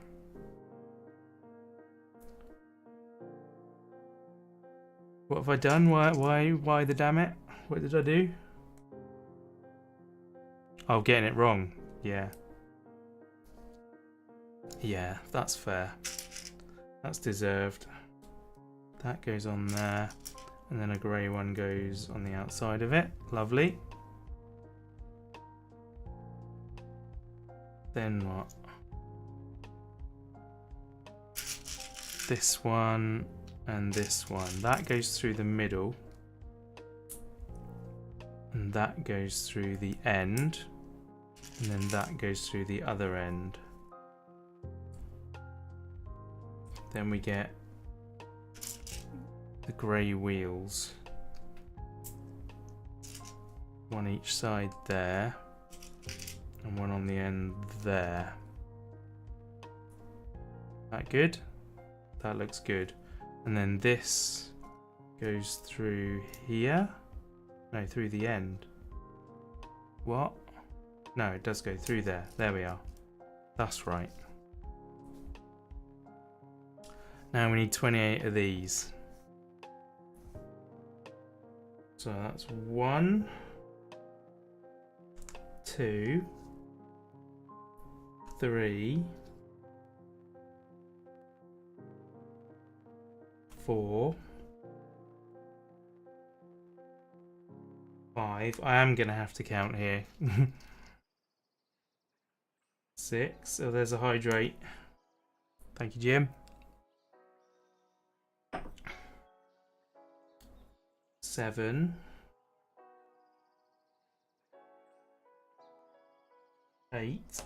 What have I done? Why the damn it? What did I do? Oh, getting it wrong. Yeah. Yeah, that's fair. That's deserved. That goes on there. And then a grey one goes on the outside of it. Lovely. Then what? This one and this one. That goes through the middle. And that goes through the end. And then that goes through the other end. Then we get the grey wheels. One each side there. And one on the end there. That good? That looks good. And then this goes through here. No, through the end. What? No, it does go through there. There we are. That's right. Now we need 28 of these. So that's 1, 2, 3, 4, 5. I am going to have to count here. 6. Oh, there's a hydrate. Thank you, Jim. 7. 8.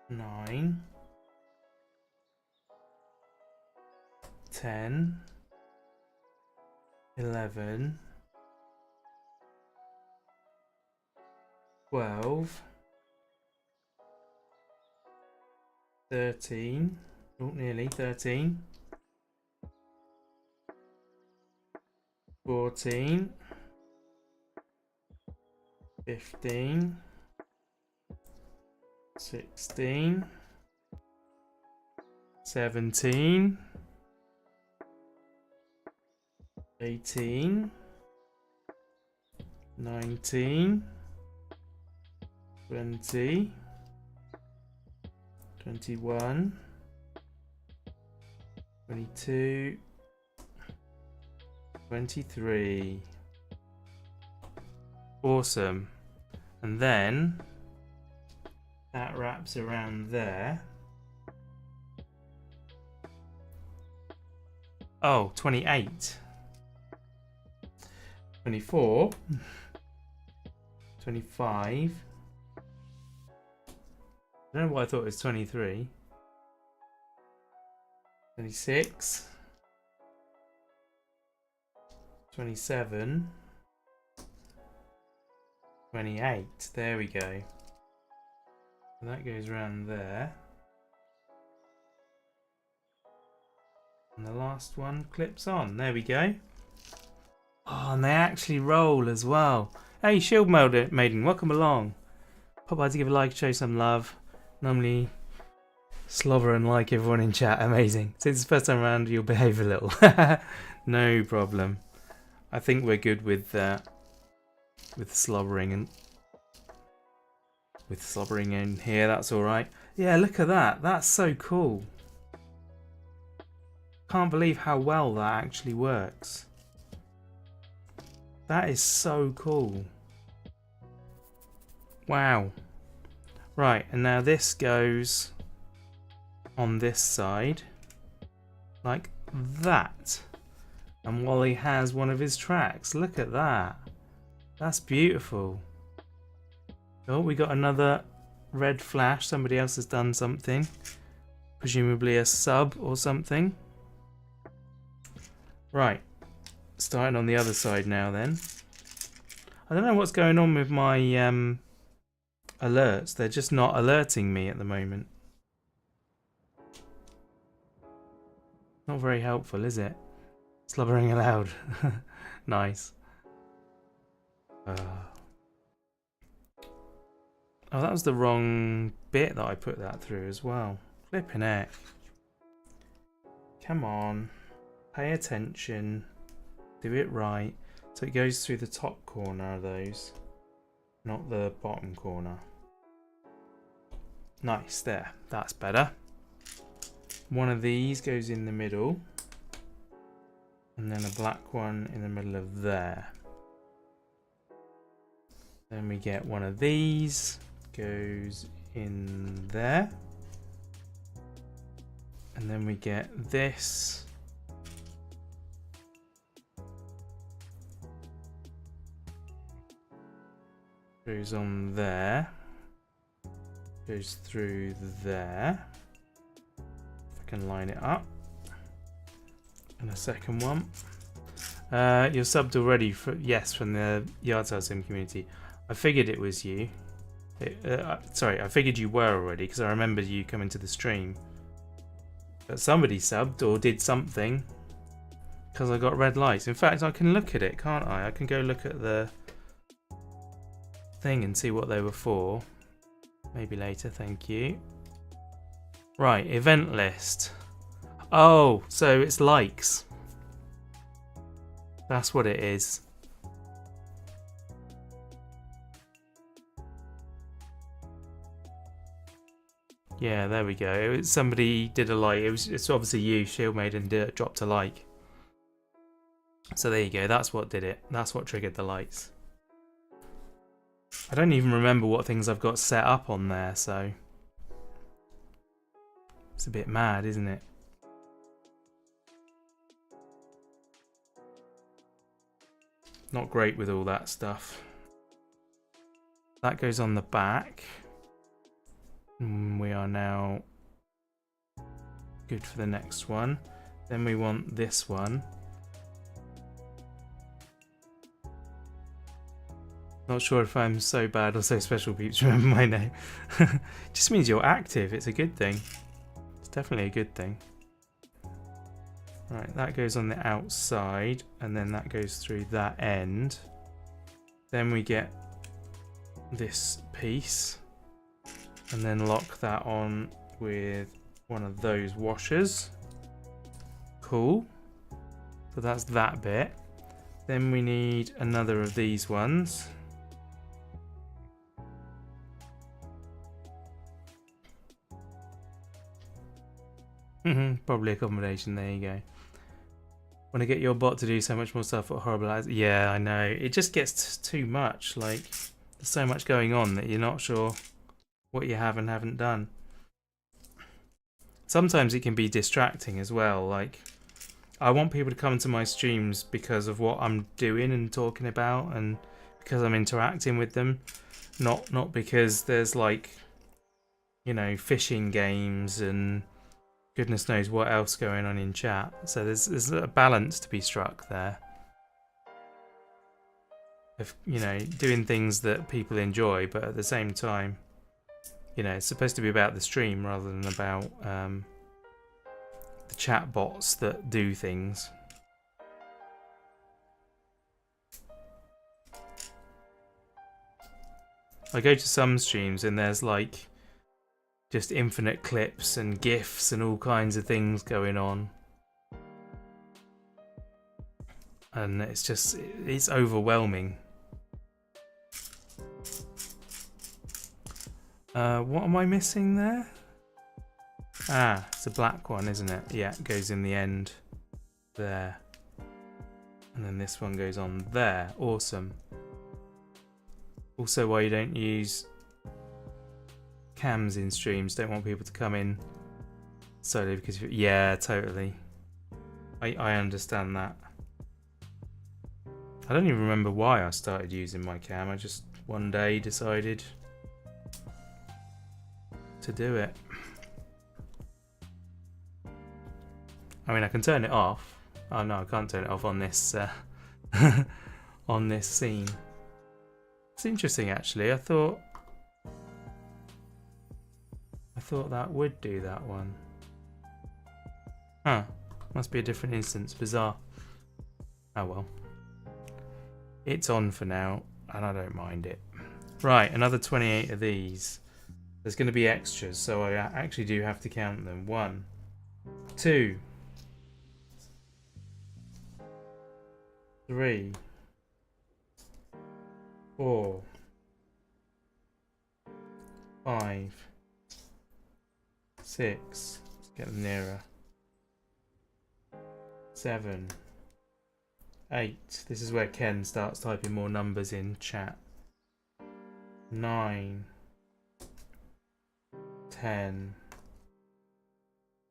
9. 10. 11. 12, 13, oh nearly 13, 14, 15, 16, 17, 18, 19, 20, 21, 22, 23. Awesome. And then that wraps around there. Oh, 28. 24. 25. I don't know why I thought it was 23. 26. 27. 28. There we go. And that goes around there. And the last one clips on. There we go. Oh, and they actually roll as well. Hey, Shield Maiden, welcome along. Pop by to give a like, show some love. Normally slobber and like everyone in chat. Amazing. Since it's the first time around, you'll behave a little. No problem. I think we're good with slobbering in here. That's all right. Yeah, look at that. That's so cool. Can't believe how well that actually works. That is so cool. Wow. Right, and now this goes on this side like that. And Wally has one of his tracks. Look at that. That's beautiful. Oh, we got another red flash. Somebody else has done something. Presumably a sub or something. Right. Starting on the other side now then. I don't know what's going on with my alerts. They're just not alerting me at the moment. Not very helpful, is it? Slobbering aloud. Nice. Oh, that was the wrong bit that I put that through as well. Flipping heck. Come on. Pay attention. Do it right. So it goes through the top corner of those, not the bottom corner. Nice, there. That's better. One of these goes in the middle. And then a black one in the middle of there. Then we get one of these. Goes in there. And then we get this. Goes on there. Goes through there. If I can line it up. And a second one. You're subbed already, yes, from the Yard Sale Sim community. I figured it was you. Sorry, I figured you were already because I remembered you coming to the stream. But somebody subbed or did something because I got red lights. In fact, I can look at it, can't I? I can go look at the thing and see what they were for. Maybe later, thank you. Right, event list. Oh, so it's likes. That's what it is. Yeah, there we go. Somebody did a like. It's obviously you, Shield Maiden, dropped a like. So there you go. That's what did it. That's what triggered the lights. I don't even remember what things I've got set up on there, so it's a bit mad, isn't it? Not great with all that stuff. That goes on the back. We are now good for the next one. Then we want this one. Not sure if I'm so bad or so special, peeps. Remember my name. Just means you're active. It's a good thing. It's definitely a good thing. Right, that goes on the outside, and then that goes through that end. Then we get this piece, and then lock that on with one of those washers. Cool. So that's that bit. Then we need another of these ones. Probably accommodation, there you go. Want to get your bot to do so much more stuff at horrible ads. Yeah, I know. It just gets too much. Like, there's so much going on that you're not sure what you have and haven't done. Sometimes it can be distracting as well. Like, I want people to come to my streams because of what I'm doing and talking about, and because I'm interacting with them, not because there's like, you know, fishing games and goodness knows what else going on in chat. So there's a balance to be struck there. Of, you know, doing things that people enjoy, but at the same time, you know, it's supposed to be about the stream rather than about the chat bots that do things. I go to some streams and there's like just infinite clips and GIFs and all kinds of things going on. And it's overwhelming. What am I missing there? Ah, it's a black one, isn't it? Yeah, it goes in the end there. And then this one goes on there. Awesome. Also, why you don't use cams in streams, don't want people to come in solely because yeah, totally. I understand that. I don't even remember why I started using my cam. I just one day decided to do it. I mean, I can turn it off. Oh no, I can't turn it off on this on this scene. It's interesting actually. I thought that would do that one. Huh. Must be a different instance. Bizarre. Oh well. It's on for now, and I don't mind it. Right, another 28 of these. There's going to be extras, so I actually do have to count them. 1, 2, 3, 4, 5, 6. Let's get them nearer. 7, 8. This is where Ken starts typing more numbers in chat. 9, 10,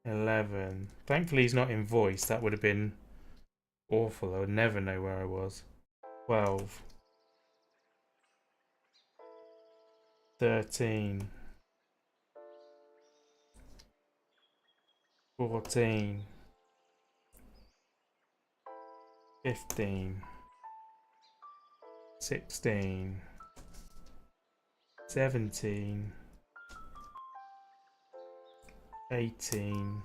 11. Thankfully he's not in voice. That would have been awful. I would never know where I was. 12, 13, 14, 15, 16, 17, 18,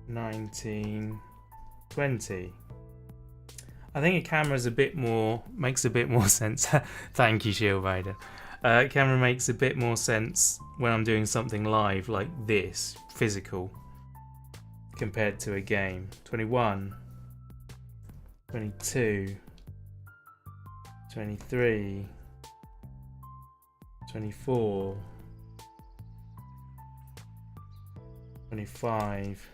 19, 20. I think a camera's a bit more, makes a bit more sense. Thank you, Shield Vader. Camera makes a bit more sense when I'm doing something live like this, physical, compared to a game. 21, 22, 23, 24, 25,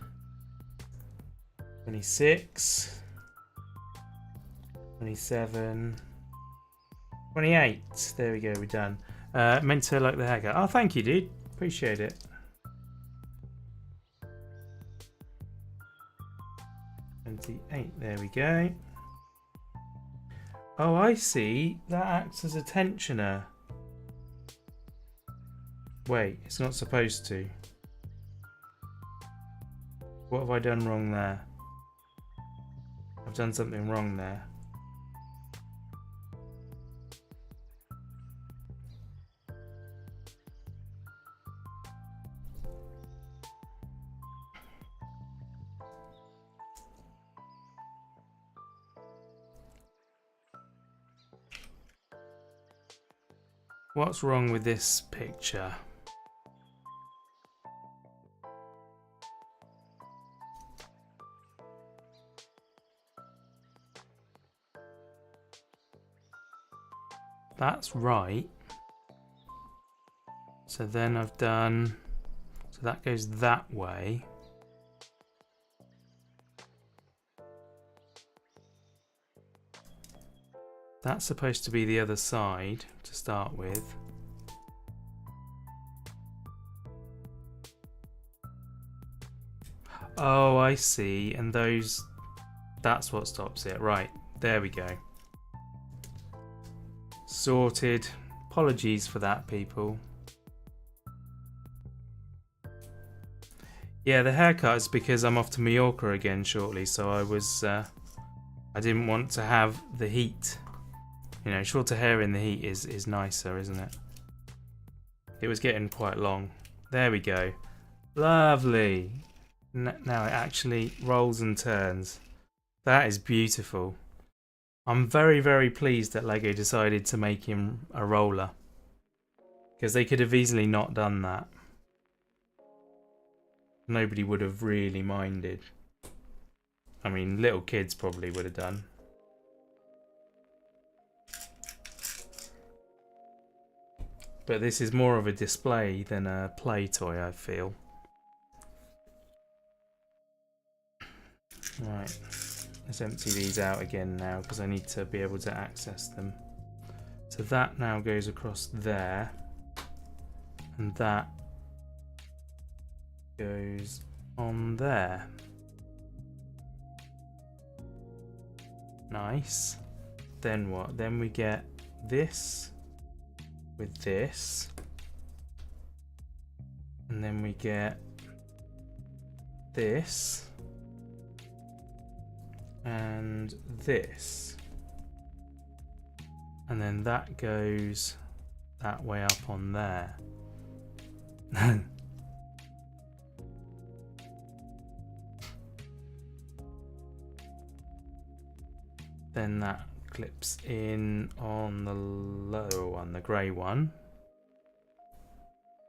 26, 27, 28. There we go, we're done. Meant to like the haircut. Oh, thank you, dude. Appreciate it. 28. There we go. Oh, I see. That acts as a tensioner. Wait, it's not supposed to. What have I done wrong there? I've done something wrong there. What's wrong with this picture? That's right. So then I've done, so that goes that way. That's supposed to be the other side to start with. Oh, I see. And those, that's what stops it. Right, there we go. Sorted. Apologies for that, people. Yeah, the haircut is because I'm off to Mallorca again shortly, so I didn't want to have the heat. You know, shorter hair in the heat is nicer, isn't it? It was getting quite long. There we go. Lovely. Now it actually rolls and turns. That is beautiful. I'm very, very pleased that LEGO decided to make him a roller, because they could have easily not done that. Nobody would have really minded. I mean, little kids probably would have done. But this is more of a display than a play toy, I feel. Right, let's empty these out again now, because I need to be able to access them. So that now goes across there, and that goes on there. Nice. Then what? Then we get this with this, and then we get this and this, and then that goes that way up on there. Then that clips in on the lower one, the grey one.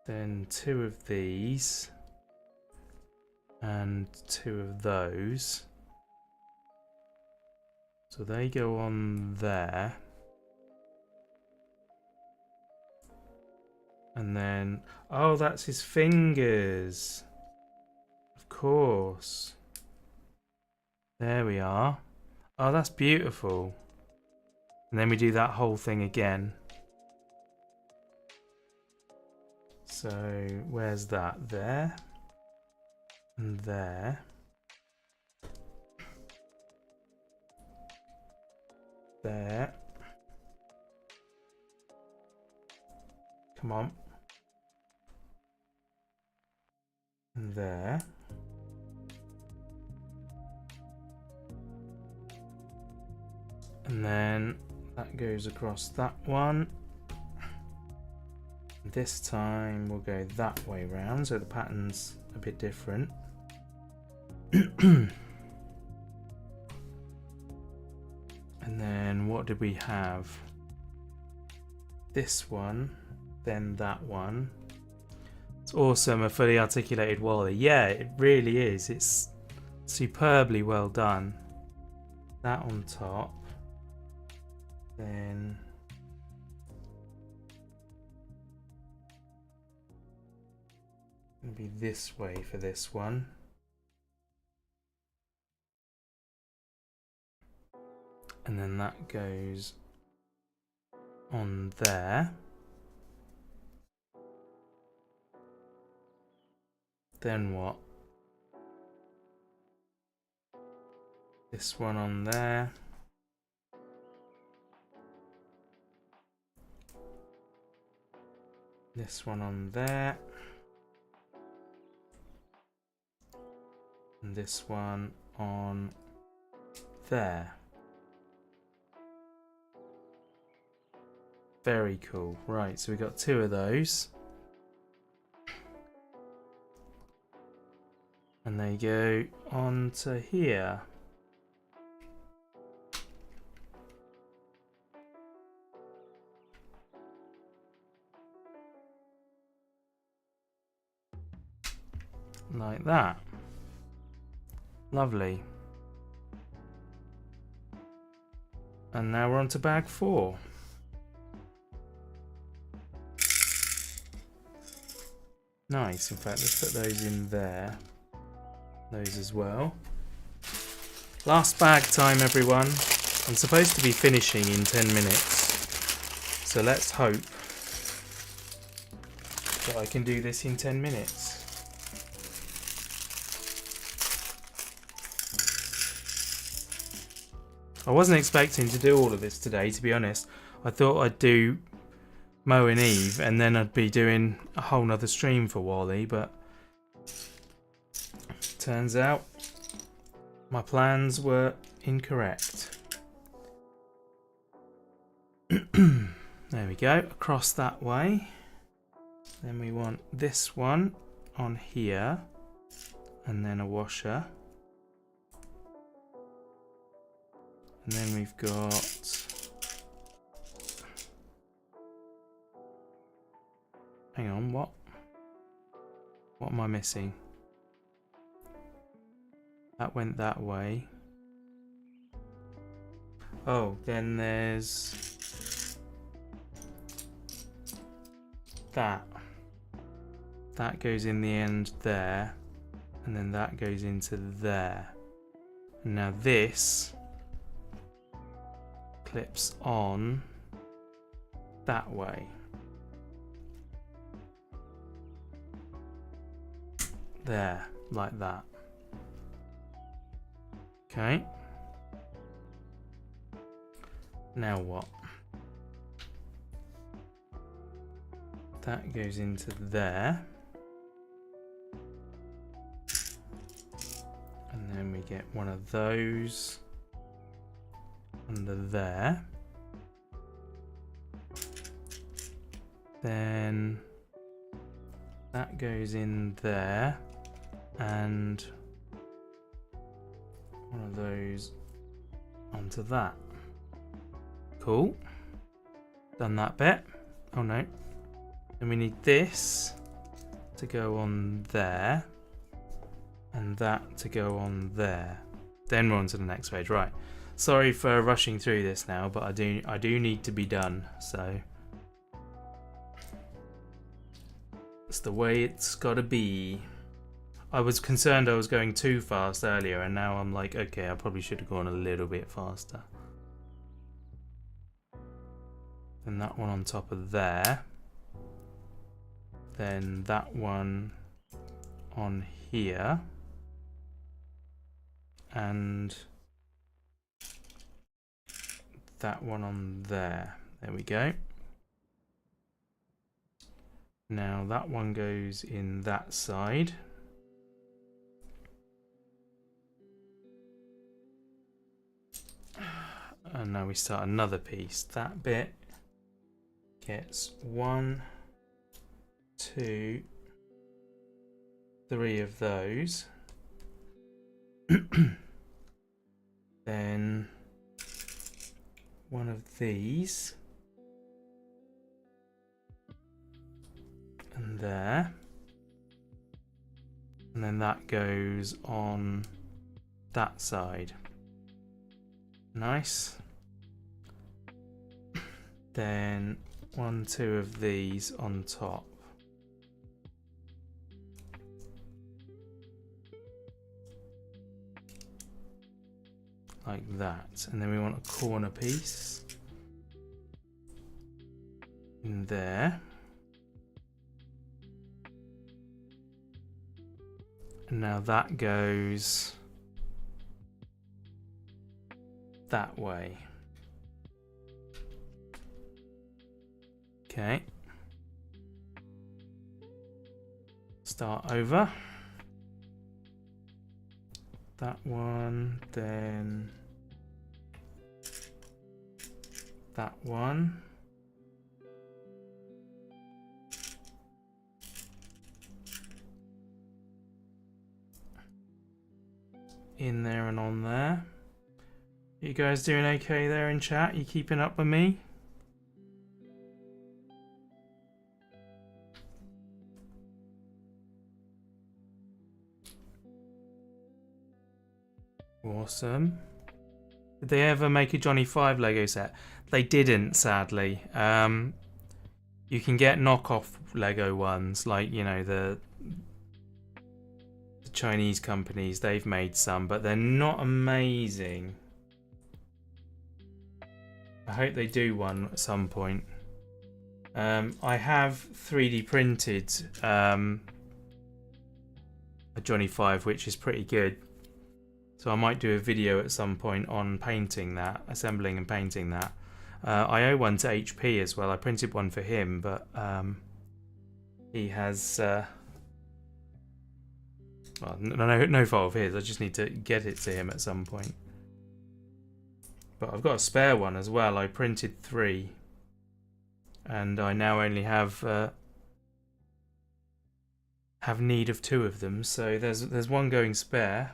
Then two of these and two of those. So they go on there. And then, oh, that's his fingers. Of course. There we are. Oh, that's beautiful. And then we do that whole thing again. So, where's that? There. And there. There. Come on. And there. And then that goes across that one. This time we'll go that way round, so the pattern's a bit different. And then what did we have? This one, then that one. It's awesome, a fully articulated Wally. Yeah, it really is. It's superbly well done. That on top. Then it'll be this way for this one. And then that goes on there. Then what? This one on there. This one on there. And this one on there. Very cool. Right, so we got two of those. And they go on to here. like that. Lovely. And now we're on to bag 4. Nice. In fact, let's put those in there. Those as well. Last bag time, everyone. I'm supposed to be finishing in 10 minutes. So let's hope that I can do this in 10 minutes. I wasn't expecting to do all of this today, to be honest. I thought I'd do Mo and Eve and then I'd be doing a whole nother stream for Wally, but turns out my plans were incorrect. There we go, across that way. Then we want this one on here and then a washer. And then we've got, hang on, what am I missing? That went that way. Oh, then there's that. That goes in the end there, and then that goes into there. And now this clips on that way. There, like that. Okay. Now what? That goes into there. And then we get one of those under there. Then that goes in there and one of those onto that. Cool. Done that bit. Oh no. Then we need this to go on there and that to go on there. Then we're on to the next page. Right. Sorry for rushing through this now, but I do need to be done, so it's the way it's gotta be. I was concerned I was going too fast earlier, and now I'm like, okay, I probably should have gone a little bit faster. Then that one on top of there. Then that one on here. And that one on there. There we go. Now that one goes in that side. And now we start another piece. That bit gets 1, 2, 3 of those. Then one of these. And there. And then that goes on that side. Nice. Then 1, 2 of these on top. Like that. And then we want a corner piece in there. And now that goes that way. Okay. Start over. That one, then that one. In there and on there. You guys doing okay there in chat? You keeping up with me? Awesome. Did they ever make a Johnny 5 Lego set? They didn't, sadly. You can get knockoff Lego ones, like, you know, the Chinese companies, they've made some, but they're not amazing. I hope they do one at some point. I have 3D printed a Johnny 5, which is pretty good. So I might do a video at some point on painting that, assembling and painting that. I owe one to HP as well. I printed one for him, but he has well, no fault of his. I just need to get it to him at some point. But I've got a spare one as well. I printed 3, and I now only have need of 2 of them. So there's one going spare.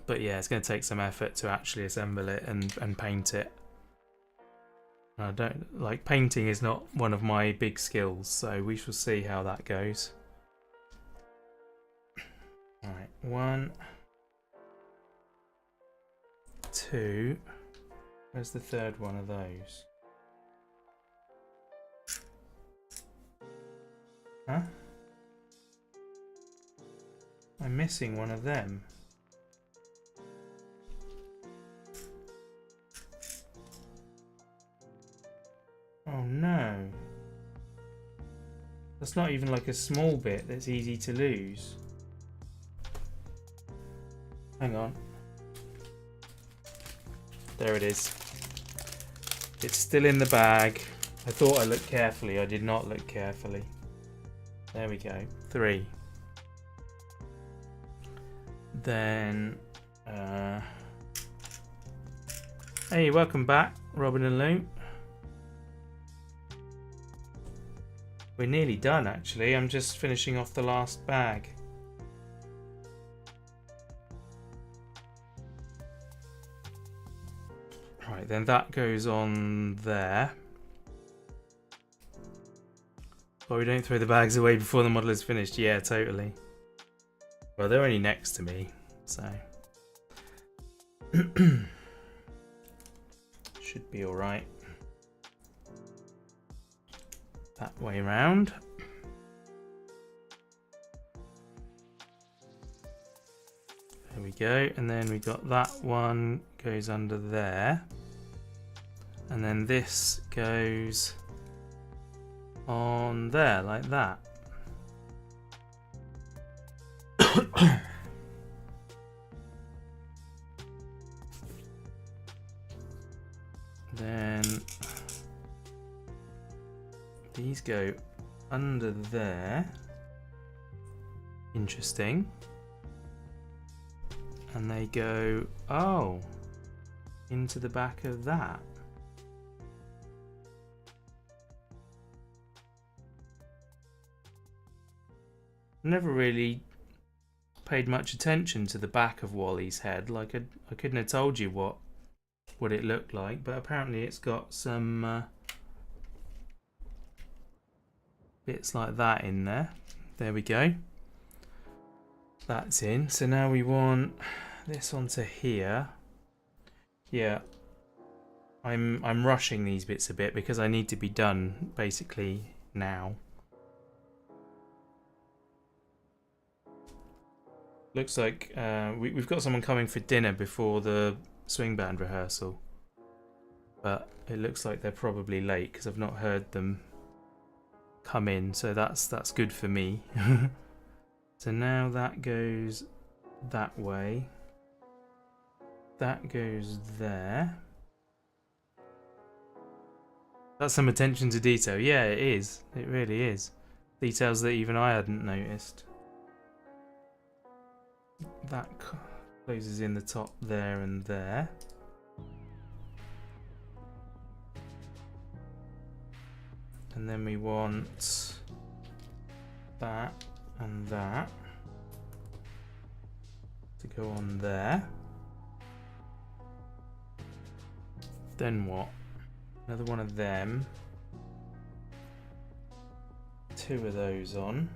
But yeah, it's going to take some effort to actually assemble it and paint it. I don't like painting is not one of my big skills, so we shall see how that goes. Alright, 1, 2. Where's the third one of those? Huh? I'm missing one of them. Oh no. That's not even like a small bit that's easy to lose. Hang on. There it is. It's still in the bag. I thought I looked carefully. I did not look carefully. There we go. 3. Then hey, welcome back, Robin and Lou. We're nearly done, actually. I'm just finishing off the last bag. Right, then that goes on there. Oh, we don't throw the bags away before the model is finished. Yeah, totally. Well, they're only next to me, so should be all right. That way round. There we go, and then we got that one goes under there, and then this goes on there like that. Then these go under there. Interesting. And they go, oh, into the back of that. Never really paid much attention to the back of Wally's head. Like I couldn't have told you what it looked like, but apparently it's got some bits like that in there. There we go. That's in. So now we want this onto here. Yeah. I'm rushing these bits a bit because I need to be done basically now. Looks like we've got someone coming for dinner before the swing band rehearsal. But it looks like they're probably late because I've not heard them come in, so that's good for me. So now that goes that way. That goes there. That's some attention to detail. Yeah, it is. It really is. Details that even I hadn't noticed. That closes in the top there and there. And then we want that and that to go on there. Then what? Another one of them. 2 of those on.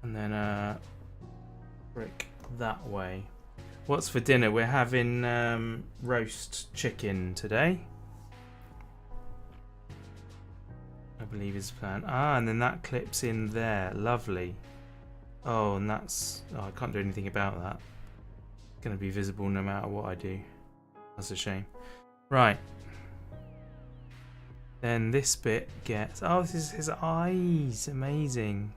And then brick that way. What's for dinner? We're having roast chicken today, I believe is the plan. Ah, and then that clips in there. Lovely. Oh, and that's... Oh, I can't do anything about that. It's going to be visible no matter what I do. That's a shame. Right. Then this bit gets... Oh, this is his eyes. Amazing.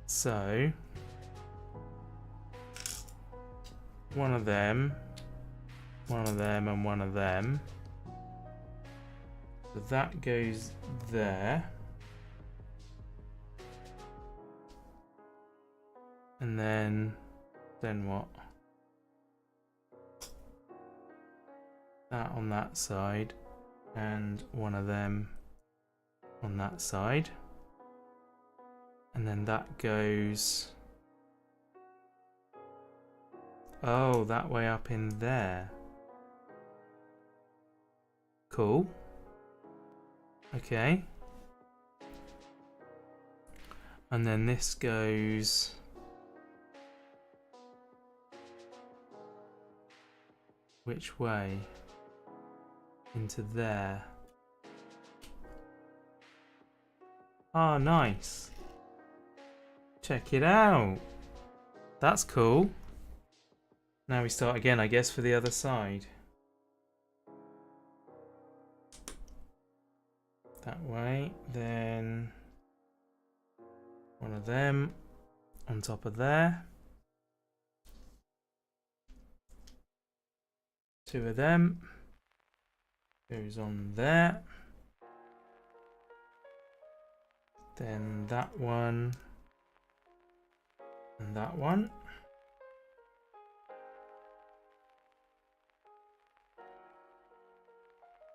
So... one of them, and one of them. So that goes there. And then what? That on that side, and one of them on that side. And then that goes... Oh, that way up in there. Cool. Okay. And then this goes... Which way? Into there. Oh, nice. Check it out. That's cool. Now we start again, I guess, for the other side. That way, then one of them on top of there. 2 of them goes on there. Then that one and that one.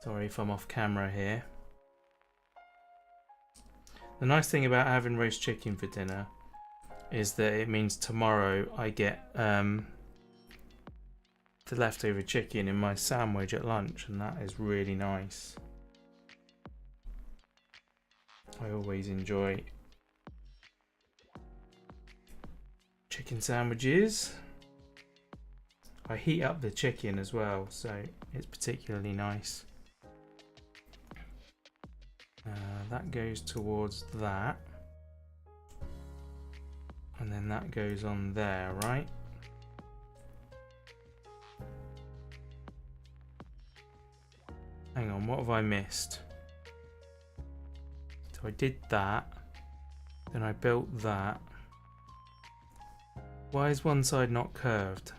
Sorry if I'm off camera here. The nice thing about having roast chicken for dinner is that it means tomorrow I get the leftover chicken in my sandwich at lunch, and that is really nice. I always enjoy chicken sandwiches. I heat up the chicken as well, so it's particularly nice. That goes towards that, and then that goes on there, right? Hang on, what have I missed? So I did that, then I built that. Why is one side not curved?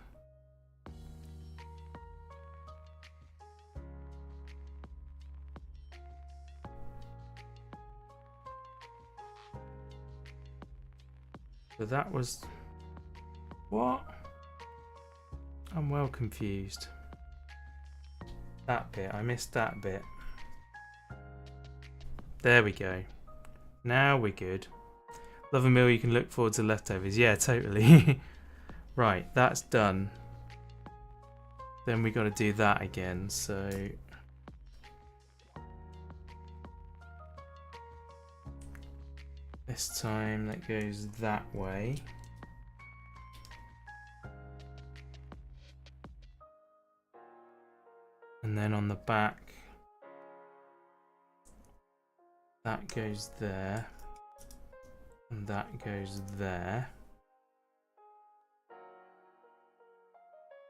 So that was... What? I'm well confused. That bit, I missed that bit. There we go. Now we're good. Love a meal you can look forward to leftovers. Yeah, totally. Right, that's done. Then we got to do that again, so... This time that goes that way. And then on the back, that goes there. And that goes there.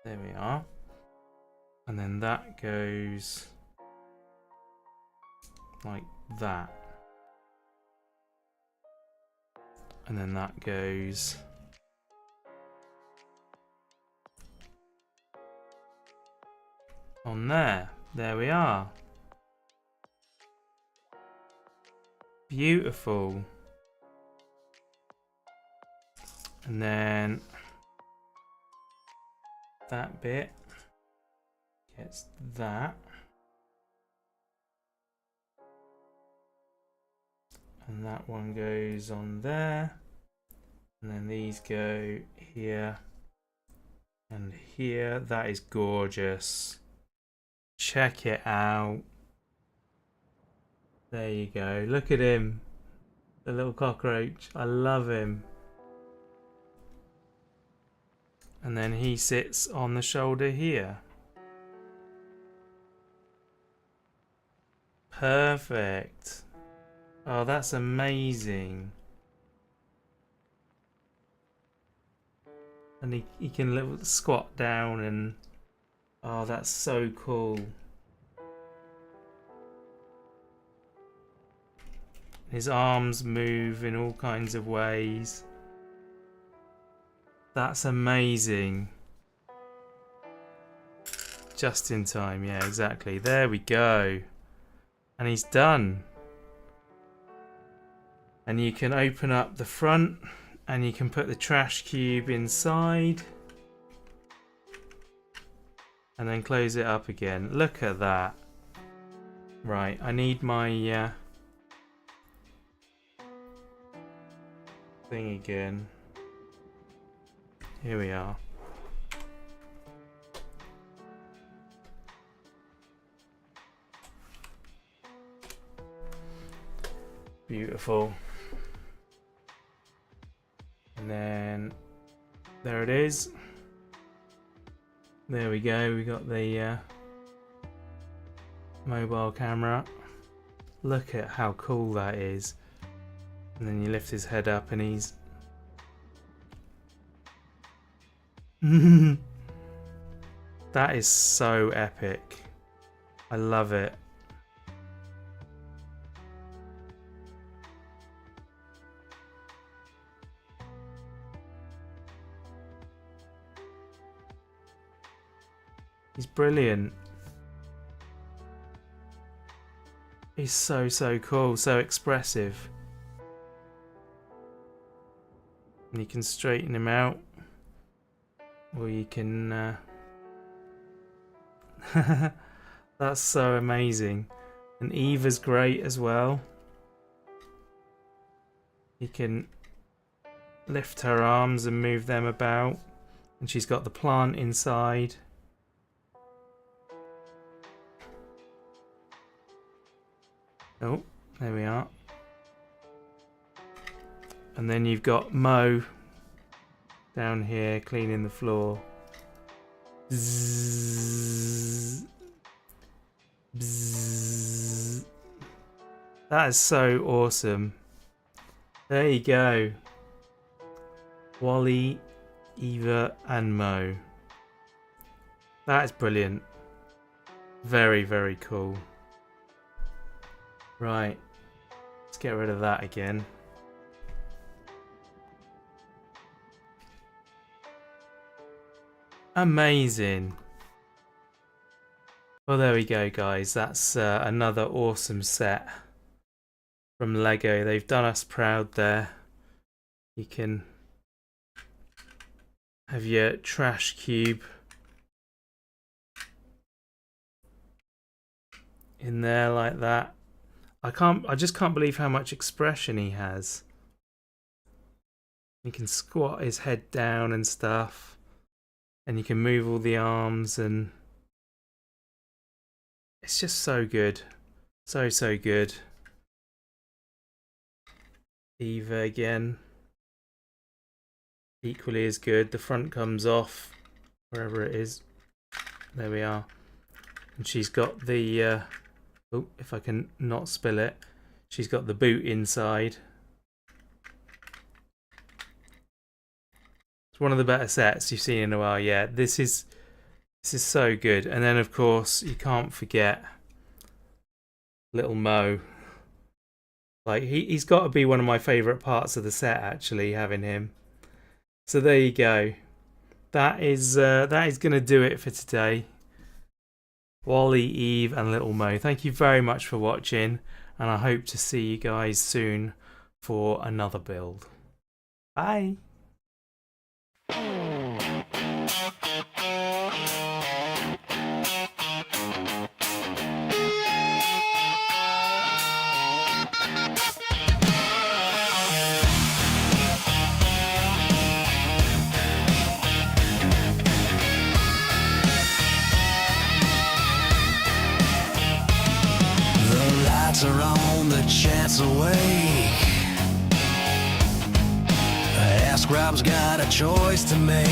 There we are. And then that goes like that. And then that goes on there. There we are. Beautiful. And then that bit gets that. And that one goes on there. And then these go here And here, that is gorgeous. Check it out. There you go. Look at him. The little cockroach. I love him. And then he sits on the shoulder here. Perfect. Oh, that's amazing. And he can squat down and... Oh, that's so cool. His arms move in all kinds of ways. That's amazing. Just in time, yeah, exactly. There we go. And he's done. And you can open up the front and you can put the trash cube inside. And then close it up again. Look at that. Right, I need my thing again. Here we are. Beautiful. And then there it is. There we go. We got the mobile camera. Look at how cool that is. And then you lift his head up and he's that is so epic. I love it. He's brilliant. He's so cool, so expressive. And you can straighten him out. Or you can... That's so amazing. And Eva's great as well. You can lift her arms and move them about. And she's got the plant inside. Oh, there we are. And then you've got Mo down here cleaning the floor. Bzzz. Bzzz. That is so awesome. There you go. Wally, Eva and Mo. That is brilliant. Very cool. Right. Let's get rid of that again. Amazing. Well, there we go, guys. That's another awesome set from Lego. They've done us proud there. You can have your trash cube in there like that. I just can't believe how much expression he has. He can squat his head down and stuff. And you can move all the arms and it's just so good. So good. Eva again. Equally as good. The front comes off wherever it is. There we are. And she's got the oh, if I can not spill it. She's got the boot inside. It's one of the better sets you've seen in a while. Yeah, this is so good. And then of course you can't forget little Mo. Like he's got to be one of my favourite parts of the set actually, having him. So there you go. That is going to do it for today. Wally, Eve and little Mo. Thank you very much for watching and I hope to see you guys soon for another build. Bye. awake. Ask Rob's got a choice to make.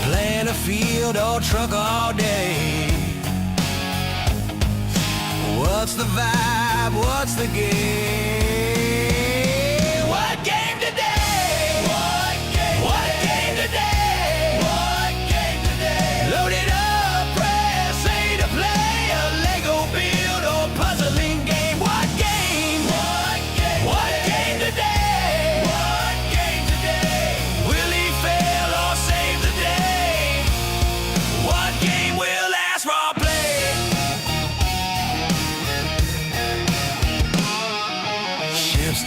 Playing a field or truck all day. What's the vibe? What's the game? What game today? What game? What game today? What game today? Load it up, press A to play a Lego build or puzzling game. What game? What game? What game today? What game today? Will he fail or save the day? What game will last for our play?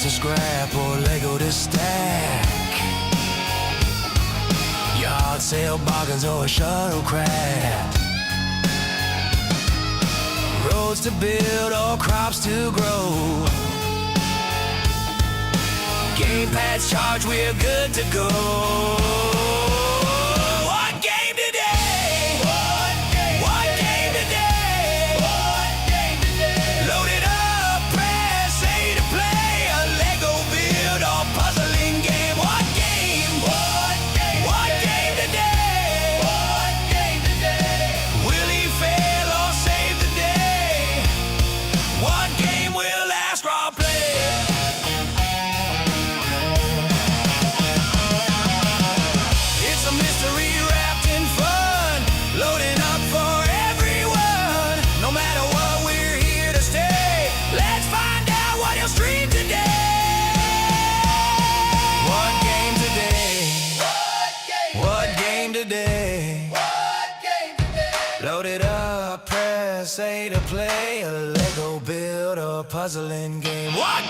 To scrap or Lego to stack. Yard sale bargains or a shuttlecraft. Roads to build or crops to grow. Game pads charged, we're good to go. What game today? What game? What game today? What game today? Load it up, press A to play. Puzzling game, what game? What game? What game today? What game today? Will he fail or save the day? What game will last for our play? It's a mystery wrapped in fun, loading up for everyone. No matter what, we're here to stay. Let's find out what he'll stream today. Today. What game today? Load it up, press A to play a Lego build or puzzling game. What